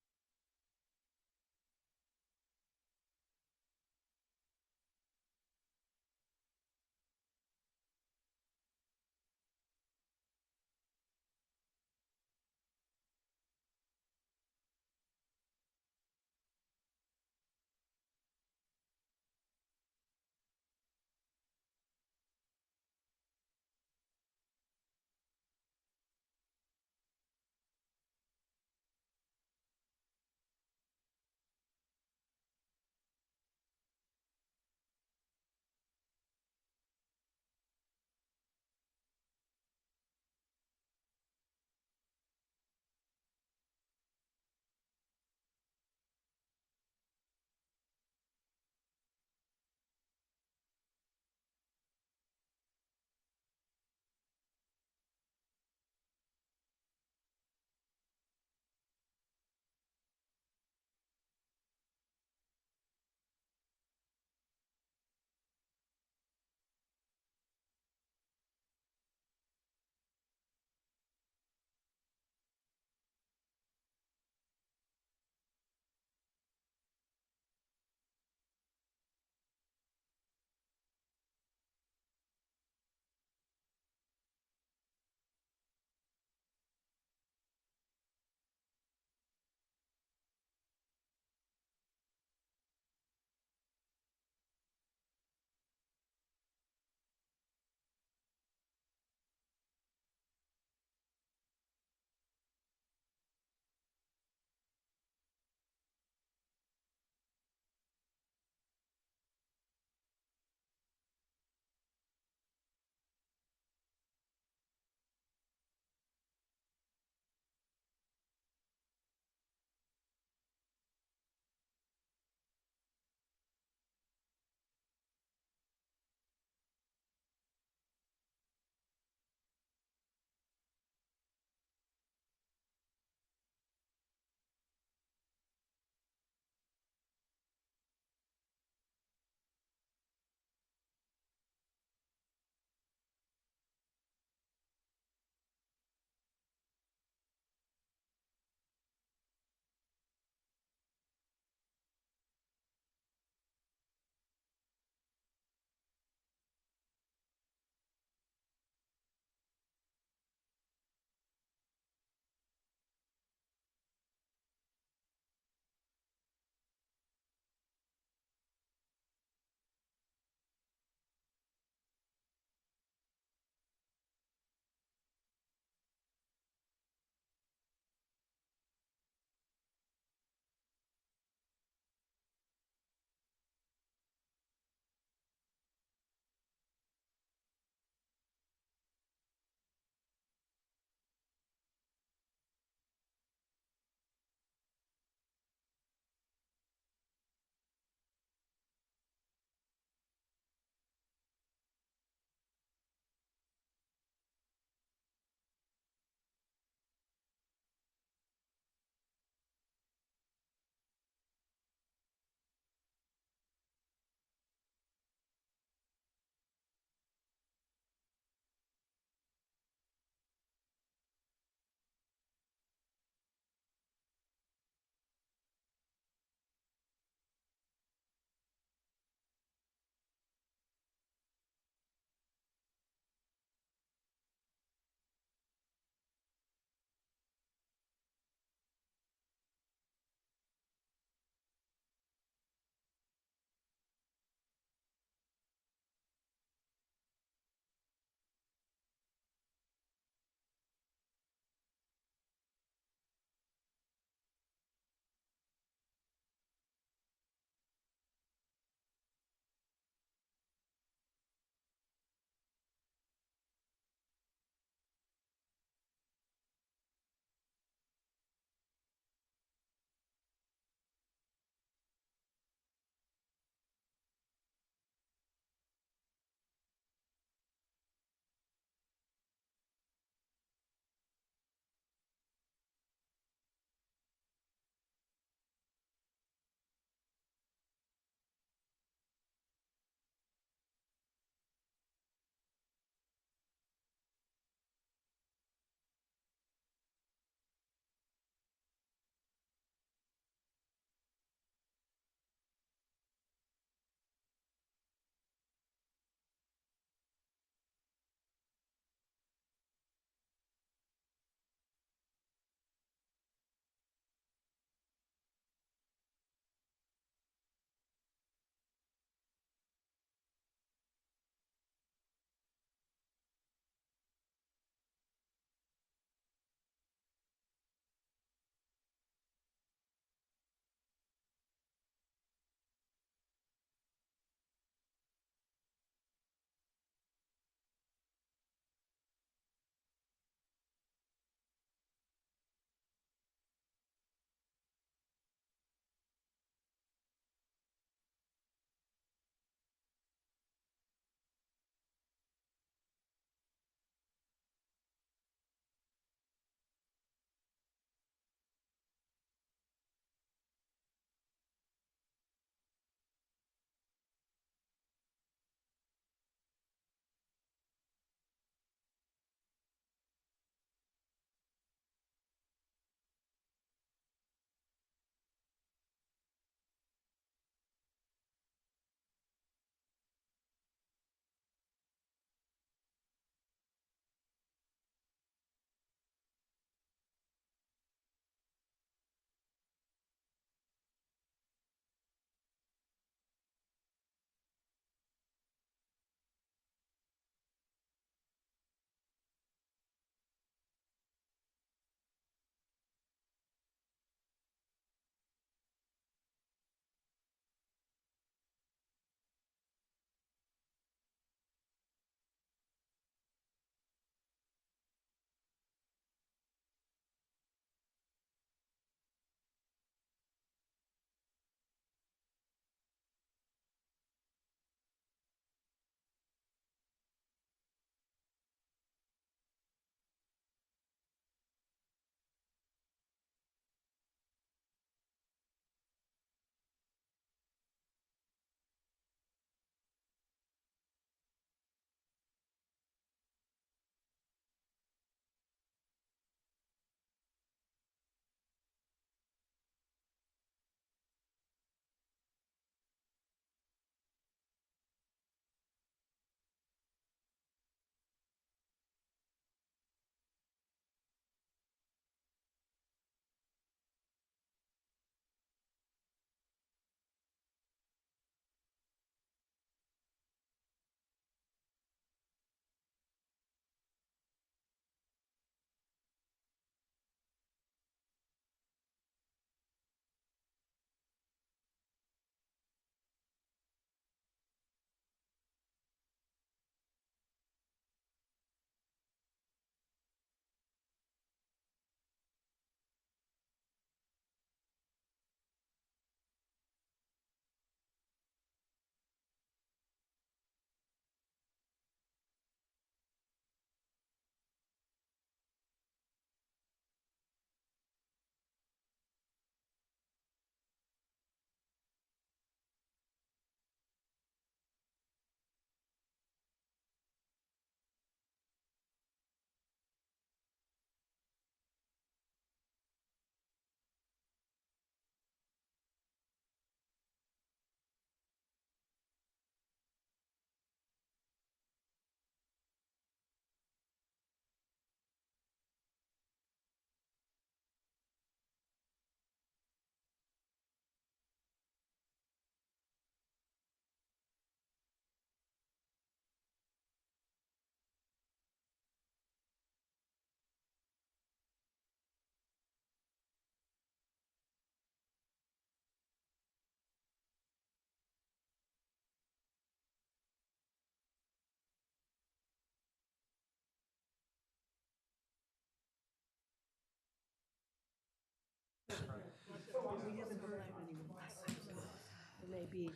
Maybe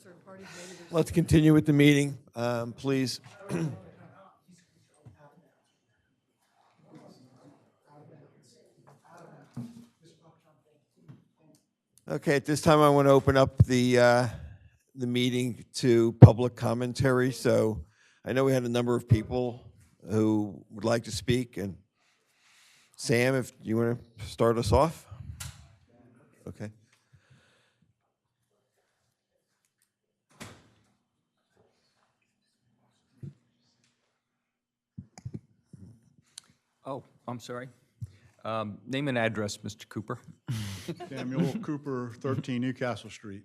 third parties, maybe there's. Let's continue with the meeting, please. Okay, at this time, I want to open up the meeting to public commentary. So I know we had a number of people who would like to speak. And Sam, if you want to start us off? Okay. Oh, I'm sorry. Name and address, Mr. Cooper. Samuel Cooper, 13 Newcastle Street,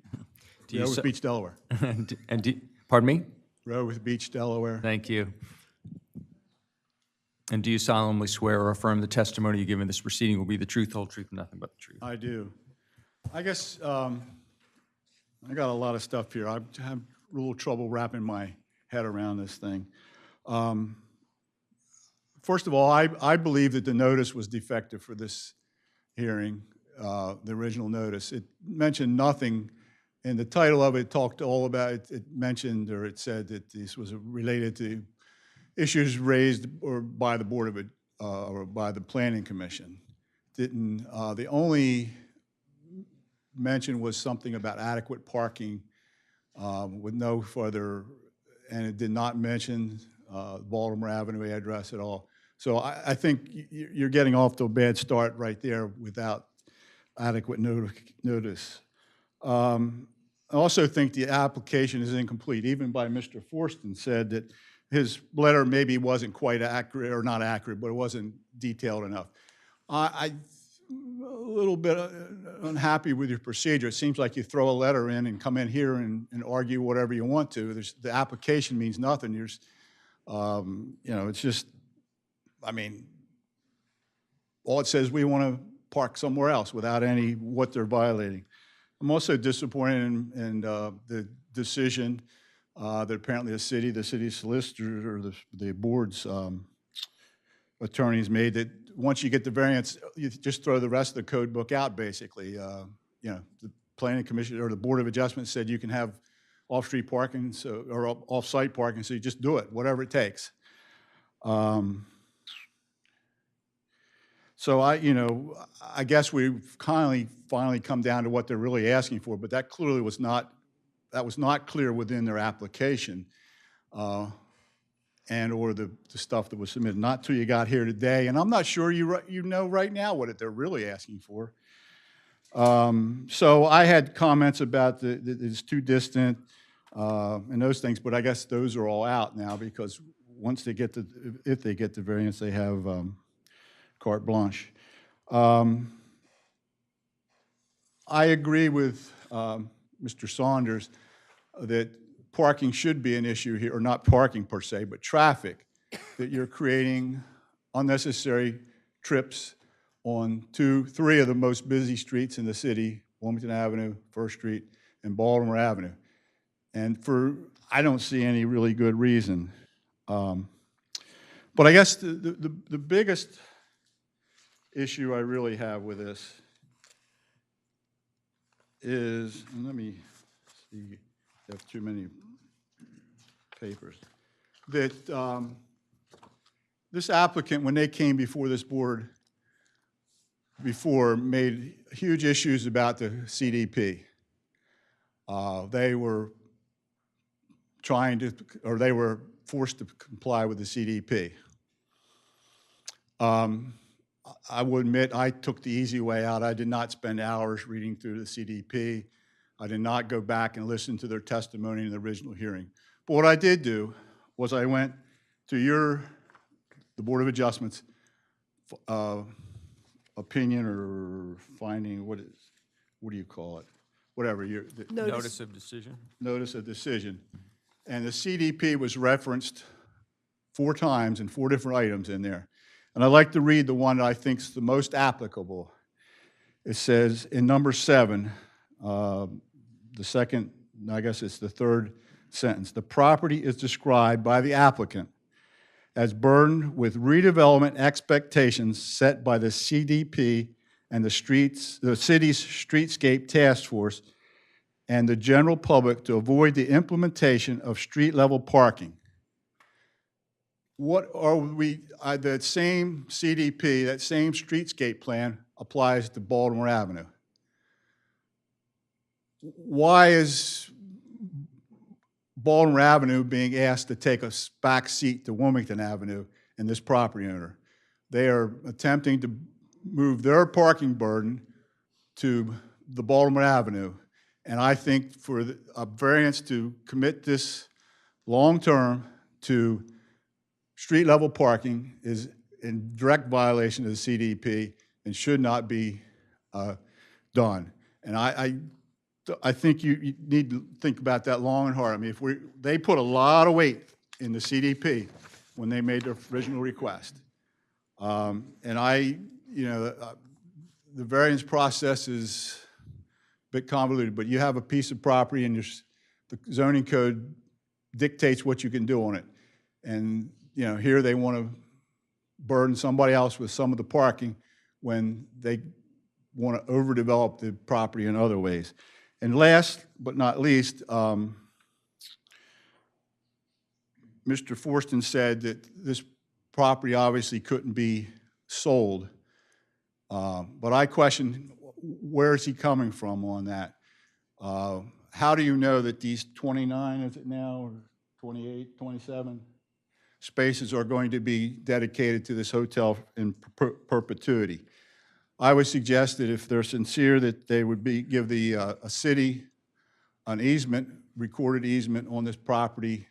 Do you Rehoboth so- Beach, Delaware. Pardon me? Rehoboth Beach, Delaware. Thank you. And do you solemnly swear or affirm the testimony you give in this proceeding will be the truth, whole truth, and nothing but the truth? I do. I guess I got a lot of stuff here. I have a little trouble wrapping my head around this thing. First of all, I believe that the notice was defective for this hearing, the original notice. It mentioned nothing, and the title of it talked all about, it mentioned, or it said that this was related to issues raised or by the Board of, or by the Planning Commission. Didn't, the only mention was something about adequate parking with no further, and it did not mention Baltimore Avenue address at all. So I think you're getting off to a bad start right there without adequate notice. I also think the application is incomplete. Even by Mr. Forston said that his letter maybe wasn't quite accurate, or not accurate, but it wasn't detailed enough. I'm a little bit unhappy with your procedure. It seems like you throw a letter in and come in here and argue whatever you want to. The application means nothing. You know, it's just, I mean, all it says, we want to park somewhere else without any what they're violating. I'm also disappointed in the decision that apparently the city solicitor or the board's attorneys made, that once you get the variance, you just throw the rest of the code book out, basically. You know, the Planning Commission or the Board of Adjustment said you can have off-street parking, so, or off-site parking, so you just do it, whatever it takes. So you know, I guess we've finally come down to what they're really asking for, but that clearly was not, that was not clear within their application and or the stuff that was submitted, not till you got here today. And I'm not sure you know right now what they're really asking for. So I had comments about that it's too distant and those things, but I guess those are all out now, because once they get if they get the variance, they have carte blanche. I agree with Mr. Saunders that parking should be an issue here, or not parking per se, but traffic, that you're creating unnecessary trips on 3 of the most busy streets in the city, Wilmington Avenue, First Street, and Baltimore Avenue. And I don't see any really good reason. But I guess the biggest issue I really have with this is, and let me see, I have too many papers, that this applicant, when they came before this board before, made huge issues about the CDP. They were trying to, or they were forced to comply with the CDP. I will admit I took the easy way out. I did not spend hours reading through the CDP. I did not go back and listen to their testimony in the original hearing. But what I did do was I went to the Board of Adjustments opinion or finding, what do you call it? Whatever. Notice of decision? Notice of decision. And the CDP was referenced 4 times in 4 different items in there. And I'd like to read the one that I think is the most applicable. It says in number 7, the second, I guess it's the 3rd sentence, the property is described by the applicant as burdened with redevelopment expectations set by the CDP and the city's streetscape task force, and the general public to avoid the implementation of street-level parking. What are we, that same CDP, that same streetscape plan applies to Baltimore Avenue. Why is Baltimore Avenue being asked to take a back seat to Wilmington Avenue and this property owner? They are attempting to move their parking burden to the Baltimore Avenue. And I think for a variance to commit this long-term to street-level parking is in direct violation of the CDP and should not be done. And I think you need to think about that long and hard. I mean, they put a lot of weight in the CDP when they made their original request. And the variance process is a bit convoluted, but you have a piece of property and the zoning code dictates what you can do on it. And, here they want to burden somebody else with some of the parking when they want to overdevelop the property in other ways. And last but not least, Mr. Forston said that this property obviously couldn't be sold. But I question, where is he coming from on that? How do you know that these 29, is it now, or 28, 27 spaces are going to be dedicated to this hotel in perpetuity? I would suggest that if they're sincere, that they would give the a city an easement, recorded easement on this property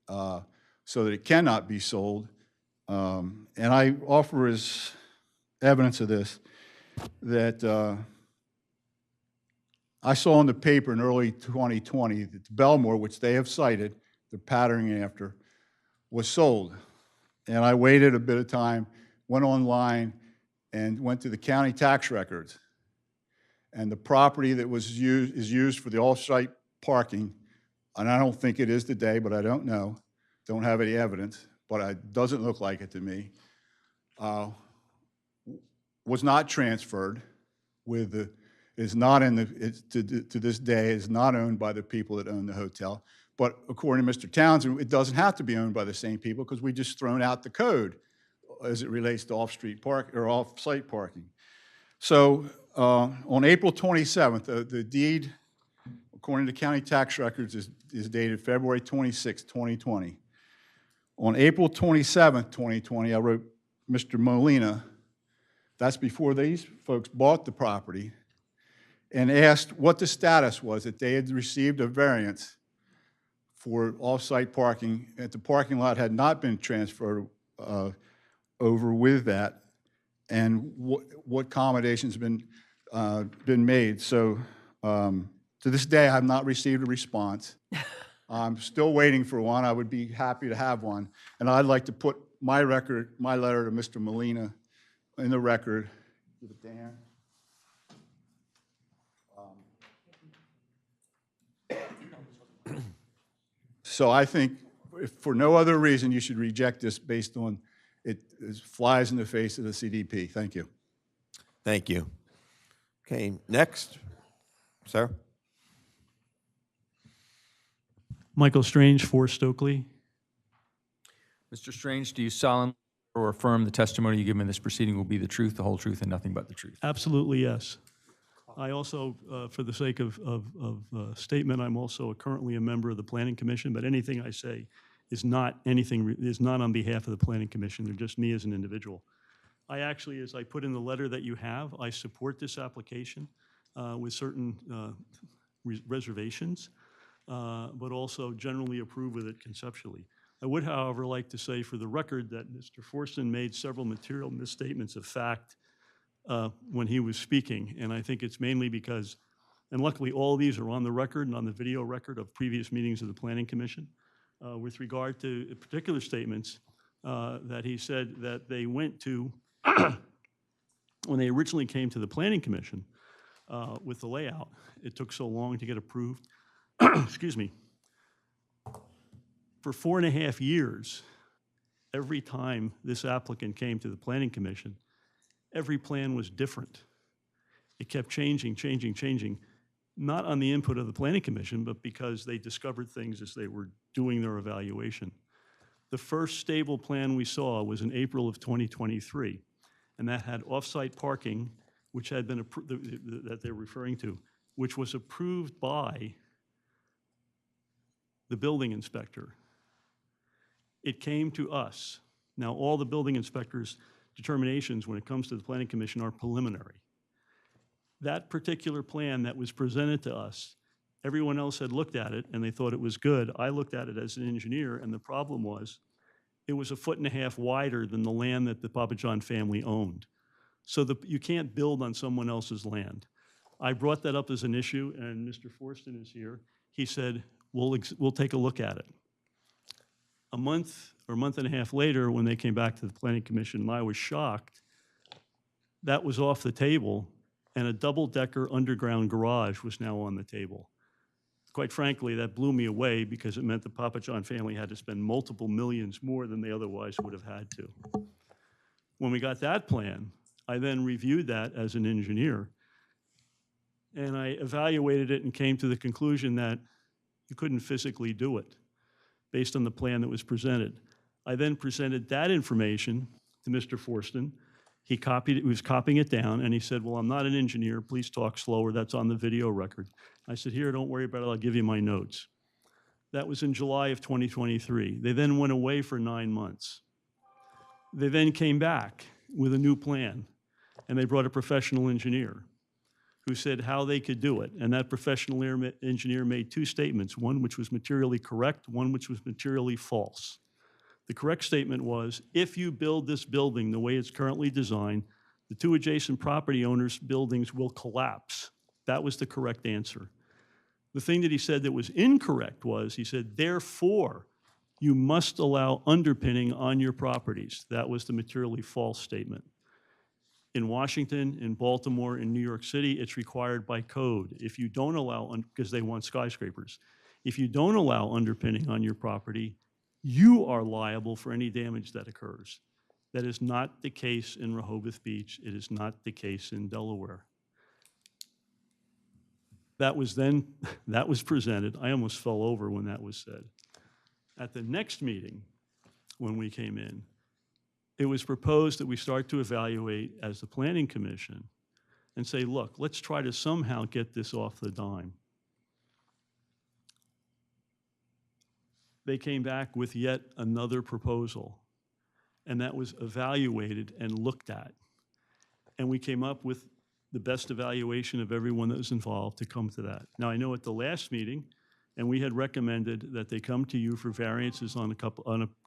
so that it cannot be sold. And I offer as evidence of this that I saw in the paper in early 2020 that Belmore, which they have cited, they're patterning after, was sold. And I waited a bit of time, went online, and went to the county tax records. And the property that is used for the off-site parking, and I don't think it is today, but I don't know, don't have any evidence, but it doesn't look like it to me, was not transferred is not to this day, is not owned by the people that own the hotel. But according to Mr. Townsend, it doesn't have to be owned by the same people because we just thrown out the code as it relates to off-street park or off-site parking. So on April 27th, the deed, according to county tax records, is dated February 26, 2020. On April 27th, 2020, I wrote Mr. Molina, that's before these folks bought the property, and asked what the status was, that they had received a variance for off-site parking, that the parking lot had not been transferred over with that, and what accommodations been made. So to this day, I have not received a response. I'm still waiting for one. I would be happy to have one. And I'd like to put my letter to Mr. Molina in the record. Give it to Dan. So I think, if for no other reason, you should reject this based on it flies in the face of the CDP. Thank you. Thank you. Okay, next, sir. Michael Strange, 4 Stokely. Mr. Strange, do you solemnly or affirm the testimony you give in this proceeding will be the truth, the whole truth, and nothing but the truth? Absolutely, yes. I also, for the sake of statement, I'm also currently a member of the Planning Commission, but anything I say is not on behalf of the Planning Commission. They're just me as an individual. I actually, as I put in the letter that you have, I support this application with certain reservations, but also generally approve with it conceptually. I would, however, like to say for the record that Mr. Forston made several material misstatements of fact when he was speaking, and I think it's mainly because, and luckily all these are on the record and on the video record of previous meetings of the Planning Commission, with regard to particular statements that he said that they went to, when they originally came to the Planning Commission with the layout, it took so long to get approved, excuse me, for 4.5 years, every time this applicant came to the Planning Commission, every plan was different. It kept changing, changing, changing. not on the input of the Planning Commission, but because they discovered things as they were doing their evaluation. The first stable plan we saw was in April of 2023, and that had off-site parking, which had been, that they're referring to, which was approved by the building inspector. It came to us. Now, all the building inspector's determinations when it comes to the Planning Commission are preliminary. That particular plan that was presented to us, everyone else had looked at it and they thought it was good. I looked at it as an engineer, and the problem was it was 1.5 feet wider than the land that the Papa John family owned. So you can't build on someone else's land. I brought that up as an issue, and Mr. Forston is here. He said, we'll take a look at it. A month or month and a half later, when they came back to the Planning Commission, I was shocked. That was off the table, and a double-decker underground garage was now on the table. Quite frankly, that blew me away because it meant the Papa John family had to spend multiple millions more than they otherwise would have had to. When we got that plan, I then reviewed that as an engineer, and I evaluated it and came to the conclusion that you couldn't physically do it based on the plan that was presented. I then presented that information to Mr. Forston. He was copying it down, and he said, well, I'm not an engineer, please talk slower, that's on the video record. I said, here, don't worry about it, I'll give you my notes. That was in July of 2023. They then went away for 9 months. They then came back with a new plan, and they brought a professional engineer who said how they could do it. And that professional engineer made 2 statements, one which was materially correct, one which was materially false. The correct statement was, if you build this building the way it's currently designed, the 2 adjacent property owners' buildings will collapse. That was the correct answer. The thing that he said that was incorrect was, he said, therefore, you must allow underpinning on your properties. That was the materially false statement. In Washington, in Baltimore, in New York City, it's required by code. If you don't allow, because they want skyscrapers, if you don't allow underpinning on your property, you are liable for any damage that occurs. That is not the case in Rehoboth Beach. It is not the case in Delaware. That was presented. I almost fell over when that was said. At the next meeting, when we came in, it was proposed that we start to evaluate as the Planning Commission and say, look, let's try to somehow get this off the dime. They came back with yet another proposal, and that was evaluated and looked at. And we came up with the best evaluation of everyone that was involved to come to that. Now, I know at the last meeting, and we had recommended that they come to you for variances on a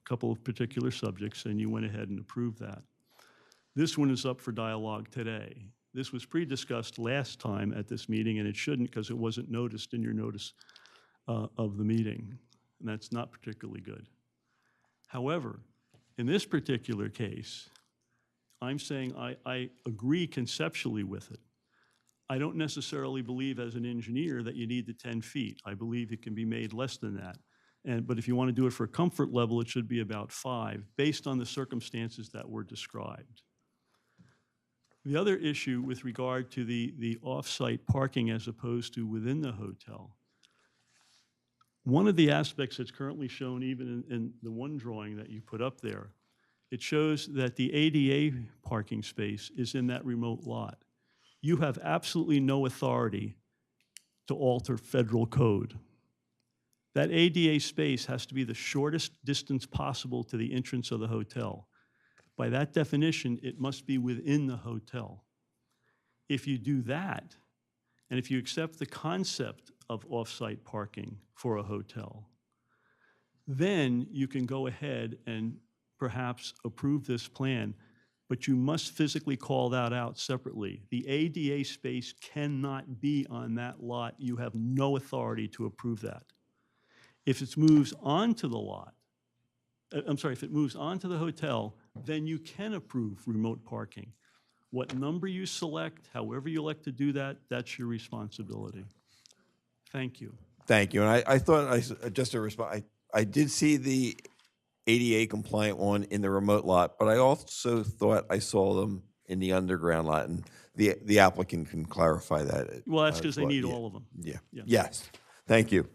couple of particular subjects, and you went ahead and approved that. This one is up for dialogue today. This was pre-discussed last time at this meeting, and it shouldn't because it wasn't noticed in your notice of the meeting, and that's not particularly good. However, in this particular case, I'm saying I agree conceptually with it. I don't necessarily believe as an engineer that you need the 10 feet. I believe it can be made less than that. But if you want to do it for a comfort level, it should be about 5, based on the circumstances that were described. The other issue with regard to the off-site parking as opposed to within the hotel, one of the aspects that's currently shown even in the one drawing that you put up there, it shows that the ADA parking space is in that remote lot. You have absolutely no authority to alter federal code. That ADA space has to be the shortest distance possible to the entrance of the hotel. By that definition, it must be within the hotel. If you do that, and if you accept the concept of off-site parking for a hotel, then you can go ahead and perhaps approve this plan, but you must physically call that out separately. The ADA space cannot be on that lot. You have no authority to approve that. If it moves onto the lot, if it moves onto the hotel, then you can approve remote parking. What number you select, however you elect to do that, that's your responsibility. Thank you. Thank you. And I thought, just to respond, I did see the ADA compliant one in the remote lot, but I also thought I saw them in the underground lot. And the applicant can clarify that. Well, that's as because they well. need Yeah. all of them. Yeah. Yeah. Yes. Thank you.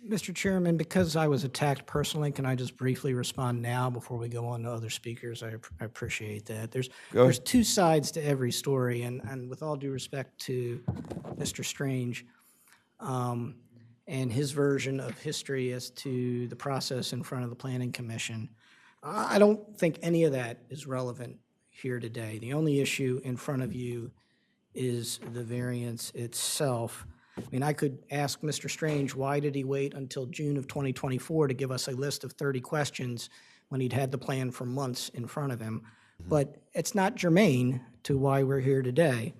Mr. Chairman, because I was attacked personally, can I just briefly respond now before we go on to other speakers? I appreciate that. There's two sides to every story, and with all due respect to Mr. Strange, and his version of history as to the process in front of the Planning Commission, I don't think any of that is relevant here today. The only issue in front of you is the variance itself. I mean, I could ask Mr. Strange, why did he wait until June of 2024 to give us a list of 30 questions when he'd had the plan for months in front of him? But it's not germane to why we're here today.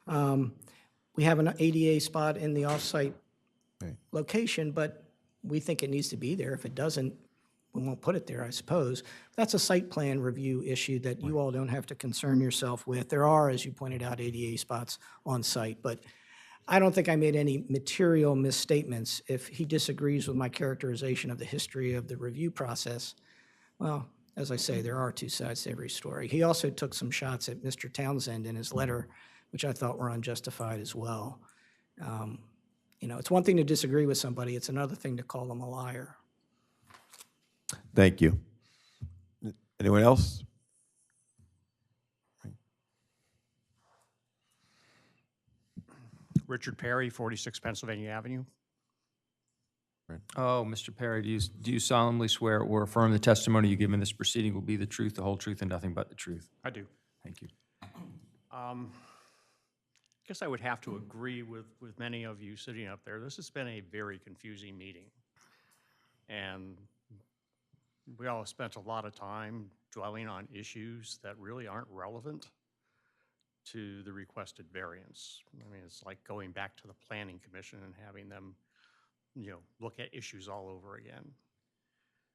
We have an ADA spot in the off-site location, but we think it needs to be there. If it doesn't, we won't put it there, I suppose. That's a site plan review issue that you all don't have to concern yourself with. There are, as you pointed out, ADA spots on site, but I don't think I made any material misstatements. If he disagrees with my characterization of the history of the review process, well, as I say, there are two sides to every story. He also took some shots at Mr. Townsend in his letter, which I thought were unjustified as well. You know, it's one thing to disagree with somebody, it's another thing to call them a liar. Thank you. Anyone else? Richard Perry, 46 Pennsylvania Avenue. Oh, Mr. Perry, do you solemnly swear or affirm the testimony you give in this proceeding will be the truth, the whole truth, and nothing but the truth? I do. Thank you. I guess I would have to agree with many of you sitting up there. This has been a very confusing meeting. And we all spent a lot of time dwelling on issues that really aren't relevant to the requested variance. I mean, it's like going back to the Planning Commission and having them, look at issues all over again.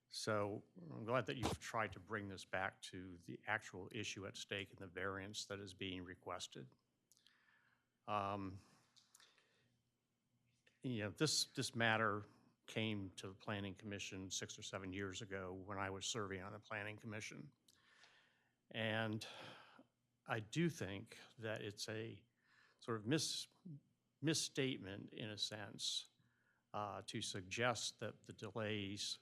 So I'm glad that you've tried to bring this back to the actual issue at stake in the variance that is being requested. This matter came to the Planning Commission 6 or 7 years ago when I was serving on the Planning Commission. And I do think that it's a sort of misstatement in a sense to suggest that the delays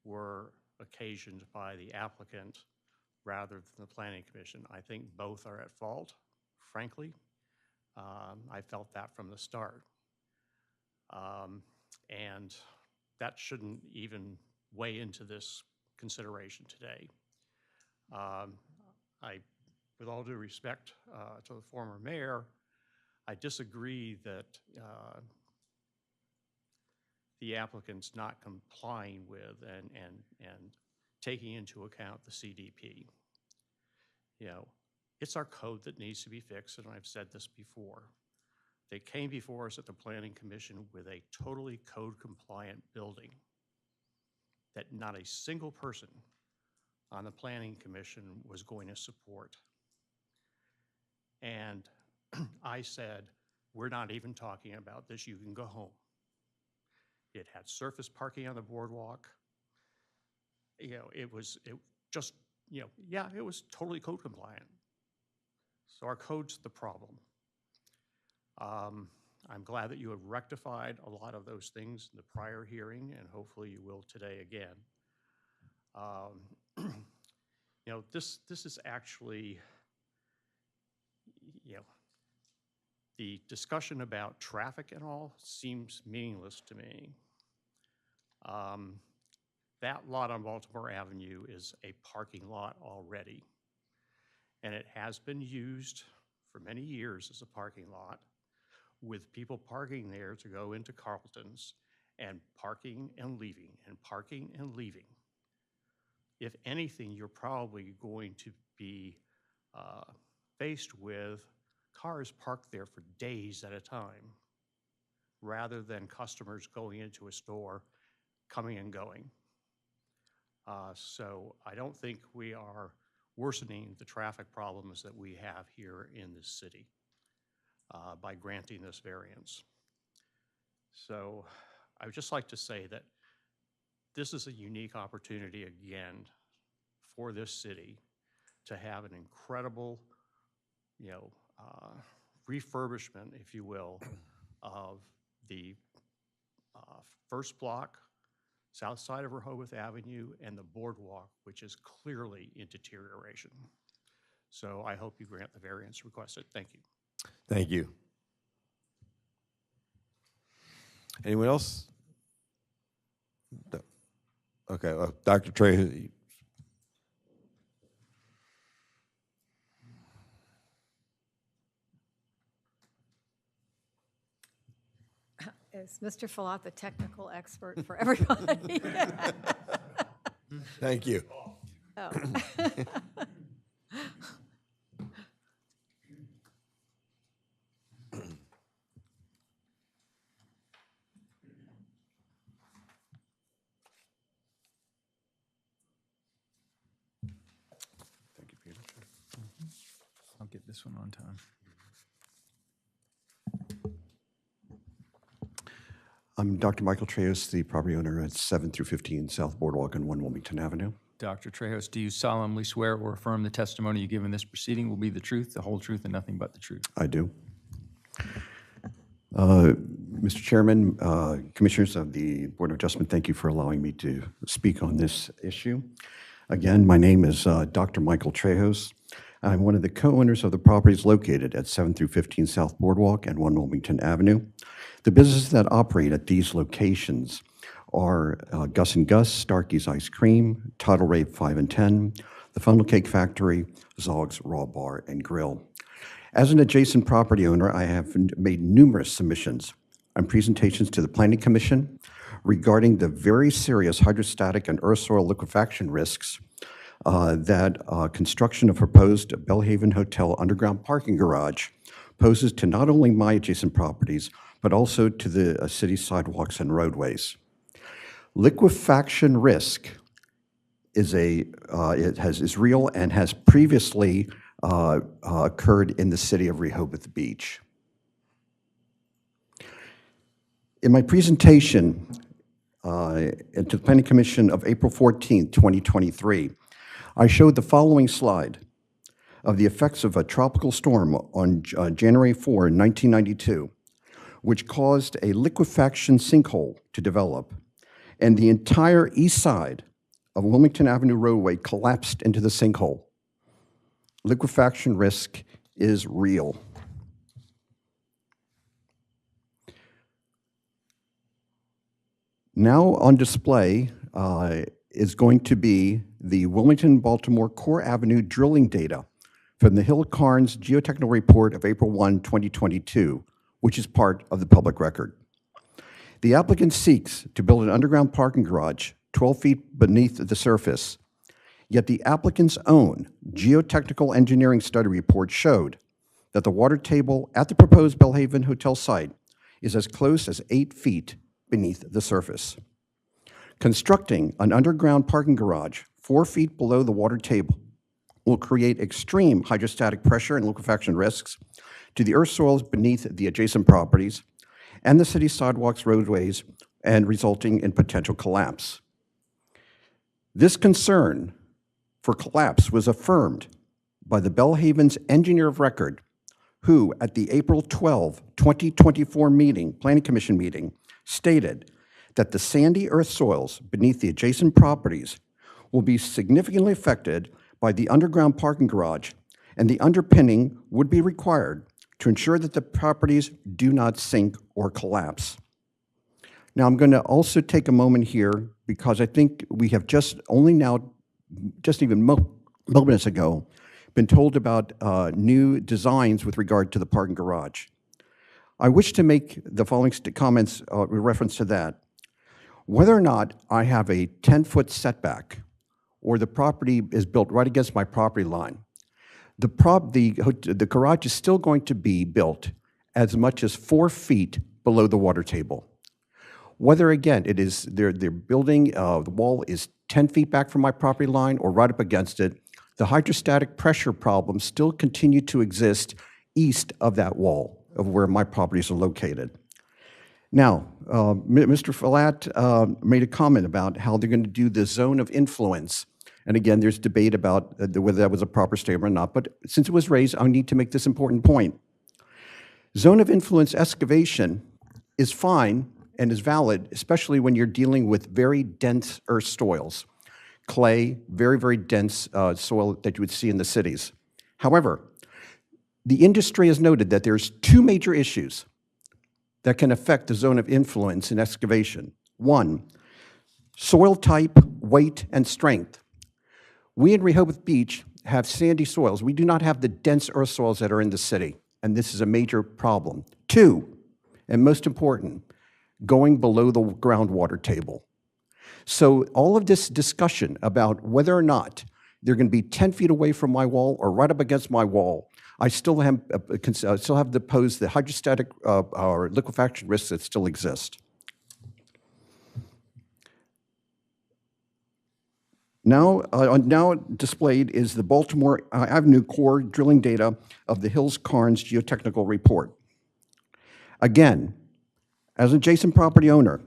were occasioned by the applicant rather than the Planning Commission. I think both are at fault, frankly. I felt that from the start. And that shouldn't even weigh into this consideration today. With all due respect to the former mayor, I disagree that the applicant's not complying with and taking into account the CDP. It's our code that needs to be fixed, and I've said this before. They came before us at the Planning Commission with a totally code-compliant building that not a single person on the Planning Commission was going to support. And I said, we're not even talking about this, you can go home. It had surface parking on the boardwalk. It was totally code compliant. So our code's the problem. I'm glad that you have rectified a lot of those things in the prior hearing, and hopefully you will today again. This is actually, the discussion about traffic and all seems meaningless to me. That lot on Baltimore Avenue is a parking lot already, and it has been used for many years as a parking lot, with people parking there to go into Carlton's and parking and leaving and parking and leaving. If anything, you're probably going to be faced with cars parked there for days at a time, rather than customers going into a store, coming and going. So I don't think we are worsening the traffic problems that we have here in this city by granting this variance. So I would just like to say that this is a unique opportunity again for this city to have an incredible, refurbishment, if you will, of the first block, south side of Rehoboth Avenue, and the boardwalk, which is clearly in deterioration. So I hope you grant the variance requested. Thank you. Thank you. Anyone else? No. Okay, Dr. Trey. Is Mr. Falat the technical expert for everybody? Thank you. Oh. Thank you, Peter. I'll get this one on time. I'm Dr. Michael Trejos, the property owner at 7 through 15 South Boardwalk and 1 Wilmington Avenue. Dr. Trejos, do you solemnly swear or affirm the testimony you give in this proceeding will be the truth, the whole truth, and nothing but the truth? I do. Mr. Chairman, Commissioners of the Board of Adjustment, thank you for allowing me to speak on this issue. Again, my name is Dr. Michael Trejos. I'm one of the co-owners of the properties located at 7 through 15 South Boardwalk and 1 Wilmington Avenue. The businesses that operate at these locations are Gus & Gus, Starkey's Ice Cream, Tidal Rave 5 and 10, the Funnel Cake Factory, Zog's Raw Bar and Grill. As an adjacent property owner, I have made numerous submissions and presentations to the Planning Commission regarding the very serious hydrostatic and earth soil liquefaction risks that construction of proposed Bellhaven Hotel underground parking garage poses to not only my adjacent properties, but also to the city sidewalks and roadways. Liquefaction risk is real and has previously occurred in the city of Rehoboth Beach. In my presentation to the Planning Commission of April 14, 2023, I showed the following slide of the effects of a tropical storm on January 4, 1992, which caused a liquefaction sinkhole to develop, and the entire east side of Wilmington Avenue roadway collapsed into the sinkhole. Liquefaction risk is real. Now on display is going to be the Wilmington-Baltimore Core Avenue drilling data from the Hill Carnes Geotechnical Report of April 1, 2022, which is part of the public record. The applicant seeks to build an underground parking garage 12 feet beneath the surface, yet the applicant's own geotechnical engineering study report showed that the water table at the proposed Bellhaven Hotel site is as close as 8 feet beneath the surface. Constructing an underground parking garage 4 feet below the water table will create extreme hydrostatic pressure and liquefaction risks to the earth soils beneath the adjacent properties and the city sidewalks, roadways, and resulting in potential collapse. This concern for collapse was affirmed by the Bellhaven's engineer of record, who at the April 12, 2024 meeting, Planning Commission meeting, stated that the sandy earth soils beneath the adjacent properties will be significantly affected by the underground parking garage, and the underpinning would be required to ensure that the properties do not sink or collapse. Now, I'm going to also take a moment here because I think we have just even moments ago, been told about new designs with regard to the parking garage. I wish to make the following comments with reference to that. Whether or not I have a 10-foot setback or the property is built right against my property line, the garage is still going to be built as much as 4 feet below the water table. Whether, again, it is they're building, the wall is 10 feet back from my property line or right up against it, the hydrostatic pressure problems still continue to exist east of that wall of where my properties are located. Now, Mr. Falat made a comment about how they're going to do the zone of influence And again, there's debate about whether that was a proper statement or not, but since it was raised, I need to make this important point. Zone of influence excavation is fine and is valid, especially when you're dealing with very dense earth soils, clay, very, very dense soil that you would see in the cities. However, the industry has noted that there's two major issues that can affect the zone of influence in excavation. One, soil type, weight, and strength. We in Rehoboth Beach have sandy soils. We do not have the dense earth soils that are in the city, and this is a major problem. Two, and most important, going below the groundwater table. So all of this discussion about whether or not they're going to be 10 feet away from my wall or right up against my wall, I still have to pose the hydrostatic or liquefaction risks that still exist. Now displayed is the Baltimore Avenue core drilling data of the Hills Carnes geotechnical report. Again, as an adjacent property owner,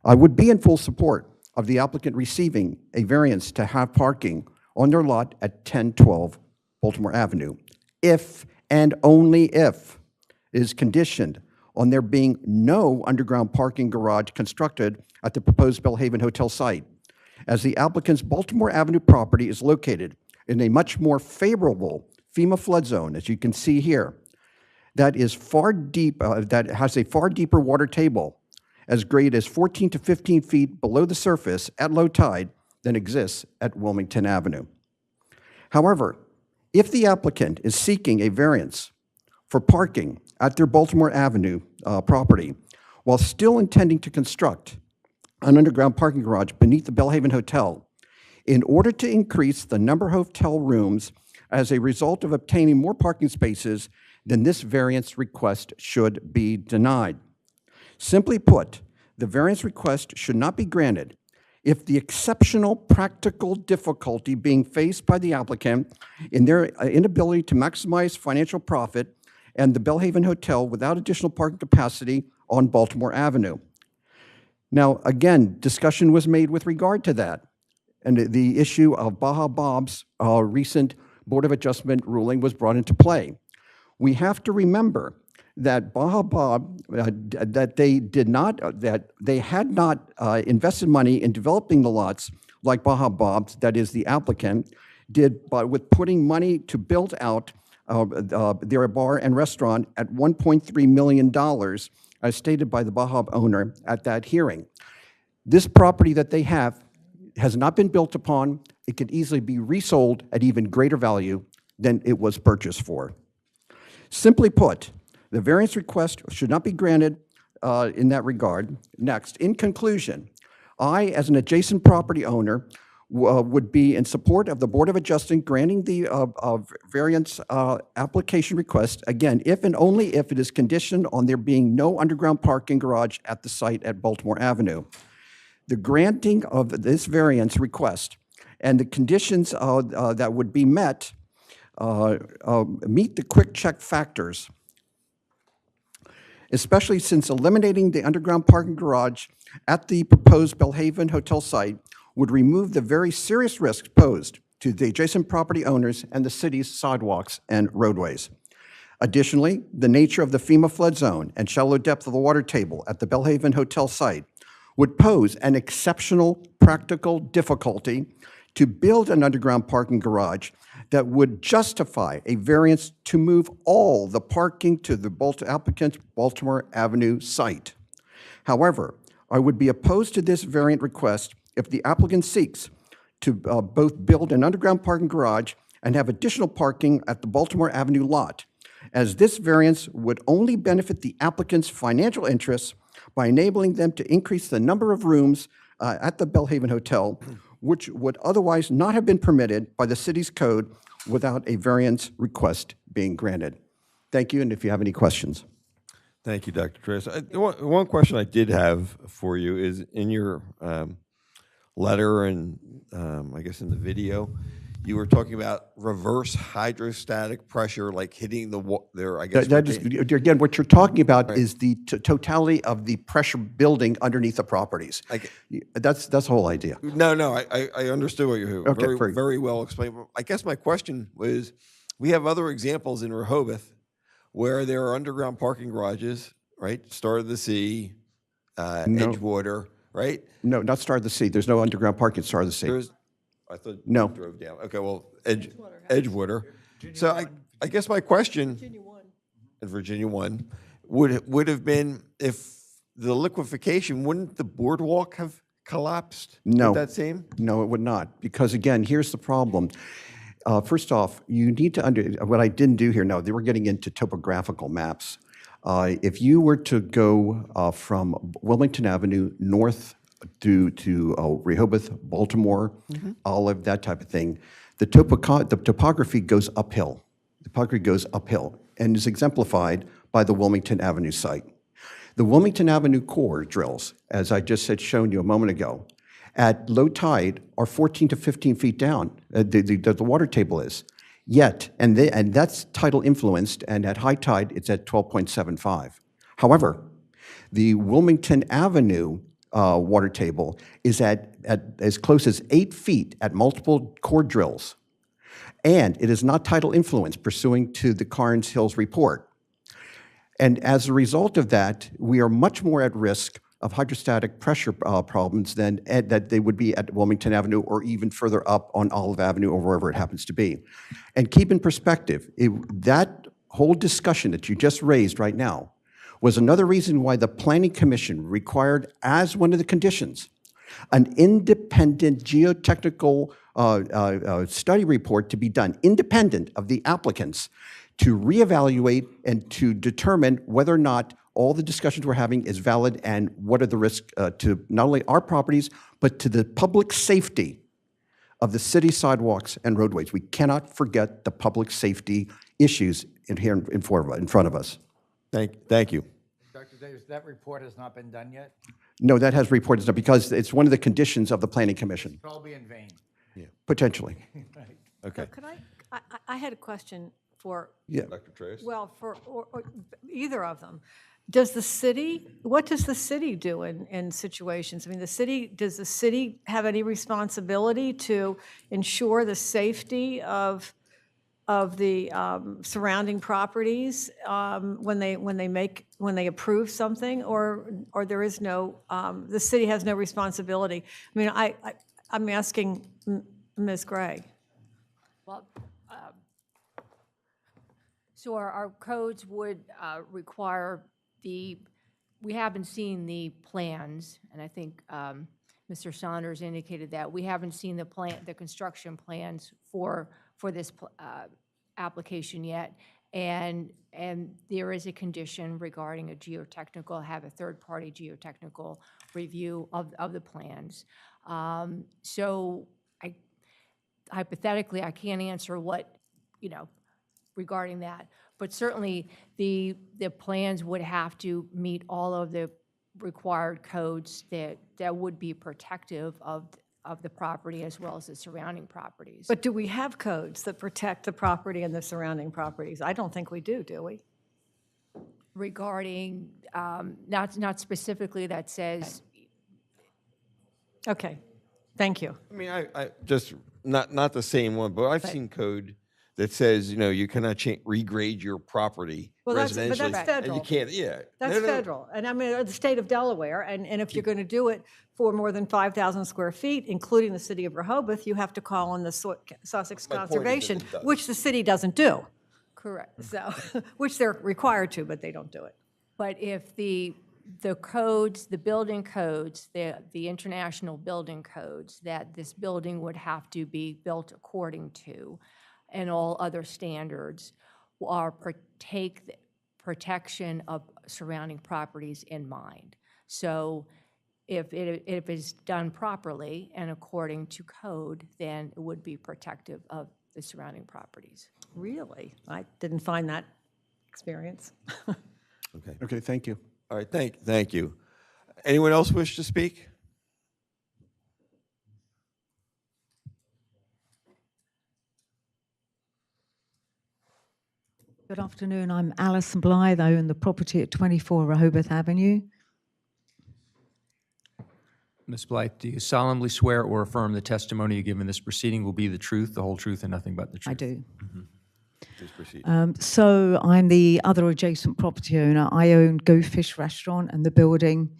I would be in full support of the applicant receiving a variance to have parking on their lot at 1012 Baltimore Avenue, if and only if it is conditioned on there being no underground parking garage constructed at the proposed Bellhaven Hotel site, as the applicant's Baltimore Avenue property is located in a much more favorable FEMA flood zone, as you can see here, that is far deep, that has a far deeper water table, as great as 14 to 15 feet below the surface at low tide than exists at Wilmington Avenue. However, if the applicant is seeking a variance for parking at their Baltimore Avenue property, while still intending to construct an underground parking garage beneath the Bellhaven Hotel, in order to increase the number of hotel rooms as a result of obtaining more parking spaces, then this variance request should be denied. Simply put, the variance request should not be granted if the exceptional practical difficulty being faced by the applicant in their inability to maximize financial profit and the Bellhaven Hotel without additional parking capacity on Baltimore Avenue. Now, again, discussion was made with regard to that, and the issue of Baja Bob's recent Board of Adjustment ruling was brought into play. We have to remember that Baja Bob, that they had not invested money in developing the lots like Baja Bob's, that is the applicant, did, but with putting money to build out their bar and restaurant at $1.3 million, as stated by the Baja owner at that hearing. This property that they have has not been built upon. It could easily be resold at even greater value than it was purchased for. Simply put, the variance request should not be granted in that regard. Next, in conclusion, I, as an adjacent property owner, would be in support of the Board of Adjustment granting the variance application request, again, if and only if it is conditioned on there being no underground parking garage at the site at Baltimore Avenue. The granting of this variance request and the conditions that would be met meet the quick check factors, especially since eliminating the underground parking garage at the proposed Bellhaven Hotel site would remove the very serious risks posed to the adjacent property owners and the city's sidewalks and roadways. Additionally, the nature of the FEMA flood zone and shallow depth of the water table at the Bellhaven Hotel site would pose an exceptional practical difficulty to build an underground parking garage that would justify a variance to move all the parking to the applicant's Baltimore Avenue site. However, I would be opposed to this variant request if the applicant seeks to both build an underground parking garage and have additional parking at the Baltimore Avenue lot, as this variance would only benefit the applicant's financial interests by enabling them to increase the number of rooms at the Bellhaven Hotel, which would otherwise not have been permitted by the city's code without a variance request being granted. Thank you, and if you have any questions. Thank you, Dr. Trace. One question I did have for you is in your letter and I guess in the video, you were talking about reverse hydrostatic pressure, like hitting there, I guess. That is, again, what you're talking about is the totality of the pressure building underneath the properties. That's the whole idea. No, I understood what you're Okay, very, very- very well explained. I guess my question was, we have other examples in Rehoboth where there are underground parking garages, right? Star of the Sea, Edgewater, right? No, not Star of the Sea. There's no underground parking at Star of the Sea. I thought No. you drove down. Okay, well, Edgewater. So I guess my question. In Virginia 1 would have been, if the liquefaction, wouldn't the boardwalk have collapsed? No. With that same? No, it would not. Because again, here's the problem. First off, you need to what I didn't do here, no, they were getting into topographical maps. If you were to go from Wilmington Avenue north to Rehoboth, Baltimore, Olive, that type of thing, the topography goes uphill. The topography goes uphill and is exemplified by the Wilmington Avenue site. The Wilmington Avenue core drills, as I just had shown you a moment ago, at low tide are 14 to 15 feet down, the water table is. Yet, and that's tidal influenced, and at high tide, it's at 12.75. However, the Wilmington Avenue water table is at as close as 8 feet at multiple core drills. And it is not tidal influence pursuing to the Carnes Hills report. And as a result of that, we are much more at risk of hydrostatic pressure problems than that they would be at Wilmington Avenue or even further up on Olive Avenue or wherever it happens to be. And keep in perspective, that whole discussion that you just raised right now was another reason why the Planning Commission required, as one of the conditions, an independent geotechnical study report to be done, independent of the applicants, to reevaluate and to determine whether or not all the discussions we're having is valid and what are the risks to not only our properties, but to the public safety of the city sidewalks and roadways. We cannot forget the public safety issues in front of us. Thank you. Dr. Davis, that report has not been done yet? No, that has reported done because it's one of the conditions of the Planning Commission, It'll all be in vain. potentially. Okay. Could I had a question for, Yeah. Dr. Trace? well, for or either of them. Does the city, what does the city do in situations? I mean, does the city have any responsibility to ensure the safety of the surrounding properties when they approve something, or there is no, the city has no responsibility? I mean, I'm asking Ms. Gray. Well, so our codes would require we haven't seen the plans, and I think Mr. Saunders indicated that we haven't seen the construction plans for this application yet, and there is a condition regarding have a third-party geotechnical review of the plans. So hypothetically, I can't answer what, regarding that. But certainly, the plans would have to meet all of the required codes that would be protective of the property as well as the surrounding properties. But do we have codes that protect the property and the surrounding properties? I don't think we do we? Regarding, not specifically that says. Okay, thank you. I mean, I just, not the same one, but I've seen code that says, you cannot regrade your property Well, but residentially. that's federal. And you can't, yeah. That's federal. And I mean, the state of Delaware, and if you're going to do it for more than 5,000 square feet, including the city of Rehoboth, you have to call on the Sussex My point is that Conservation, it does. which the city doesn't do. Correct. So, which they're required to, but they don't do it. But if the codes, the building codes, the international building codes that this building would have to be built according to, and all other standards are take the protection of surrounding properties in mind. So if it is done properly and according to code, then it would be protective of the surrounding properties. Really? I didn't find that experience. Okay. Okay, thank you. All right, thank you. Anyone else wish to speak? Good afternoon, I'm Alison Blythe. I own the property at 24 Rehoboth Avenue. Ms. Blythe, do you solemnly swear or affirm the testimony you give in this proceeding will be the truth, the whole truth, and nothing but the truth? I do. Please proceed. So I'm the other adjacent property owner. I own Go Fish Restaurant and the building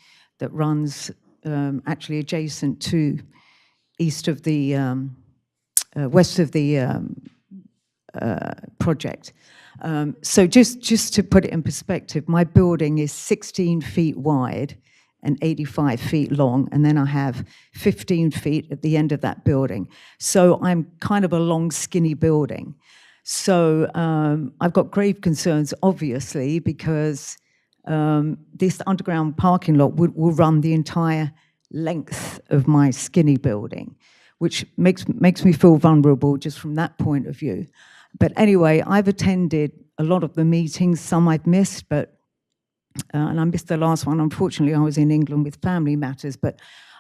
that runs actually adjacent to east of the, west of the project. So just to put it in perspective, my building is 16 feet wide and 85 feet long, and then I have 15 feet at the end of that building. So I'm kind of a long, skinny building. So I've got grave concerns, obviously, because this underground parking lot will run the entire length of my skinny building, which makes me feel vulnerable just from that point of view. But anyway, I've attended a lot of the meetings, some I've missed, but and I missed the last one. Unfortunately, I was in England with family matters, but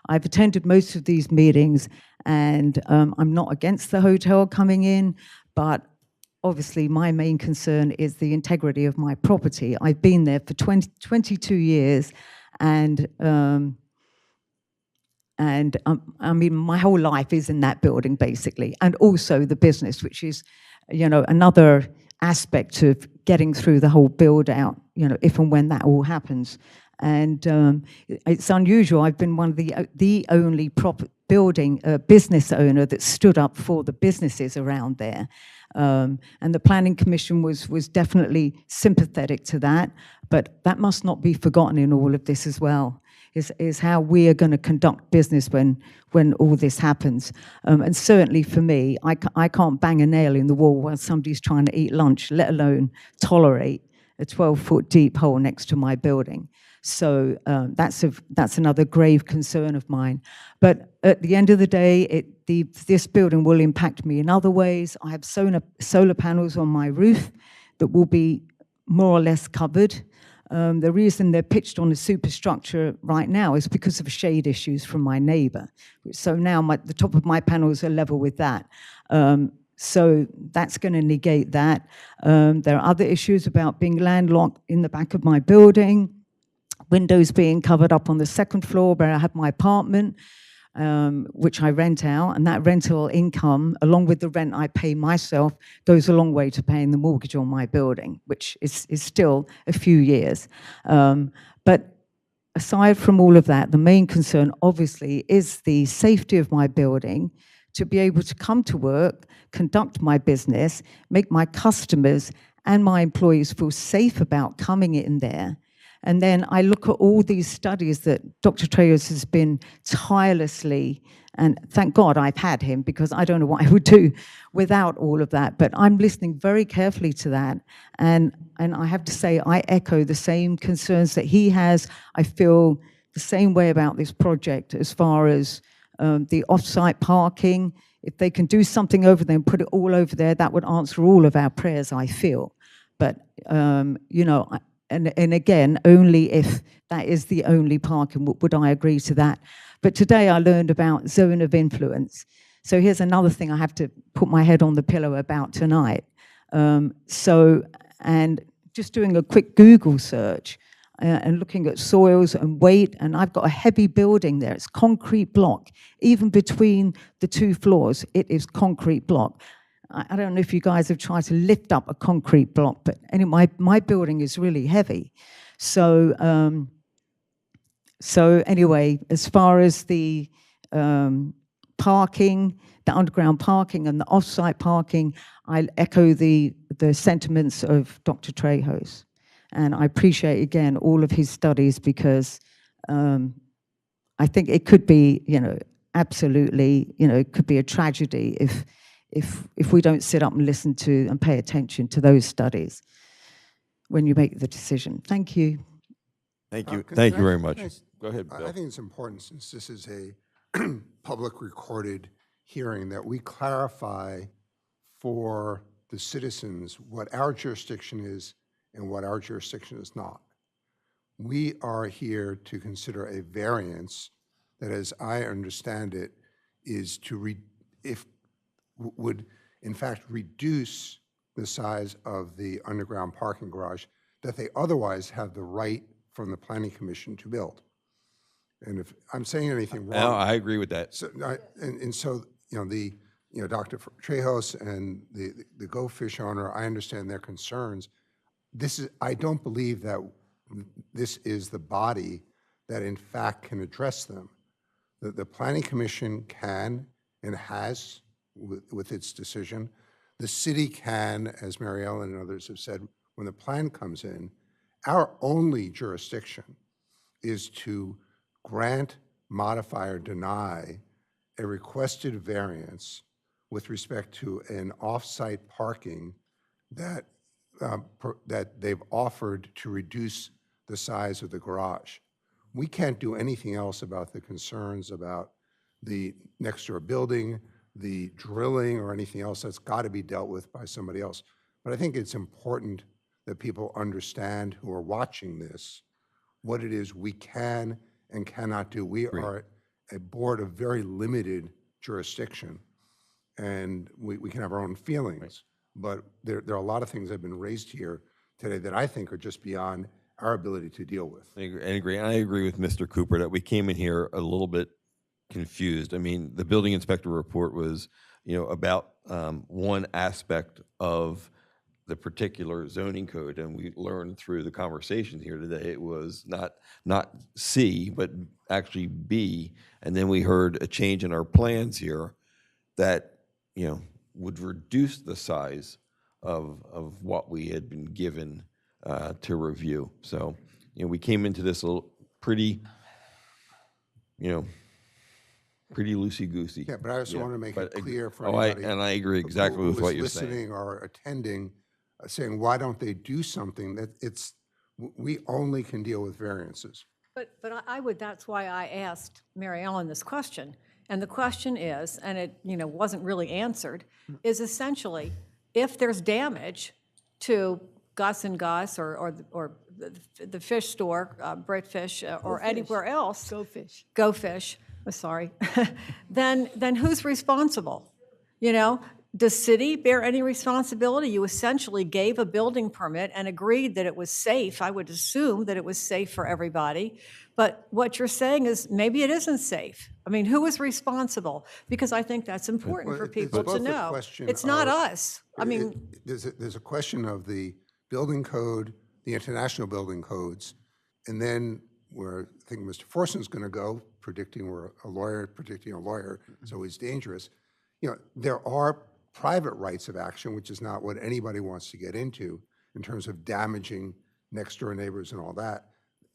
I've attended most of these meetings, and I'm not against the hotel coming in, but obviously my main concern is the integrity of my property. I've been there for 22 years, and I mean, my whole life is in that building, basically, and also the business, which is, you know, another aspect of getting through the whole build out, you know, if and when that all happens. And it's unusual. I've been one of the only business owner that stood up for the businesses around there. And the Planning Commission was definitely sympathetic to that, but that must not be forgotten in all of this as well. Is how we are going to conduct business when all this happens. And certainly for me, I can't bang a nail in the wall while somebody's trying to eat lunch, let alone tolerate a 12-foot deep hole next to my building. So that's another grave concern of mine. But at the end of the day, this building will impact me in other ways. I have solar panels on my roof that will be more or less covered. The reason they're pitched on a superstructure right now is because of shade issues from my neighbor. So now the top of my panels are level with that. So that's going to negate that. There are other issues about being landlocked in the back of my building, windows being covered up on the second floor where I have my apartment, which I rent out, and that rental income, along with the rent I pay myself, goes a long way to paying the mortgage on my building, which is still a few years. But aside from all of that, the main concern, obviously, is the safety of my building, to be able to come to work, conduct my business, make my customers and my employees feel safe about coming in there. And then I look at all these studies that Dr. Trejos has been tirelessly, and thank God I've had him, because I don't know what I would do without all of that. But I'm listening very carefully to that. And I have to say, I echo the same concerns that he has. I feel the same way about this project as far as the off-site parking. If they can do something over there and put it all over there, that would answer all of our prayers, I feel. But, you know, and again, only if that is the only parking would I agree to that. But today I learned about zone of influence. So here's another thing I have to put my head on the pillow about tonight. And just doing a quick Google search and looking at soils and weight, and I've got a heavy building there. It's concrete block. Even between the two floors, it is concrete block. I don't know if you guys have tried to lift up a concrete block, but anyway, my building is really heavy. So, anyway, as far as the parking, the underground parking and the off-site parking, I echo the sentiments of Dr. Trejos. And I appreciate, again, all of his studies, because I think it could be, you know, absolutely, you know, it could be a tragedy if we don't sit up and listen to and pay attention to those studies when you make the decision. Thank you. Thank you. Can Thank you I- very can much. I Go ahead, Bill. I think it's important, since this is a public recorded hearing, that we clarify for the citizens what our jurisdiction is and what our jurisdiction is not. We are here to consider a variance that, as I understand it, is to would in fact reduce the size of the underground parking garage that they otherwise have the right from the planning commission to build. And if I'm saying anything No, wrong. I agree with that. So, and so, Dr. Trejos and the Go Fish owner, I understand their concerns. I don't believe that this is the body that in fact can address them. The Planning Commission can and has with its decision. The city can, as Mary Ellen and others have said, when the plan comes in, our only jurisdiction is to grant, modify, or deny a requested variance with respect to an off-site parking that they've offered to reduce the size of the garage. We can't do anything else about the concerns about the next-door building, the drilling, or anything else. That's got to be dealt with by somebody else. But I think it's important that people understand who are watching this what it is we can and cannot do. We are a board of very limited jurisdiction, and we can have our own feelings. But there are a lot of things that have been raised here today that I think are just beyond our ability to deal with. I agree. I agree with Mr. Cooper that we came in here a little bit confused. I mean, the building inspector report was, about one aspect of the particular zoning code, and we learned through the conversation here today it was not C, but actually B. And then we heard a change in our plans here that would reduce the size of what we had been given to review. So, we came into this a little pretty loosey-goosey. Yeah, but I also want to make it clear for anybody. And I agree exactly with what you're saying. Listening or attending, saying, why don't they do something? We only can deal with variances. But that's why I asked Mary Ellen this question. And the question is, and it wasn't really answered, is essentially, if there's damage to Gus and Gus or the fish store, Brit Fish, or anywhere else. Go Fish, sorry. then who's responsible? Does city bear any responsibility? You essentially gave a building permit and agreed that it was safe. I would assume that it was safe for everybody. But what you're saying is maybe it isn't safe. I mean, who is responsible? Because I think that's important for people to know. It's not us. I mean, there's a question of the building code, the international building codes, and then where I think Mr. Forson's going to go, predicting a lawyer, so he's dangerous. There are private rights of action, which is not what anybody wants to get into in terms of damaging next-door neighbors and all that.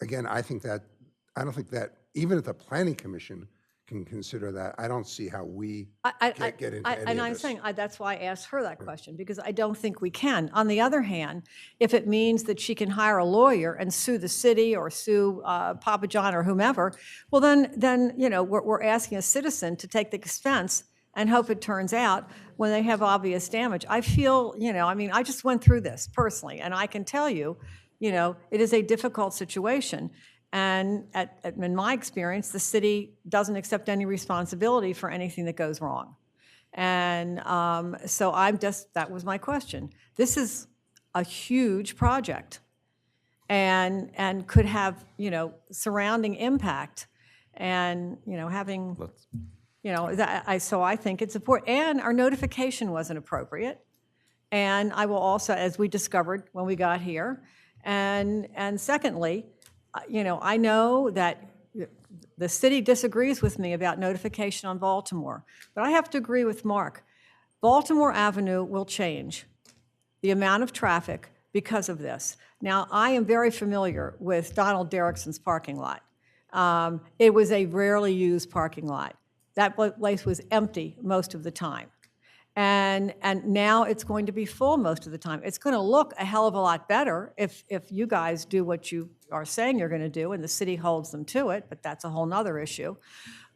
Again, I don't think that even if the Planning Commission can consider that, I don't see how we get into any of and I'm this. saying that's why I asked her that question, because I don't think we can. On the other hand, if it means that she can hire a lawyer and sue the city or sue Papa John or whomever, well, then we're asking a citizen to take the expense and hope it turns out when they have obvious damage. I feel, I just went through this personally, and I can tell you, it is a difficult situation. And in my experience, the city doesn't accept any responsibility for anything that goes wrong. And so that was my question. This is a huge project and could have, surrounding impact and, having, so I think it's important. And our notification wasn't appropriate. And I will also, as we discovered when we got here, and secondly, I know that the city disagrees with me about notification on Baltimore, but I have to agree with Mark. Baltimore Avenue will change the amount of traffic because of this. Now, I am very familiar with Donald Derrickson's parking lot. It was a rarely used parking lot. That place was empty most of the time. And now it's going to be full most of the time. It's going to look a hell of a lot better if you guys do what you are saying you're going to do, and the city holds them to it. But that's a whole nother issue.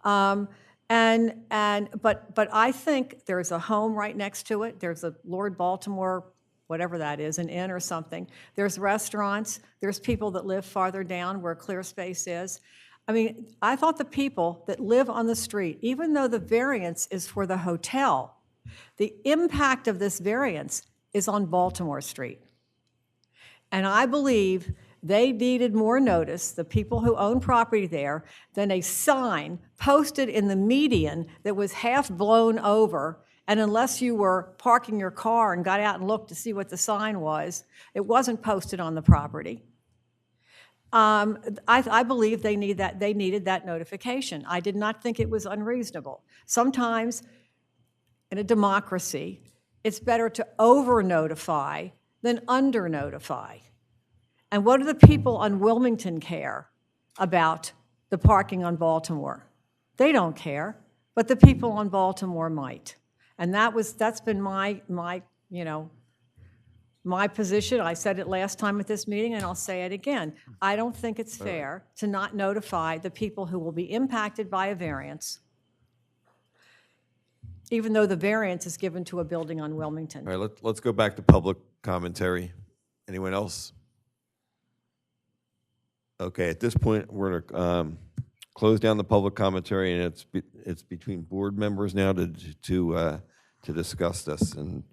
But I think there's a home right next to it. There's a Lord Baltimore, whatever that is, an inn or something. There's restaurants. There's people that live farther down where clear space is. I mean, I thought the people that live on the street, even though the variance is for the hotel, the impact of this variance is on Baltimore Street. And I believe they needed more notice, the people who own property there, than a sign posted in the median that was half blown over, and unless you were parking your car and got out and looked to see what the sign was, it wasn't posted on the property. I believe they needed that notification. I did not think it was unreasonable. Sometimes, in a democracy, it's better to over-notify than under-notify. And what do the people on Wilmington care about the parking on Baltimore? They don't care, but the people on Baltimore might. And that's been my position. I said it last time at this meeting, and I'll say it again. I don't think it's fair to not notify the people who will be impacted by a variance, even though the variance is given to a building on Wilmington. All right, let's go back to public commentary. Anyone else? Okay, at this point, we're going to close down the public commentary, and it's between board members now to discuss this. And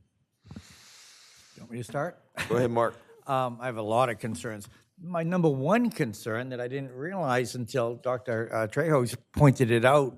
You want me to start? go ahead, Mark. I have a lot of concerns. My number one concern that I didn't realize until Dr. Trejo pointed it out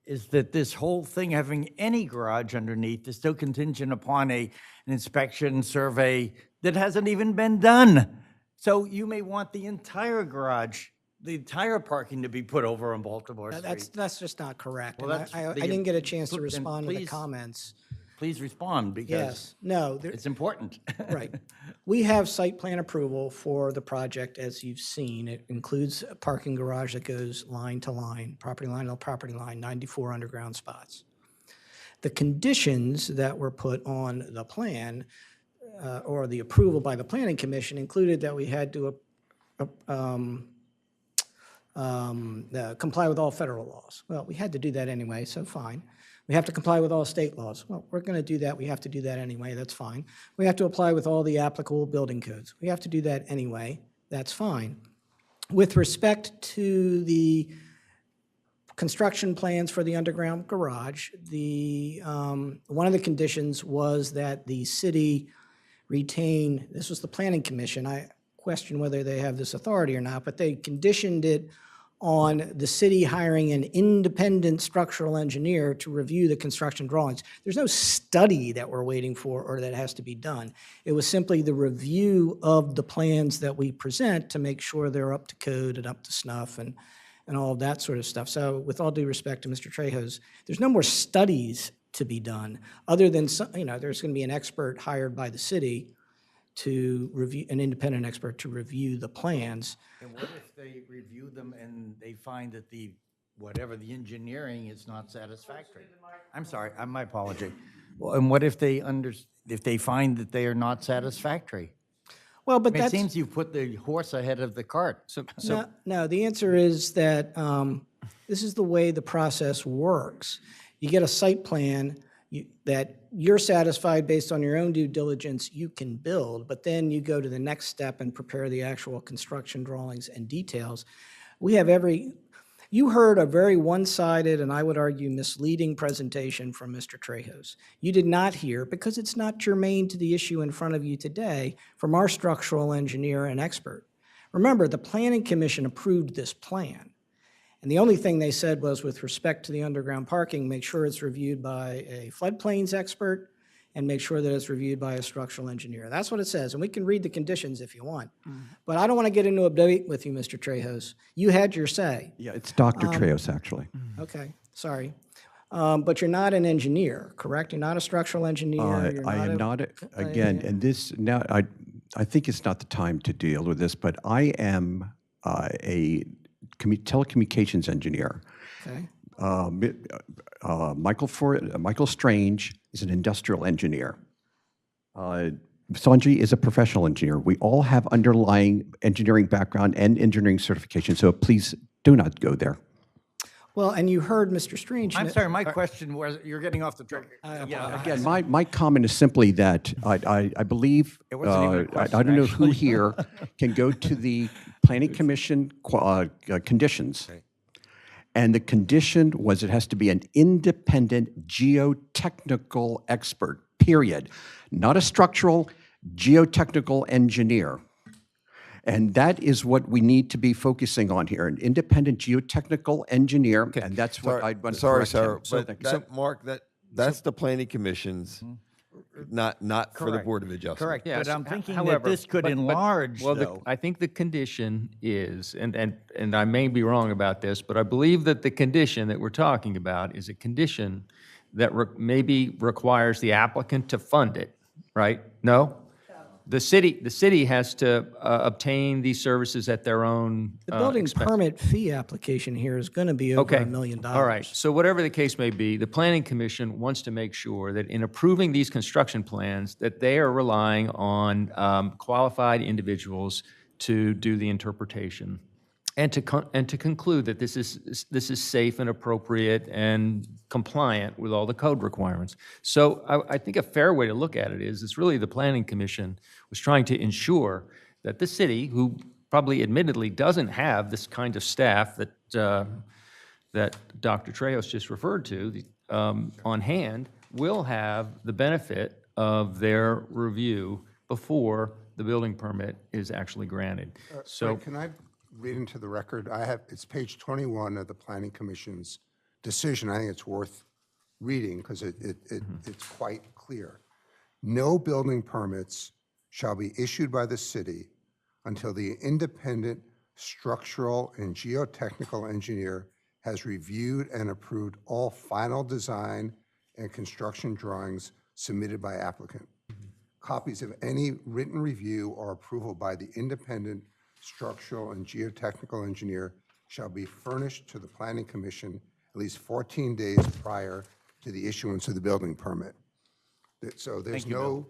is that this whole thing, having any garage underneath, is still contingent upon an inspection survey that hasn't even been done. So you may want the entire garage, the entire parking to be put over on Baltimore Street. That's just not correct. Well, And that's I the- didn't get a chance to then respond to the please- comments. Please respond, because Yes, no, it's important. right. We have site plan approval for the project, as you've seen. It includes a parking garage that goes line to line, property line to property line, 94 underground spots. The conditions that were put on the plan, or the approval by the Planning Commission, included that we had to comply with all federal laws. Well, we had to do that anyway, so fine. We have to comply with all state laws. Well, we're going to do that. We have to do that anyway. That's fine. We have to apply with all the applicable building codes. We have to do that anyway. That's fine. With respect to the construction plans for the underground garage, one of the conditions was that the city retain, this was the Planning Commission, I question whether they have this authority or not, but they conditioned it on the city hiring an independent structural engineer to review the construction drawings. There's no study that we're waiting for or that has to be done. It was simply the review of the plans that we present to make sure they're up to code and up to snuff and all of that sort of stuff. So with all due respect to Mr. Trejo's, there's no more studies to be done other than, there's going to be an expert hired by the city to review, an independent expert to review the plans. And what if they review them and they find that the engineering is not satisfactory? I'm sorry, my apology. Well, and what if they find that they are not satisfactory? Well, but It that's... seems you've put the horse ahead of the cart. No, the answer is that this is the way the process works. You get a site plan that you're satisfied based on your own due diligence, you can build, but then you go to the next step and prepare the actual construction drawings and details. You heard a very one-sided and I would argue misleading presentation from Mr. Trejo's. You did not hear, because it's not germane to the issue in front of you today, from our structural engineer and expert. Remember, the Planning Commission approved this plan. And the only thing they said was, with respect to the underground parking, make sure it's reviewed by a floodplains expert and make sure that it's reviewed by a structural engineer. That's what it says, and we can read the conditions if you want. But I don't want to get into a debate with you, Mr. Trejo's. You had your say. Yeah, it's Dr. Treos, actually. Okay, sorry. But you're not an engineer, correct? You're not a structural engineer? You're I am not, again, and this, now, I think it's not the time to deal with this, but I am a telecommunications engineer. Okay. Michael Strange is an industrial engineer. Sanji is a professional engineer. We all have underlying engineering background and engineering certification, so please do not go there. Well, and you heard Mr. Strange. I'm sorry, my question was, you're getting off the track. Again, my comment is simply that I believe, It wasn't even a I question, don't know who actually. here can go to the Planning Commission conditions And the condition was it has to be an independent geotechnical expert, period. Not a structural, geotechnical engineer. And that is what we need to be focusing on here, an independent geotechnical engineer, and that's what I'd want to Sorry, correct him. sir, but that, Mark, that's the planning commission's, not for the Correct. Board of Adjustment. Correct, Yes, but I'm thinking that however, this could but- enlarge, well, though. I think the condition is, and I may be wrong about this, but I believe that the condition that we're talking about is a condition that maybe requires the applicant to fund it, right? No? The city has to obtain these services at their own The building expense. permit fee application here is going to be over Okay. $1 million. All right. So whatever the case may be, the Planning Commission wants to make sure that in approving these construction plans, that they are relying on qualified individuals to do the interpretation and to conclude that this is safe and appropriate and compliant with all the code requirements. So I think a fair way to look at it is, it's really the Planning Commission was trying to ensure that the city, who probably admittedly doesn't have this kind of staff that that Dr. Trejos just referred to on hand, will have the benefit of their review before the building permit is actually granted. So Can I read into the record? It's page 21 of the Planning Commission's decision. I think it's worth reading because it's quite clear. No building permits shall be issued by the city until the independent structural and geotechnical engineer has reviewed and approved all final design and construction drawings submitted by applicant. Copies of any written review or approval by the independent structural and geotechnical engineer shall be furnished to the Planning Commission at least 14 days prior to the issuance of the building permit. So there's no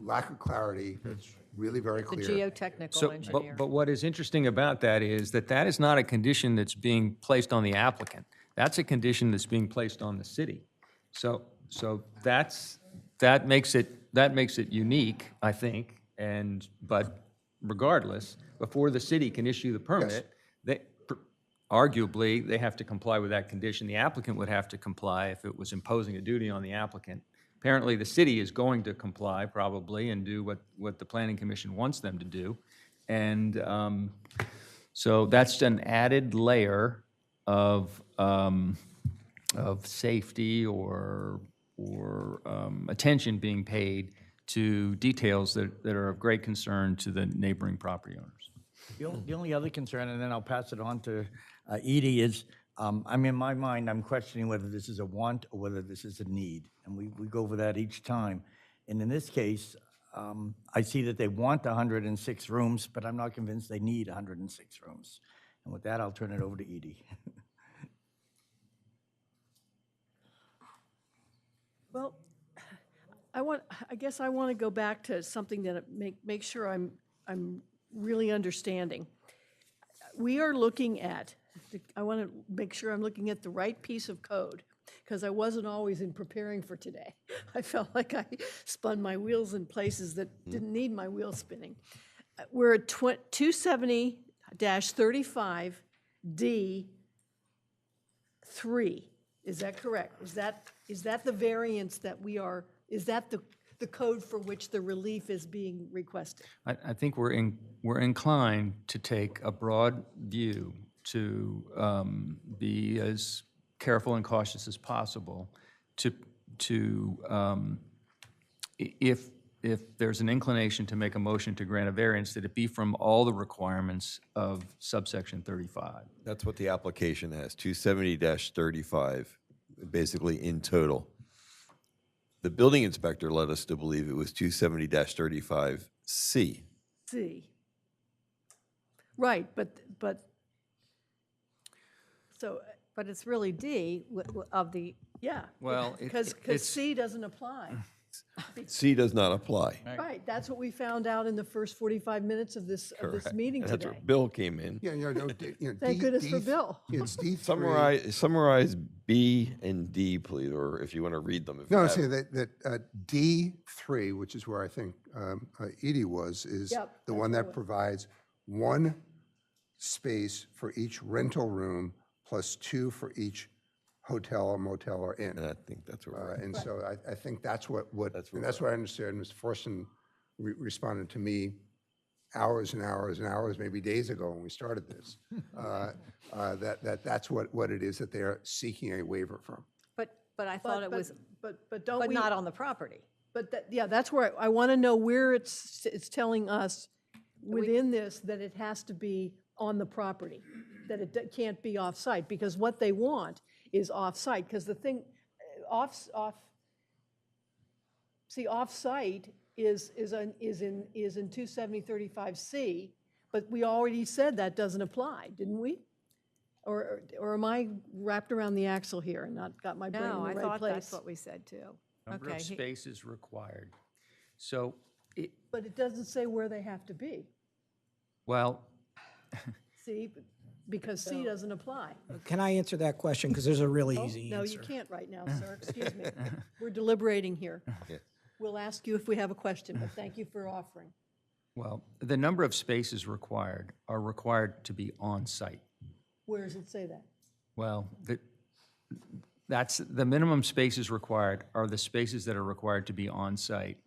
lack of clarity. It's really very The clear. geotechnical So, engineer. but what is interesting about that is that that is not a condition that's being placed on the applicant. That's a condition that's being placed on the city. So that makes it unique, I think. But regardless, before the city can issue the permit, arguably, they have to comply with that condition. The applicant would have to comply if it was imposing a duty on the applicant. Apparently, the city is going to comply probably and do what the Planning Commission wants them to do. And so that's an added layer of safety or attention being paid to details that are of great concern to the neighboring property owners. The only other concern, and then I'll pass it on to Edie, is in my mind, I'm questioning whether this is a want or whether this is a need. And we go over that each time. And in this case, I see that they want 106 rooms, but I'm not convinced they need 106 rooms. And with that, I'll turn it over to Edie. Well, I guess I want to go back to something that make sure I'm really understanding. We are looking at, I want to make sure I'm looking at the right piece of code, because I wasn't always in preparing for today. I felt like I spun my wheels in places that didn't need my wheel spinning. We're at 270-35D3. Is that correct? Is that the variance that we are, is that the code for which the relief is being requested? I think we're inclined to take a broad view to be as careful and cautious as possible if there's an inclination to make a motion to grant a variance, that it be from all the requirements of subsection 35. That's what the application has, 270-35, basically in total. The building inspector led us to believe it was 270-35C. C. Right, but, so, But it's really D of the, yeah. Well, Because C doesn't apply. C does not apply. Right, that's what we found out in the first 45 minutes of this meeting That's today. where Bill came in. Thank goodness for Bill. It's D3. Summarize B and D, please, or if you want to read them. No, I'm saying that D3, which is where I think Edie was, is Yep, the one that provides one space for each rental room plus 2 for each hotel or motel or inn. And I think that's what we're. And so I think that's what and that's what I understand. Mr. Forson responded to me hours and hours and hours, maybe days ago when we started this, that's what it is that they're seeking a waiver from. But I thought it was, But don't but we? not on the property. But that, yeah, that's where I want to know where it's telling us within this that it has to be on the property, that it can't be off-site, because what they want is off-site, because the thing, off-site is in 270-35C, but we already said that doesn't apply, didn't we? Or am I wrapped around the axle here and not got my brain in No, the I right thought place? that's what we said too. Number Okay, of spaces required. So, But it doesn't say where they have to be. well, See, because C doesn't apply. Can I answer that question? Because there's a really easy No, answer. you can't right now, sir, excuse me. We're deliberating here. We'll ask you if we have a question, but thank you for offering. well, the number of spaces required are required to be on-site. Where does it say that? Well, that's, the minimum spaces required are the spaces that are required to be on-site.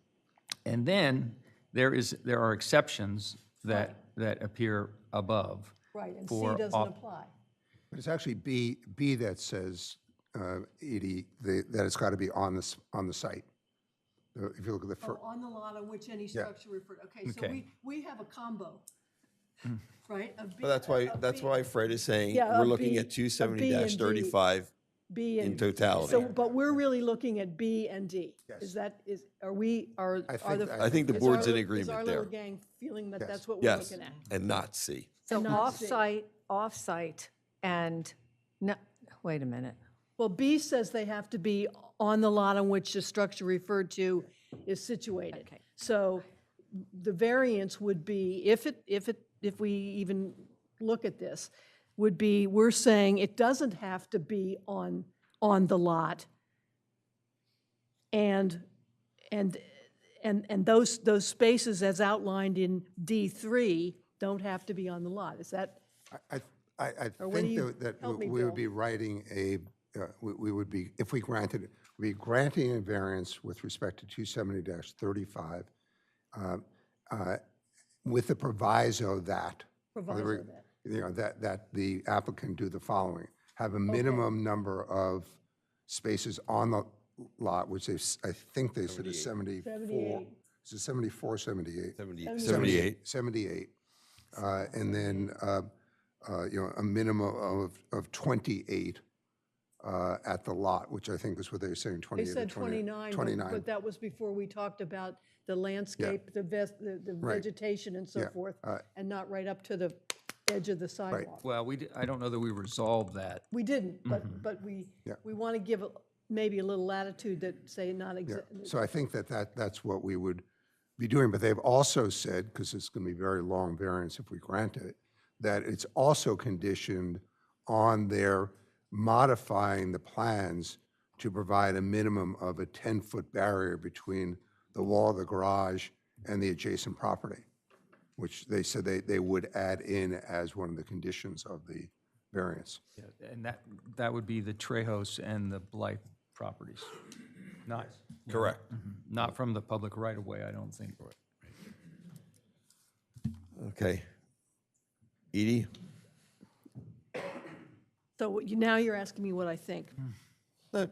And then there are exceptions that appear above. Right, and C for doesn't off- apply. But it's actually B that says, Edie, that it's got to be on the site. If you look at the first. On the lot on which any structure referred, okay, so Okay. we have a combo, right? of B- But that's of why B- Fred is saying, Yeah, we're of looking B- at of B and D. 270-35 B in and, totality. so, but we're really looking at B and D. Yes. Is that, are we, are I are think- the? I think the is board's our- in Is agreement our there. little gang feeling that Yes. that's what we're Yes, looking at? and not C. So not C. off-site, and, no, wait a minute. Well, B says they have to be on the lot on which the structure referred to is situated. Okay. So the variance would be, if we even look at this, would be, we're saying it doesn't have to be on the lot. And those spaces as outlined in D3 don't have to be on the lot. Is that? I Or what do think you- that help me, we Bill. would be writing we would be, if we granted it, we'd be granting a variance with respect to 270-35 with the proviso that. Proviso that. You know, that the applicant do the following: have a minimum number of spaces on the lot, which I think they said is 74. 78. Is it 74, 78? 78. 78. And then, you know, a minimum of 28 at the lot, which I think is what they were saying, They 28 or said 29. 29, 29. but that was before we talked about the landscape, the Right. vegetation and so Yeah, forth, and not right up to the edge of the sidewalk. Well, I don't know that we resolved that. We didn't, but Yeah. we want to give maybe a little latitude that say not Yeah. exactly. So I think that's what we would be doing. But they've also said, because it's going to be very long variance if we grant it, that it's also conditioned on their modifying the plans to provide a minimum of a 10-foot barrier between the wall of the garage and the adjacent property, which they said they would add in as one of the conditions of the variance. Yeah, and that would be the Trejos and the Blythe properties. Not, Correct. not from the public right-of-way, I don't think. Okay. Edie? So now you're asking me what I think.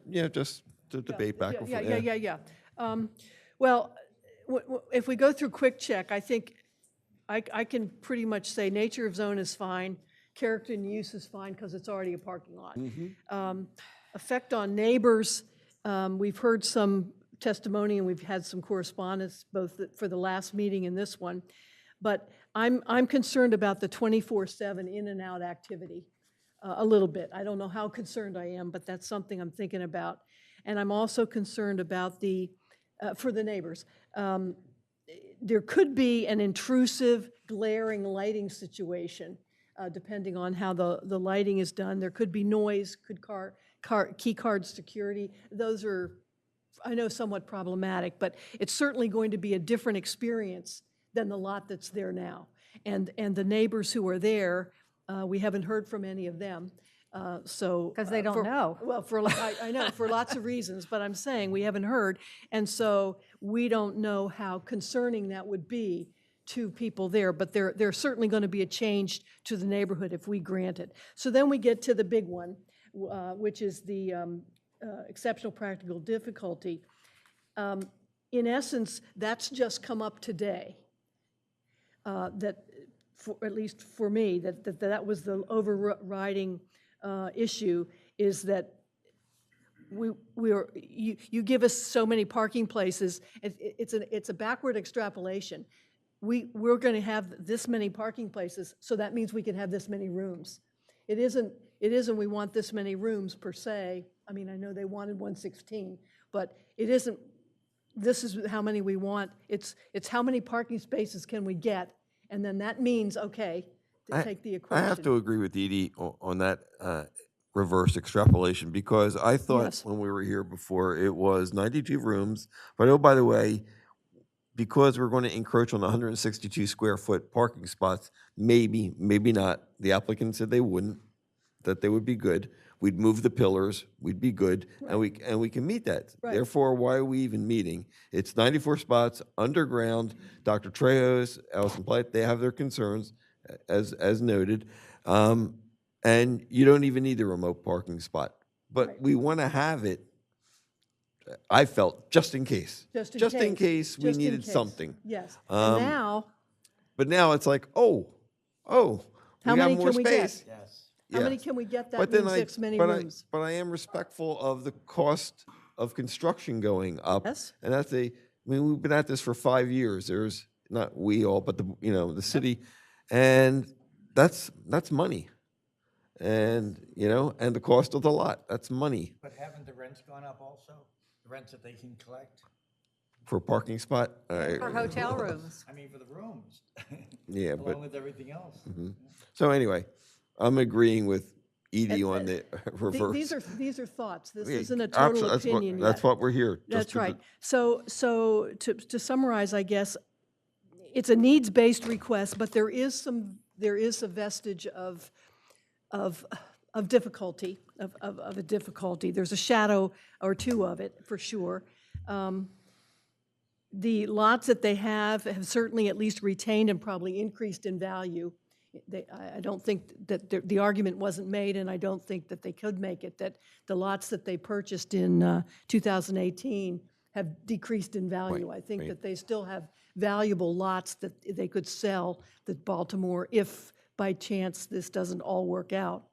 Yeah, just to debate back and forth. Yeah. Well, if we go through quick check, I think I can pretty much say nature of zone is fine, character and use is fine because it's already a parking lot. Effect on neighbors, we've heard some testimony and we've had some correspondence both for the last meeting and this one. But I'm concerned about the 24/7 in and out activity a little bit. I don't know how concerned I am, but that's something I'm thinking about. And I'm also concerned about for the neighbors. There could be an intrusive, glaring lighting situation, depending on how the lighting is done. There could be noise, key card security. Those are, I know, somewhat problematic, but it's certainly going to be a different experience than the lot that's there now. And the neighbors who are there, we haven't heard from any of them, So. 'Cause they don't know. Well, I know, for lots of reasons, but I'm saying we haven't heard. And so we don't know how concerning that would be to people there, but there's certainly going to be a change to the neighborhood if we grant it. So then we get to the big one, which is the exceptional practical difficulty. In essence, that's just come up today. That, at least for me, that was the overriding issue, is that you give us so many parking places. It's a backward extrapolation. We're going to have this many parking places, so that means we can have this many rooms. It isn't we want this many rooms per se. I mean, I know they wanted 116, but it isn't, this is how many we want. It's how many parking spaces can we get, and then that means, okay, to take the I equation. have to agree with Edie on that reverse extrapolation, because I thought Yes. when we were here before, it was 92 rooms. But oh, by the way, because we're going to encroach on the 162 square foot parking spots, maybe not. The applicant said they wouldn't, that they would be good. We'd move the pillars, we'd be good, and we can meet that. Right. Therefore, why are we even meeting? It's 94 spots underground. Dr. Trejos, Allison Platt, they have their concerns, as noted. And you don't even need a remote parking spot. But we want to have it, I felt, just in case. Just in case we Just in needed case. something. Yes. Um, And now, But now it's like, oh, how we many got more can we get? space. Yes. How many Yes. can we get? That But then means this many but rooms. but I am respectful of the cost of construction going up. Yes. And I mean, we've been at this for 5 years. There's, not we all, but the city. And that's money. And, and the cost of the lot, that's money But haven't the rents gone up also? The rents that they can collect? for a parking spot. For hotel rooms. I mean, for the rooms. Yeah, but, Along with everything else. so anyway, I'm agreeing with Edie on the reverse. These are thoughts. This Yeah, isn't a total opinion yet. That's what we're here. just That's to right. So to summarize, I guess, it's a needs-based request, but there is a vestige of difficulty, of a difficulty. There's a shadow or two of it, for sure. The lots that they have certainly at least retained and probably increased in value. I don't think that the argument wasn't made, and I don't think that they could make it, that the lots that they purchased in 2018 have decreased in value. I think that they still have valuable lots that they could sell that Baltimore, if by chance this doesn't all work out.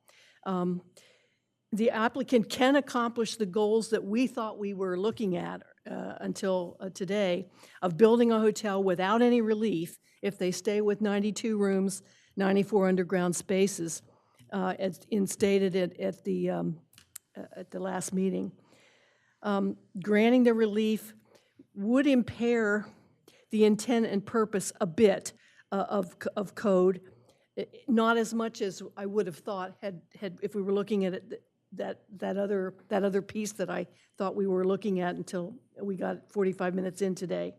The applicant can accomplish the goals that we thought we were looking at until today, of building a hotel without any relief if they stay with 92 rooms, 94 underground spaces, as stated at the last meeting. Granting the relief would impair the intent and purpose a bit of code, not as much as I would have thought if we were looking at it, that other piece that I thought we were looking at until we got 45 minutes in today.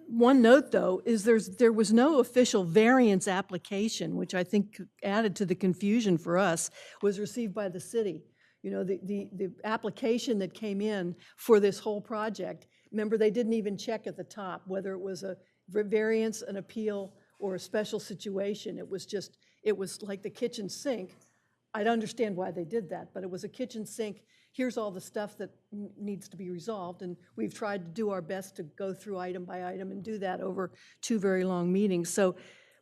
One note, though, is there was no official variance application, which I think added to the confusion for us, was received by the city. The application that came in for this whole project, remember, they didn't even check at the top whether it was a variance, an appeal, or a special situation. It was like the kitchen sink. I'd understand why they did that, but it was a kitchen sink. Here's all the stuff that needs to be resolved, and we've tried to do our best to go through item by item and do that over 2 very long meetings. So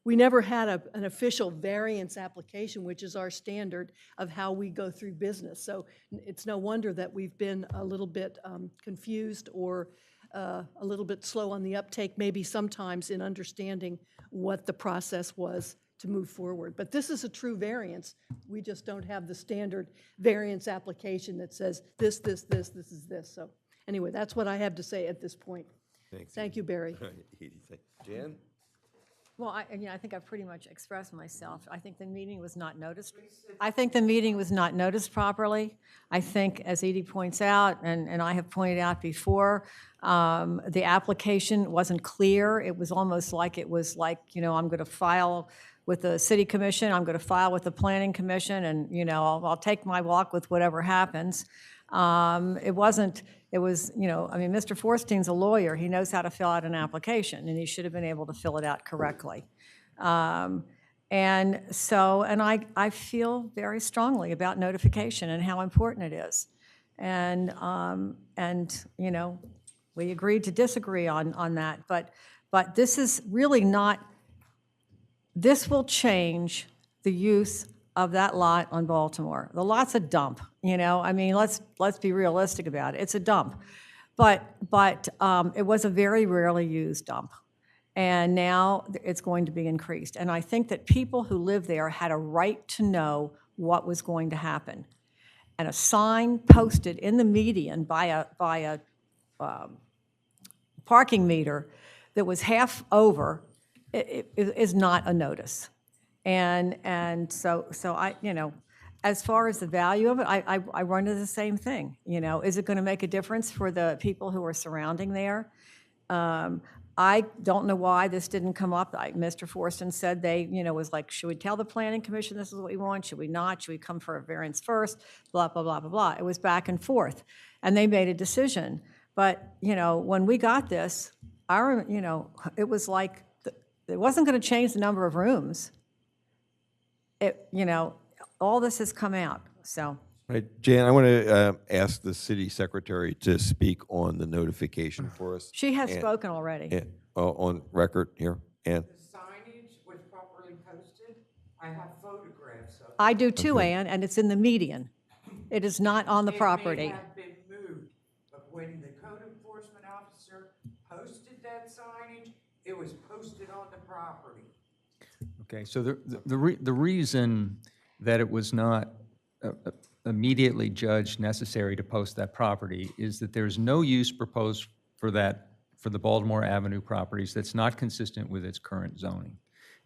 we never had an official variance application, which is our standard of how we go through business. So it's no wonder that we've been a little bit confused or a little bit slow on the uptake, maybe sometimes in understanding what the process was to move forward. But this is a true variance. We just don't have the standard variance application that says this is this. So anyway, that's what I have to say at this point. Thank you, Barry. Jan? Well, I think I've pretty much expressed myself. I think the meeting was not noticed. I think the meeting was not noticed properly. I think, as Edie points out, and I have pointed out before, the application wasn't clear. It was almost like I'm going to file with the city commission, I'm going to file with the planning commission, and, you know, I'll take my walk with whatever happens. It wasn't, it was, you know, I mean, Mr. Forstein's a lawyer. He knows how to fill out an application, and he should have been able to fill it out correctly. And so, and I feel very strongly about notification and how important it is. And you know, we agreed to disagree on that, but this is really not, this will change the use of that lot on Baltimore. The lot's a dump, you know, I mean, let's be realistic about it. It's a dump. But it was a very rarely used dump. And now it's going to be increased. And I think that people who live there had a right to know what was going to happen. And a sign posted in the median by a parking meter that was half over is not a notice. And so I, you know, as far as the value of it, I run into the same thing. You know, is it going to make a difference for the people who are surrounding there? I don't know why this didn't come up. Mr. Forstein said they, you know, was like, should we tell the planning commission this is what we want? Should we not? Should we come for a variance first? Blah, blah, blah, blah, blah. It was back and forth, and they made a decision. But, you know, when we got this, you know, it was like, it wasn't going to change the number of rooms. It, you know, all this has come out, so. Right, Jan, I want to ask the city secretary to speak on the notification for us. She has spoken already. On record here, and The signage was properly posted. I have photographs of it. I do too, Ann, and it's in the median. It is not on the property. It may have been moved, but when the code enforcement officer posted that signage, it was posted on the property. Okay, so the reason that it was not immediately judged necessary to post that property is that there's no use proposed for the Baltimore Avenue properties that's not consistent with its current zoning.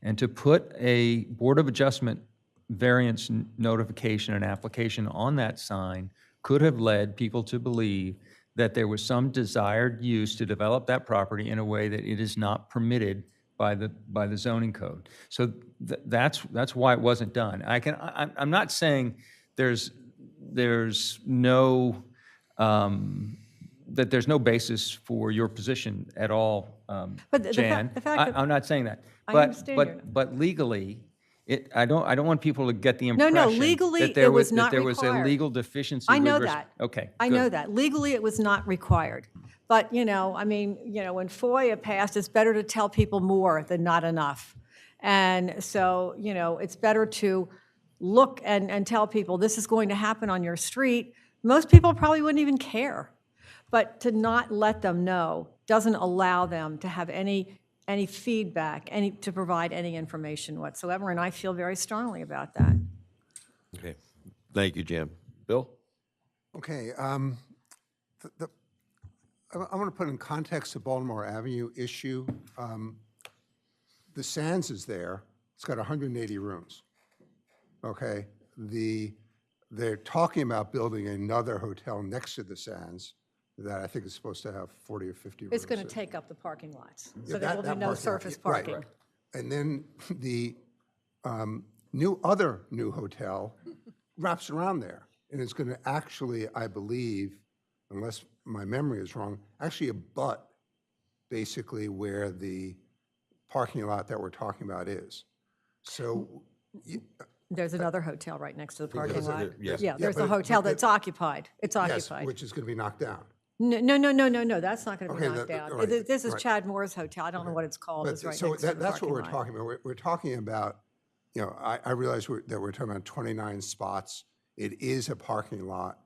And to put a Board of Adjustment variance notification and application on that sign could have led people to believe that there was some desired use to develop that property in a way that it is not permitted by the zoning code. So that's why it wasn't done. I'm not saying there's no that there's no basis for your position at all, Jan. I'm not saying that. But legally, I don't want people to get the impression No, legally, that there it was not that there was a required. legal deficiency. I know with that. Okay. I know that. Legally, it was not required. But, you know, I mean, you know, when FOIA passed, it's better to tell people more than not enough. And so, you know, it's better to look and tell people this is going to happen on your street. Most people probably wouldn't even care. But to not let them know doesn't allow them to have any feedback, to provide any information whatsoever. And I feel very strongly about that. okay, thank you, Jan. Bill? Okay, I want to put in context the Baltimore Avenue issue. The Sands is there. It's got 180 rooms. Okay, they're talking about building another hotel next to the Sands that I think is supposed to have 40 or 50 rooms. It's going to take up the parking lots. Yeah, So there will be no parking, surface yeah, right, parking. right. And then the new hotel wraps around there. And it's going to actually, I believe, unless my memory is wrong, actually abut basically where the parking lot that we're talking about is. So, There's another hotel right next to the parking Yes, lot. yes. Yeah, there's but a hotel but that's occupied. It's yes, occupied. which is going to be knocked down. No, that's not going to be Okay, knocked that- down. right, This is right. Chad Moore's hotel. I don't know what it's called. It's But right so next to the that's what parking we're lot. talking about. We're talking about, you know, I realize that we're talking about 29 spots. It is a parking lot.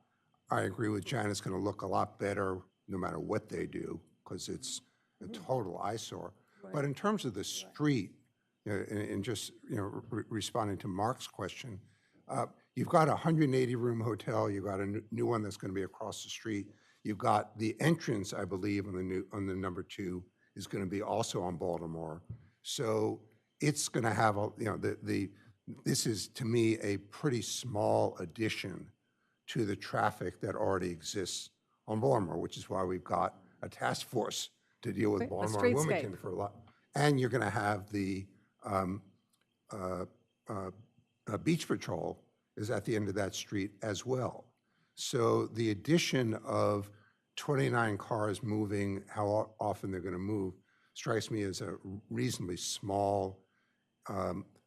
I agree with Jan, it's going to look a lot better no matter what they do because it's a total eyesore. But in terms of the street, you know, and just, you know, responding to Mark's question, you've got a 180-room hotel. You've got a new one that's going to be across the street. You've got the entrance, I believe, on the number 2 is going to be also on Baltimore. So it's going to have a, you know, this is to me a pretty small addition to the traffic that already exists on Baltimore, which is why we've got a task force to deal with Right, a Baltimore and streetscape. Wilmington for a lot. And you're going to have the Beach Patrol is at the end of that street as well. So the addition of 29 cars moving, how often they're going to move, strikes me as a reasonably small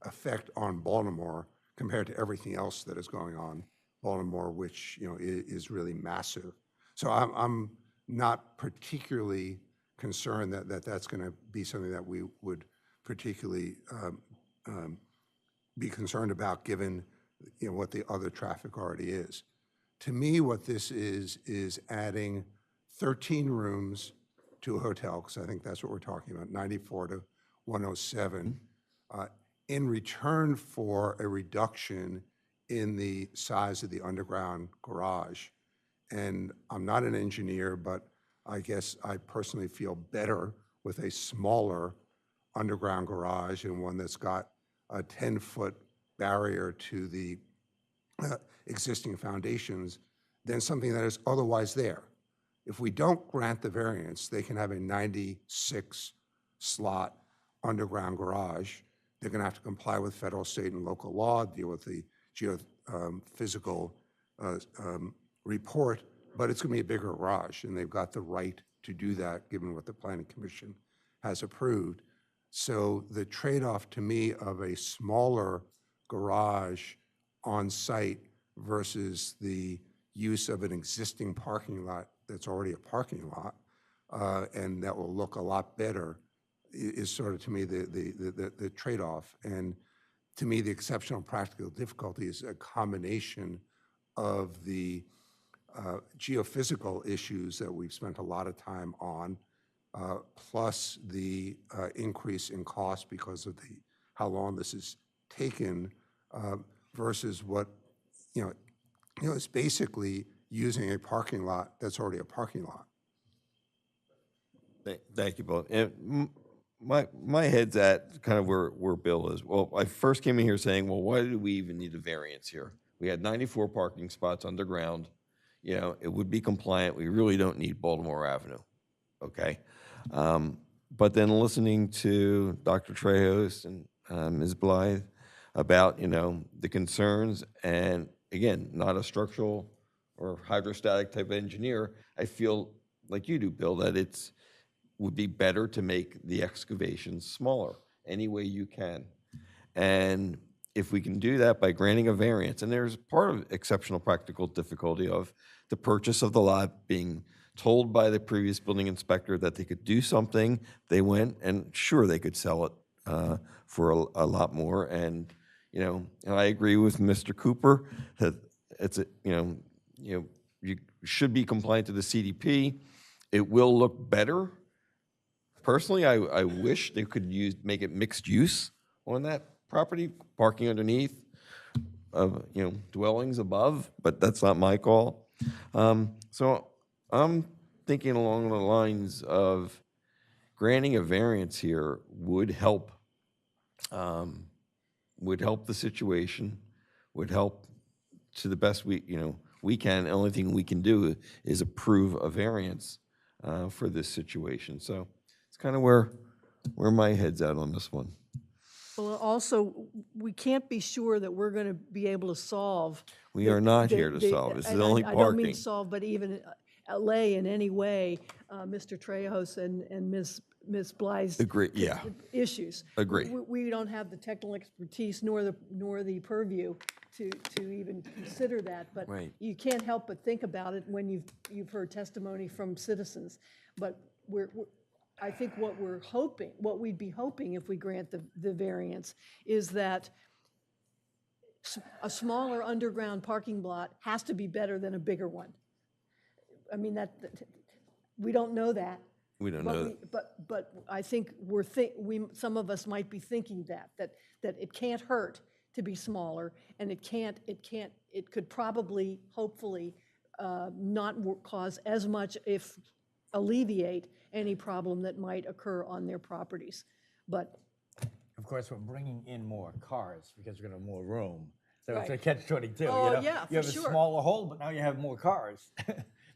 effect on Baltimore compared to everything else that is going on Baltimore, which is really massive. So I'm not particularly concerned that that's going to be something that we would particularly be concerned about, given what the other traffic already is. To me, what this is adding 13 rooms to a hotel, because I think that's what we're talking about, 94 to 107, in return for a reduction in the size of the underground garage. And I'm not an engineer, but I guess I personally feel better with a smaller underground garage and one that's got a 10-foot barrier to the existing foundations than something that is otherwise there. If we don't grant the variance, they can have a 96-slot underground garage. They're going to have to comply with federal, state, and local law, deal with the geophysical report, but it's going to be a bigger garage, and they've got the right to do that, given what the Planning Commission has approved. So the trade-off to me of a smaller garage on site versus the use of an existing parking lot that's already a parking lot and that will look a lot better is sort of, to me, the trade-off. And to me, the exceptional practical difficulty is a combination of the geophysical issues that we've spent a lot of time on, plus the increase in cost because of how long this has taken, versus what, it's basically using a parking lot that's already a parking lot. Thank you, Bill. And my head's at kind of where Bill is. Well, I first came in here saying, well, why do we even need a variance here? We had 94 parking spots underground. It would be compliant. We really don't need Baltimore Avenue, okay? But then listening to Dr. Trejos and Ms. Blythe about, the concerns, and again, not a structural or hydrostatic type engineer, I feel like you do, Bill, that would be better to make the excavations smaller any way you can. And if we can do that by granting a variance, and there's part of exceptional practical difficulty of the purchase of the lot, being told by the previous building inspector that they could do something, they went, and sure, they could sell it for a lot more. And, and I agree with Mr. Cooper that you should be compliant to the CDP. It will look better. Personally, I wish they could make it mixed use on that property, parking underneath, dwellings above, but that's not my call. So I'm thinking along the lines of granting a variance here would help the situation, would help to the best we can. The only thing we can do is approve a variance for this situation. So it's kind of where my head's at on this one. Well, also, we can't be sure that we're going to be able to solve. We are not here to solve. This is only I don't mean parking. solve, but even allay in any way Mr. Trejos and Ms. Blythe's Agree, yeah. issues. Agree. We don't have the technical expertise nor the purview to even consider that, but Right. you can't help but think about it when you've heard testimony from citizens. But I think what we'd be hoping if we grant the variance is that a smaller underground parking lot has to be better than a bigger one. I mean, we don't know that. We don't know that. But I think some of us might be thinking that it can't hurt to be smaller, and it could probably, hopefully, not cause as much, if alleviate any problem that might occur on their properties. But Of course, we're bringing in more cars because we're going to have more room. So it's a Right. catch-22. Oh, yeah, You have for a sure. smaller hole, but now you have more cars.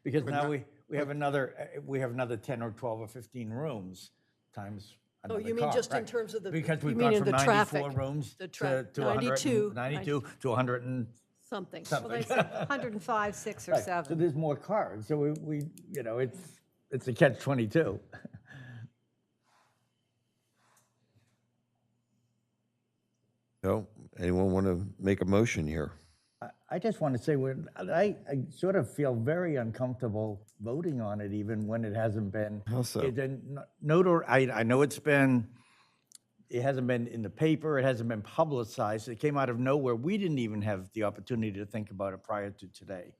Because now we have another 10 or 12 or 15 rooms times, another you mean car, just in right. terms of the- Because you we've mean gone in from the 94 traffic, rooms the to 92, 92 to 100 and something. Well, they said 105, 6, or Right, 7. So there's more cars, so we you know, it's a catch-22. So, anyone want to make a motion here? I just want to say, I sort of feel very uncomfortable voting on it, even when it hasn't been. How so? I know it hasn't been in the paper, it hasn't been publicized, it came out of nowhere. We didn't even have the opportunity to think about it prior to today.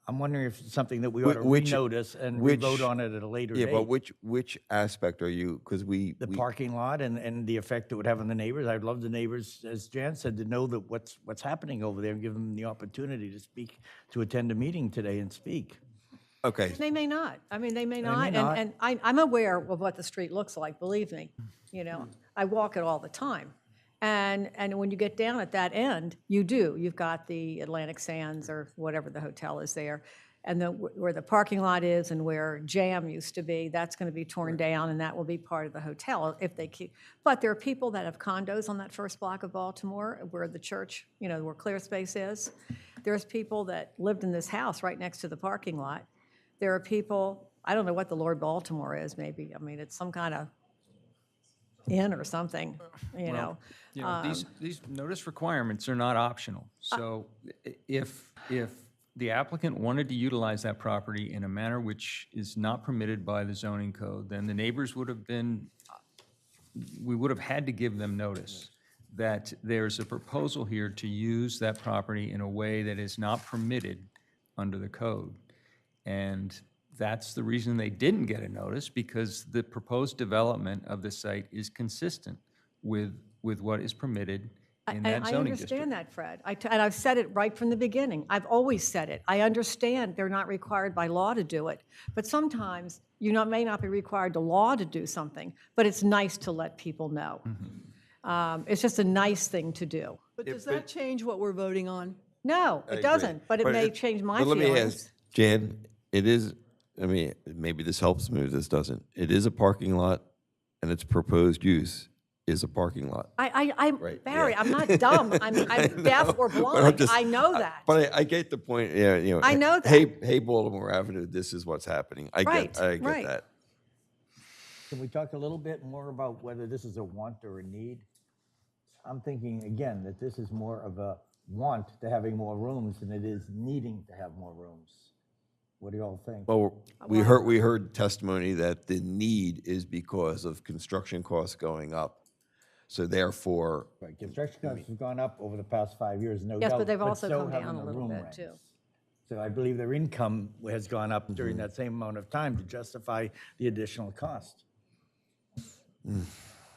I'm wondering if it's something that we ought to renotice and vote on it at a later date. Yeah, but which aspect are you, because The parking lot and the effect it would have on the neighbors. I'd love the neighbors, as Jan said, to know that what's happening over there and give them the opportunity to speak, to attend a meeting today and speak. Okay, They may not. I mean, they may not. not. And I'm aware of what the street looks like, believe me. You know, I walk it all the time. And when you get down at that end, you've got the Atlantic Sands or whatever the hotel is there. And where the parking lot is and where Jam used to be, that's going to be torn down, and that will be part of the hotel if they keep. But there are people that have condos on that first block of Baltimore where the church, you know, where Clear Space is. There's people that lived in this house right next to the parking lot. There are people, I don't know what the Lord Baltimore is, maybe. I mean, it's some kind of inn or something, you know. You know, these notice requirements are not optional. So if the applicant wanted to utilize that property in a manner which is not permitted by the zoning code, then the neighbors would have been, we would have had to give them notice that there's a proposal here to use that property in a way that is not permitted under the code. And that's the reason they didn't get a notice, because the proposed development of the site is consistent with what is permitted in that I zoning district. understand that, Fred. And I've said it right from the beginning. I've always said it. I understand they're not required by law to do it. But sometimes may not be required to law to do something, but it's nice to let people know. It's just a nice thing to do. But does that change what we're voting on? No, I it agree. doesn't, but it may change my But let me feelings. ask, Jan, it is, I mean, maybe this helps, maybe this doesn't. It is a parking lot, and its proposed use is a parking lot. I'm Right, Barry, yeah. I'm not dumb. I'm deaf or But I'm blind. just- I know that. But I get the point, yeah, you know. I know that. Hey, Baltimore Avenue, this is what's happening. I Right, get right. that. Can we talk a little bit more about whether this is a want or a need? I'm thinking, again, that this is more of a want to having more rooms than it is needing to have more rooms. What do you all think? Well, we heard testimony that the need is because of construction costs going up. So therefore, Right, construction costs have gone up over the past 5 years, no doubt. Yes, but they've also so come down haven't a the little room bit, rents. too. So I believe their income has gone up during that same amount of time to justify the additional cost.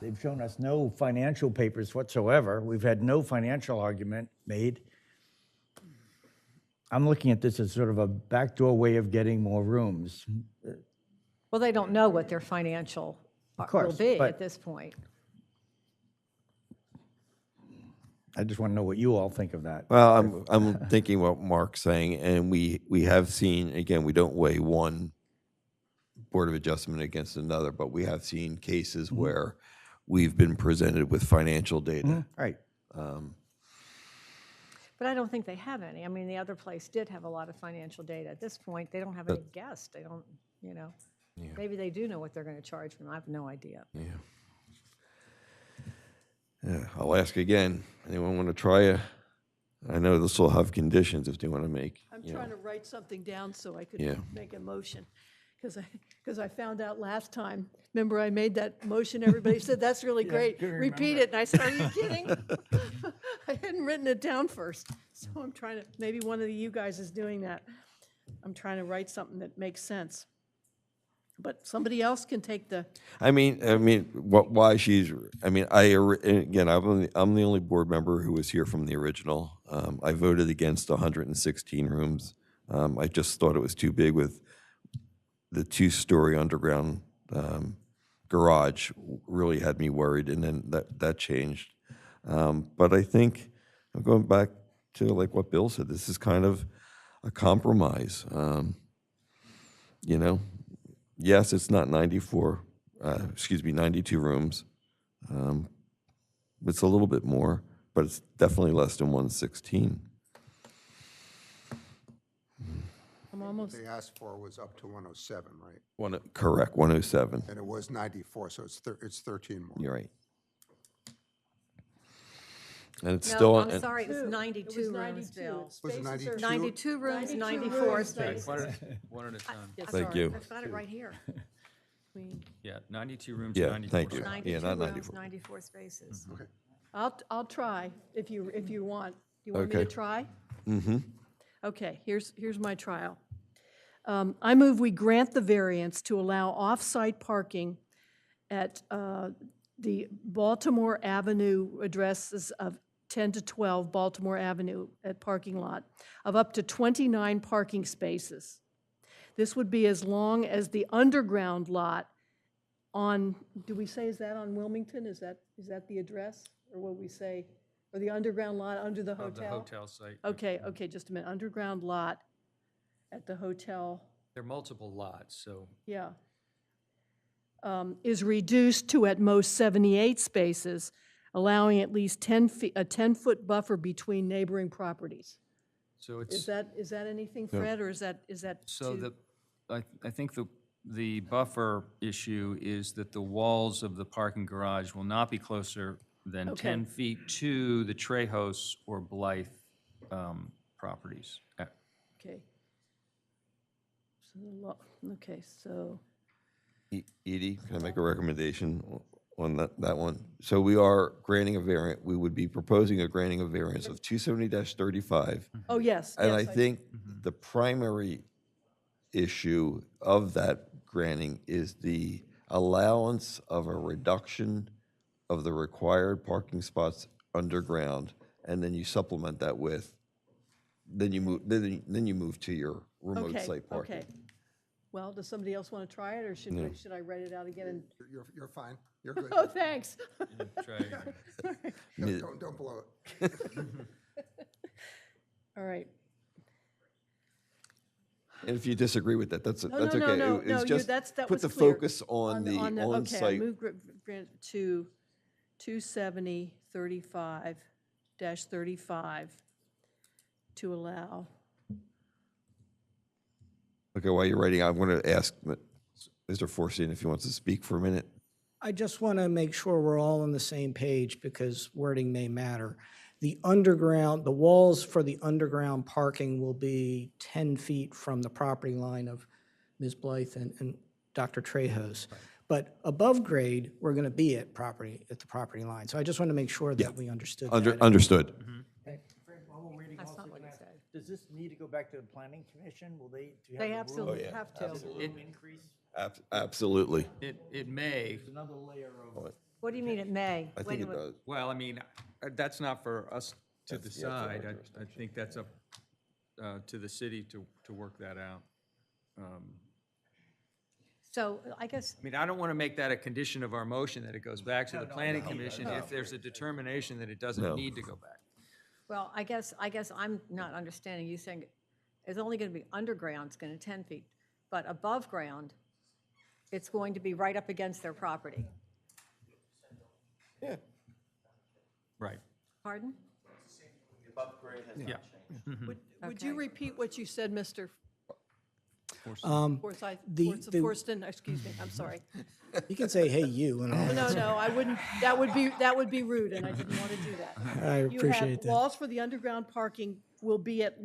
They've shown us no financial papers whatsoever. We've had no financial argument made. I'm looking at this as sort of a backdoor way of getting more rooms. Well, they don't know what their financial will course, be but- at this point. I just want to know what you all think of that. well, I'm thinking what Mark's saying, and we have seen, again, we don't weigh one Board of Adjustment against another, but we have seen cases where we've been presented with financial data. Right. But I don't think they have any. I mean, the other place did have a lot of financial data. At this point, they don't have any guests. They don't, you know. Maybe they do know what they're going to charge them. I have no idea. Yeah, I'll ask again. Anyone want to try a, I know this will have conditions if they want to make. I'm you know. trying to write something down so I could Yeah. make a motion. Because I found out last time, remember I made that motion, everybody said, that's really great, repeat it, and I said, are you kidding? I hadn't written it down first, so I'm trying to, maybe one of you guys is doing that. I'm trying to write something that makes sense. But somebody else can take the, I mean, why she's, I mean, again, I'm the only board member who was here from the original. I voted against 116 rooms. I just thought it was too big with the 2-story underground garage really had me worried, and then that changed. But I think, I'm going back to like what Bill said, this is kind of a compromise. You know, yes, it's not 94 92 rooms. It's a little bit more, but it's definitely less than 116. I'm almost, They asked for was up to 107, right? Correct, 107. And it was 94, so it's 13 more. You're right. And it's No, still, I'm sorry, it was 92 rooms, Bill. Was it 92? 92 rooms, 92 94 rooms. spaces. One at a time. yes, Thank you. I've got it right here. Yeah, 92 rooms, Yeah, 94. thank you. 92 not rooms, 94. 94 spaces. Okay. I'll try if you want. You want me to Okay. try? Mm-hmm. Okay, here's my trial. I move we grant the variance to allow off-site parking at the Baltimore Avenue addresses of 10 to 12 Baltimore Avenue at parking lot of up to 29 parking spaces. This would be as long as the underground lot on, do we say, is that on Wilmington? Is that the address? Or what we say, or the underground lot under the Of the hotel? hotel site. Okay, just a minute, underground lot at the hotel, There are multiple lots, so yeah. Is reduced to at most 78 spaces, allowing at least 10 feet, a 10-foot buffer between neighboring properties. so Is it's, that anything, Fred, or is that so too? I think the buffer issue is that the walls of the parking garage will not be closer than Okay. 10 feet to the Trejos or Blythe properties. Okay. So okay, so, Edie, can I make a recommendation on that one? So we are granting a variant, we would be proposing a granting of variance of 270-35. oh, yes. And yes, I think the primary issue of that granting is the allowance of a reduction of the required parking spots underground, and then you supplement that with, then you move to your remote Okay, site parking. okay. Well, does somebody else want to try it, or should I write it out again? And You're fine. You're good. oh, thanks. Try again. Don't blow it. All right. And if you disagree with that, that's No, okay. no, no, It was no, just that put was the clear. focus on the Okay, I on-site. move grant to 270-35-35 to allow. Okay, while you're writing, I'm going to ask Mr. Forstein if he wants to speak for a minute. I just want to make sure we're all on the same page because wording may matter. The underground, the walls for the underground parking will be 10 feet from the property line of Ms. Blythe and Dr. Trejos. But above grade, we're going to be at the property line. So I just want to make sure that we understood that. Understood. Frank, while we're waiting, That's also not what can he I ask, said. does this need to go back to the planning commission? Will they, do you They have the room? absolutely have to. Room increase? Absolutely. It may, There's another layer of. What do you mean it may? I think it does. well, I mean, that's not for us to decide. I think that's up to the city to work that out. So I guess, I mean, I don't want to make that a condition of our motion, that it goes back to the planning commission if there's a determination that it doesn't No. need to go back. well, I guess I'm not understanding. You saying it's only going to be underground, it's going to 10 feet, but above ground, it's going to be right up against their property. Yeah. Right, Pardon? yeah. Would you repeat what you said, Mr. Forsythe? the- Forston, excuse me, I'm sorry. You can say, hey, you, and all. No, I wouldn't, that would be rude, and I didn't want to do that. I appreciate You have that. walls for the underground parking will be at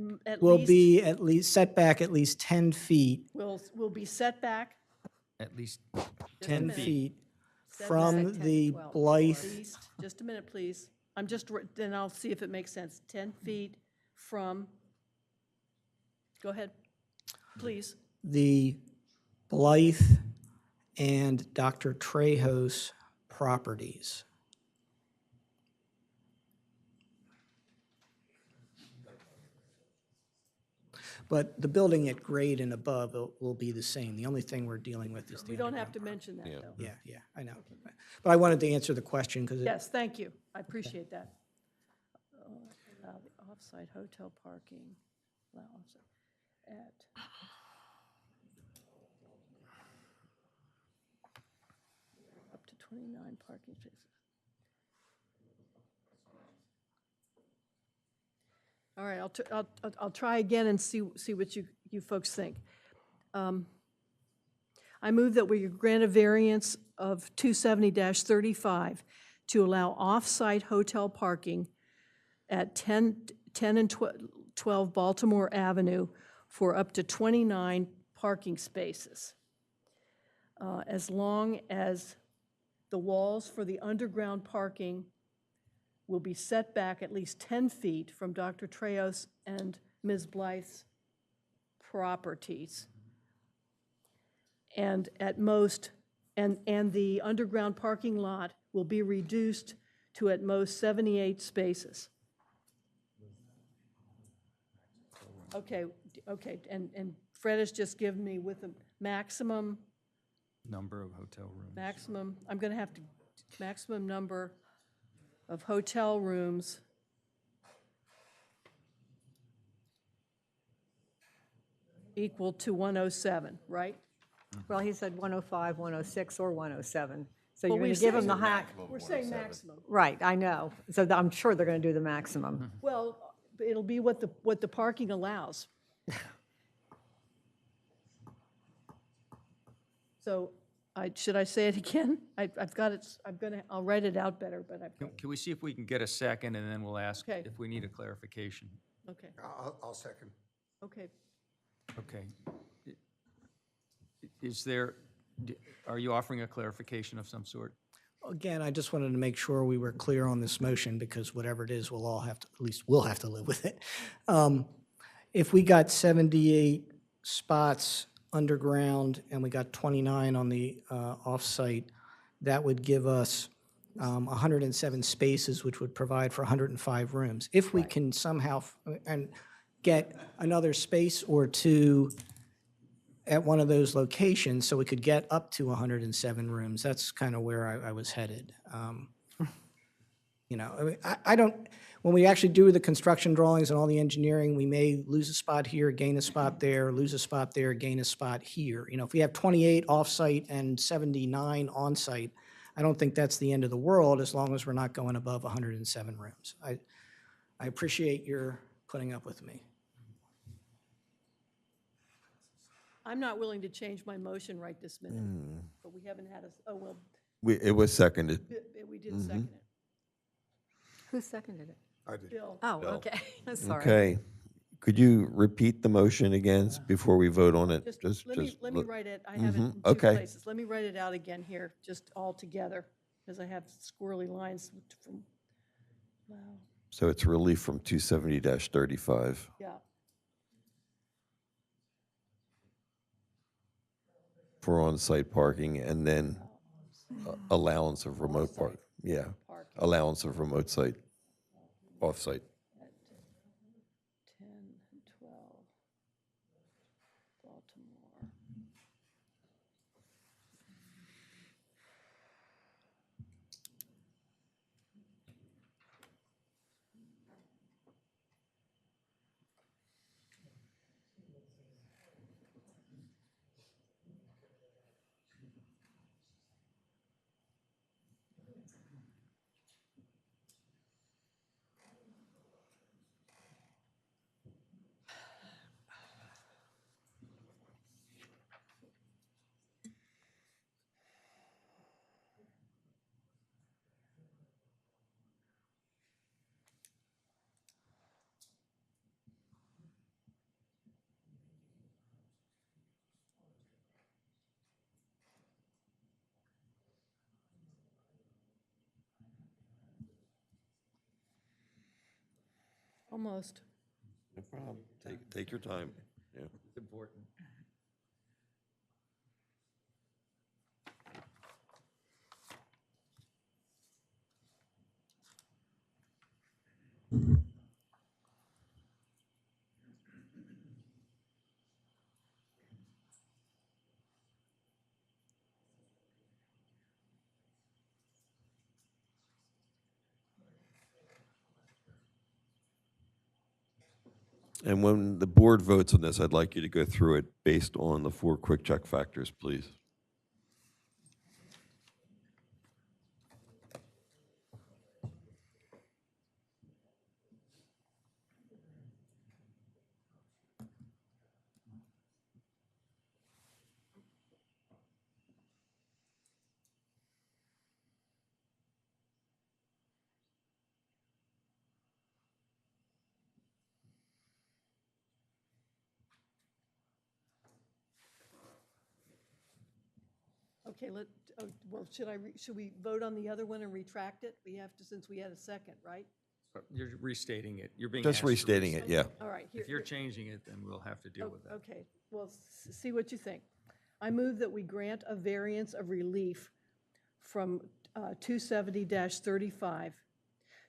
Will least, be at least set back at least 10 feet, will be set back. At least, 10 minute. feet Set from back 10 to the 12, Blythe. at least. Just a minute, please. Then I'll see if it makes sense. 10 feet from, go ahead, please. The Blythe and Dr. Trejos properties. But the building at grade and above will be the same. The only thing we're dealing with is the We don't have underground to mention that, though. Yeah, I know. But I wanted to answer the question because Yes, thank you. I appreciate that. Allow the off-site hotel parking, allow off-site at 29 parking spaces. All right, I'll try again and see what you folks think. I move that we grant a variance of 270-35 to allow off-site hotel parking at 10 and 12 Baltimore Avenue for up to 29 parking spaces, as long as the walls for the underground parking will be set back at least 10 feet from Dr. Treos and Ms. Blythe's properties. And at most, and the underground parking lot will be reduced to at most 78 spaces. Okay, and Fred has just given me with a maximum, Number of hotel rooms. I'm gonna have to, maximum number of hotel rooms equal to 107, right? Well, he said 105, 106, or 107. So Well, you're going we're to give them the saying- hack. We're saying maximum. Right, I know. So I'm sure they're going to do the maximum. Well, it'll be what the parking allows. So, should I say it again? I've got it, I'll write it out better, but Can we see if we can get a second, and then we'll ask Okay. if we need a clarification? okay, I'll second. okay. Okay. Is there, are you offering a clarification of some sort? Again, I just wanted to make sure we were clear on this motion, because whatever it is, we'll all have to, at least we'll have to live with it. If we got 78 spots underground and we got 29 on the off-site, that would give us 107 spaces, which would provide for 105 rooms. If we can somehow and get another space or two at one of those locations, so we could get up to 107 rooms, that's kind of where I was headed. You know, I mean, I don't, when we actually do the construction drawings and all the engineering, we may lose a spot here, gain a spot there, lose a spot there, gain a spot here. You know, if we have 28 off-site and 79 on-site, I don't think that's the end of the world, as long as we're not going above 107 rooms. I appreciate your putting up with me. I'm not willing to change my motion right this minute, but we haven't had oh, well, It was seconded. we did second it. Who seconded it? I did. Bill, Oh, okay. Sorry. Okay. Could you repeat the motion again before we vote on it? just let me write it, I have it in two Okay. places. Let me write it out again here, just all together, because I have squirrely lines from, wow, So it's relief from 270-35. yeah. For on-site parking, and then allowance of remote park, yeah, allowance of remote site, off-site. 10 and 12, Baltimore. Almost. No problem. Take your time. Yeah. It's important. And when the board votes on this, I'd like you to go through it based on the 4 quick check factors, please. Okay, well, should we vote on the other one and retract it? We have to, since we had a second, right? You're restating it. You're being Just asked to restating it, yeah. All right. If you're changing it, then we'll have to deal with that. Okay, well, see what you think. I move that we grant a variance of relief from 270-35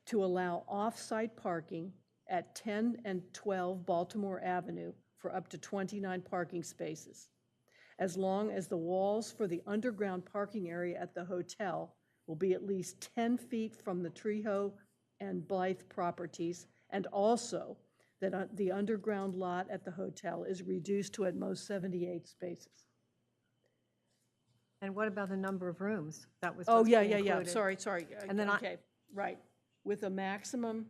to allow off-site parking at 10 and 12 Baltimore Avenue for up to 29 parking spaces, as long as the walls for the underground parking area at the hotel will be at least 10 feet from the Trejo and Blythe properties, and also that the underground lot at the hotel is reduced to at most 78 spaces. And what about the number of rooms? That was Oh, supposed to be yeah, included. sorry. And then okay, right. With a maximum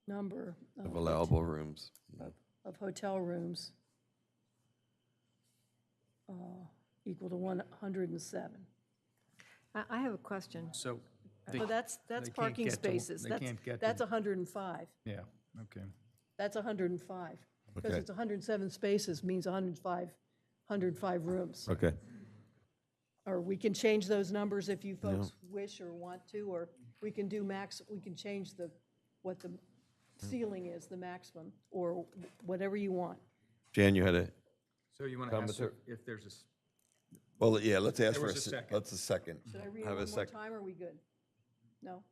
number Of allowable rooms. of hotel rooms equal to 107. I have a question. So. So that's they can't parking get to- spaces. they can't get That's to- 105. Yeah, okay. That's 105. Because Okay. it's 107 spaces means 105 rooms. Okay. Or we can change those numbers if you folks wish or want to, or we can do we can change what the ceiling is, the maximum, or whatever you want. Jan, you had a, So you want to ask Commenter- if there's a, well, yeah, let's ask There for was a second. let's a second. Should I read it Have a one more second. time, or are we good? No?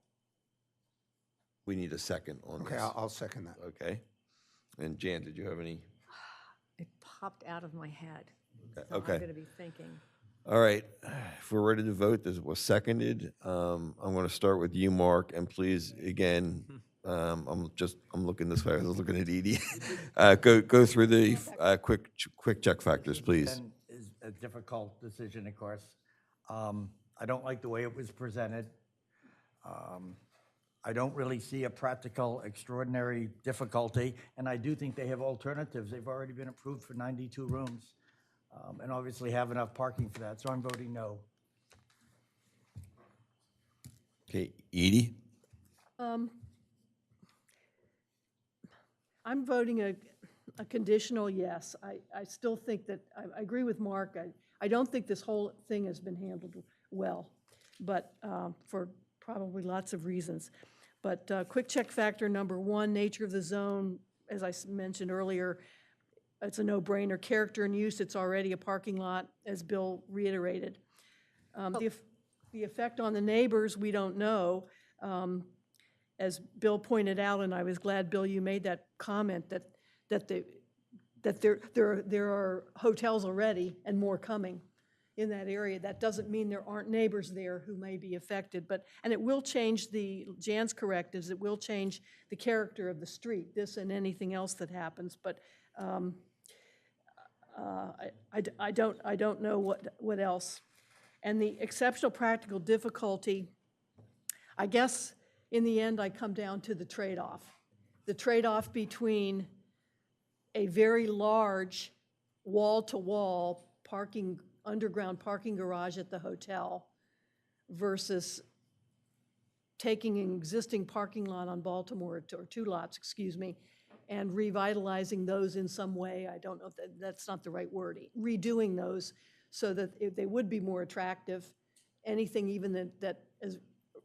We need a second on Okay, this. I'll second that. Okay. And Jan, did you have any? It popped out of my head. So Okay. I'm going to be thinking. All right, if we're ready to vote, this was seconded. I'm going to start with you, Mark, and please, again, I'm looking this way, I was looking at Edie. Go through the quick check factors, please. Then is a difficult decision, of course. I don't like the way it was presented. I don't really see a practical, extraordinary difficulty, and I do think they have alternatives. They've already been approved for 92 rooms, and obviously have enough parking for that, so I'm voting no. Okay, Edie? I'm voting a conditional yes. I still think that, I agree with Mark. I don't think this whole thing has been handled well, but for probably lots of reasons. But quick check factor number one, nature of the zone, as I mentioned earlier, it's a no-brainer. Character and use, it's already a parking lot, as Bill reiterated. The effect on the neighbors, we don't know. As Bill pointed out, and I was glad, Bill, you made that comment, that there are hotels already and more coming in that area. That doesn't mean there aren't neighbors there who may be affected, and it will change Jan's correctives, it will change the character of the street, this and anything else that happens, but I don't know what else. And the exceptional practical difficulty, I guess in the end I come down to the trade-off. The trade-off between a very large wall-to-wall underground parking garage at the hotel versus taking an existing parking lot on Baltimore, or two lots, excuse me, and revitalizing those in some way. I don't know if that's not the right word. Redoing those so that they would be more attractive. Anything even that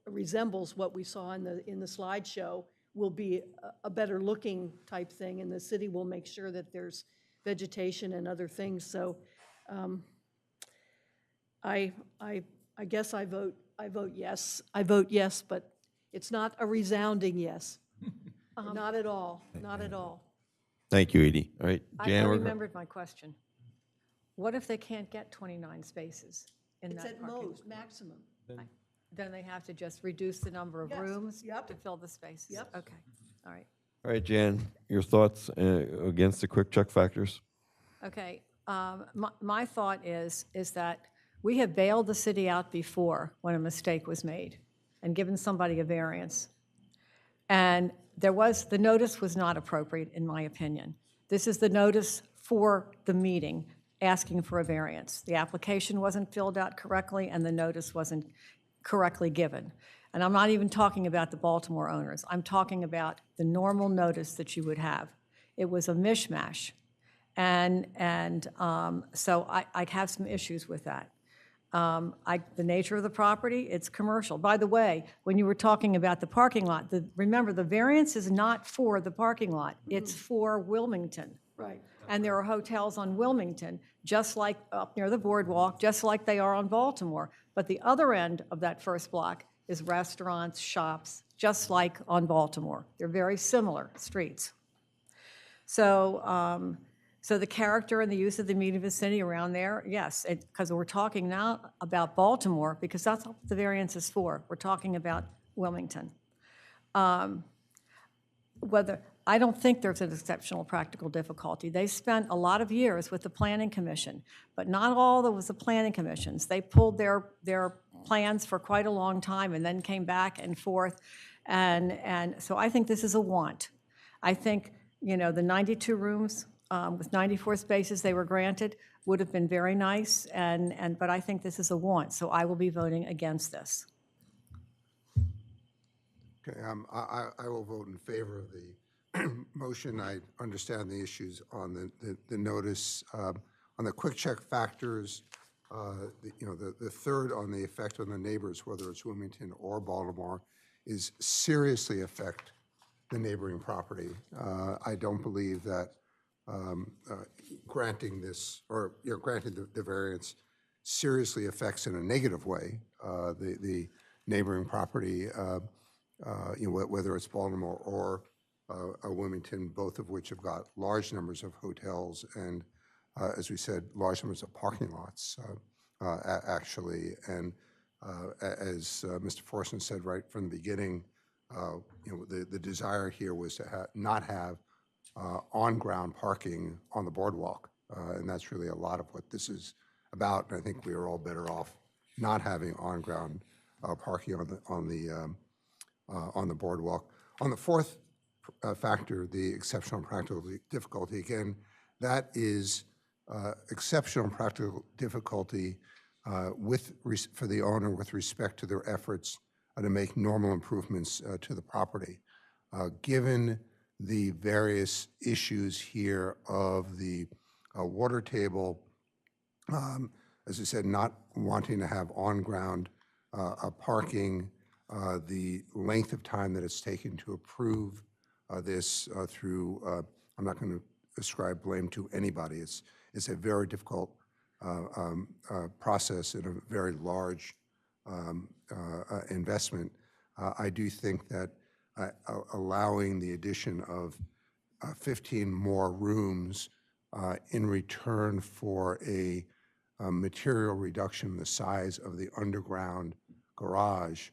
resembles what we saw in the slideshow will be a better looking type thing, and the city will make sure that there's vegetation and other things. So I guess I vote yes. I vote yes, but it's not a resounding yes. Not at all, not at all. Thank you, Edie. All right, I Jan, remembered my question. What if they can't get 29 spaces in It's that at parking? most, maximum. Then they have to just reduce the number of Yes, rooms yep. to fill the spaces? Yep. Okay, all right. All right, Jan, your thoughts against the quick check factors? Okay, my thought is that we have bailed the city out before when a mistake was made and given somebody a variance. And the notice was not appropriate, in my opinion. This is the notice for the meeting, asking for a variance. The application wasn't filled out correctly and the notice wasn't correctly given. And I'm not even talking about the Baltimore owners. I'm talking about the normal notice that you would have. It was a mishmash. So I have some issues with that. The nature of the property, it's commercial. By the way, when you were talking about the parking lot, remember, the variance is not for the parking lot. It's for Wilmington. Right. And there are hotels on Wilmington, just like up near the boardwalk, just like they are on Baltimore. But the other end of that first block is restaurants, shops, just like on Baltimore. They're very similar streets. So, so the character and the use of the immediate vicinity around there, yes, because we're talking now about Baltimore, because that's what the variance is for. We're talking about Wilmington. I don't think there's an exceptional practical difficulty. They spent a lot of years with the Planning Commission, but not all that was the Planning Commission's. They pulled their plans for quite a long time and then came back and forth. And so I think this is a want. I think, the 92 rooms with 94 spaces they were granted would have been very nice, but I think this is a want, so I will be voting against this. Okay, I will vote in favor of the motion. I understand the issues on the notice. On the quick check factors, the third on the effect on the neighbors, whether it's Wilmington or Baltimore, is seriously affect the neighboring property. I don't believe that granting this, or granting the variance seriously affects in a negative way the neighboring property, whether it's Baltimore or Wilmington, both of which have got large numbers of hotels and, as we said, large numbers of parking lots, actually. And as Mr. Forson said right from the beginning, the desire here was to not have on-ground parking on the boardwalk, and that's really a lot of what this is about. And I think we are all better off not having on-ground parking on the boardwalk. On the fourth factor, the exceptional practical difficulty, again, that is exceptional practical difficulty for the owner with respect to their efforts to make normal improvements to the property. Given the various issues here of the water table, as I said, not wanting to have on-ground parking, the length of time that it's taken to approve this through, I'm not going to ascribe blame to anybody. It's a very difficult process and a very large investment. I do think that allowing the addition of 15 more rooms in return for a material reduction in the size of the underground garage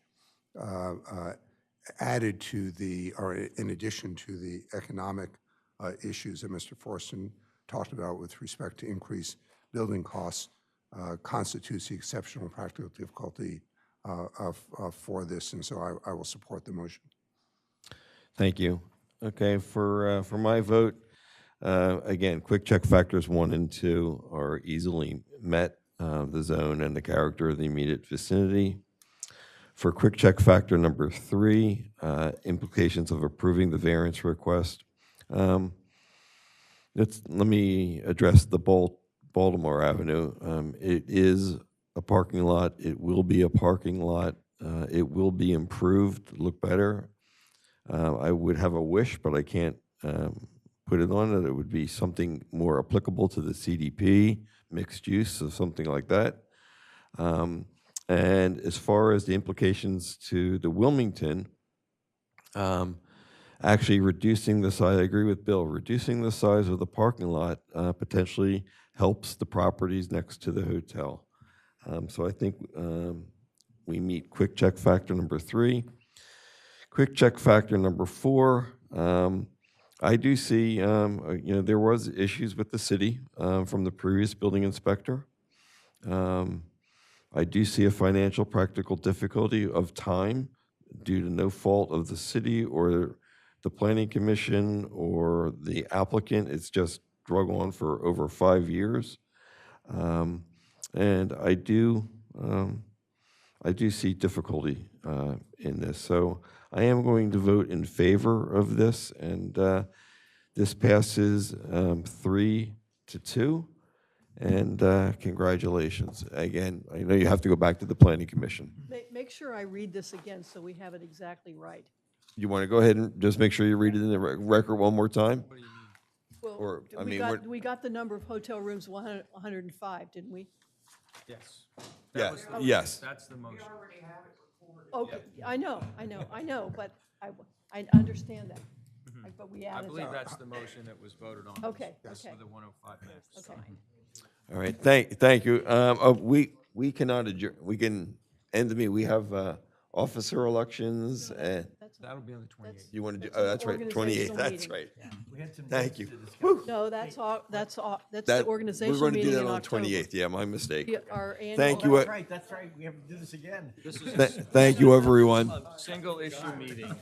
added to or in addition to the economic issues that Mr. Forson talked about with respect to increased building costs, constitutes the exceptional practical difficulty for this, and so I will support the motion. Thank you. Okay, for my vote, again, quick check factors 1 and 2 are easily met, the zone and the character of the immediate vicinity. For quick check factor number 3, implications of approving the variance request. Let me address the Baltimore Avenue. It is a parking lot. It will be a parking lot. It will be improved, look better. I would have a wish, but I can't put it on it. It would be something more applicable to the CDP, mixed use or something like that. And as far as the implications to the Wilmington, actually reducing the size, I agree with Bill, reducing the size of the parking lot potentially helps the properties next to the hotel. So I think we meet quick check factor number 3. Quick check factor number 4, I do see, there was issues with the city from the previous building inspector. I do see a financial practical difficulty of time due to no fault of the city or the planning commission or the applicant. It's just drug on for over 5 years. And I do see difficulty in this. So I am going to vote in favor of this, and this passes 3 to 2. And congratulations. Again, I know you have to go back to the Planning Commission. Make sure I read this again so we have it exactly right. You want to go ahead and just make sure you read it in the record one more time? Well, Or, I we mean, got, we got the number of hotel rooms 105, didn't we? Yes. Yeah, yes. That's the motion. Okay, I know, but I understand that. But we I added believe that. that's the motion that was voted on. Okay, Just okay. for the 105 master Okay. sign. All right, thank you. We cannot adjourn, we can end the meeting. We have officer elections and, That'll be on the 28th. you want to do, That's an that's right, 28th, organizational that's meeting. right. We had some Thank dates you. to discuss. No, that's the That- organizational We're going to meeting do in that on the October. 28th, yeah, my mistake. Yeah, our annual- Thank Oh, you. that's right, we have to do this again. This is Thank you, everyone. a single issue meeting.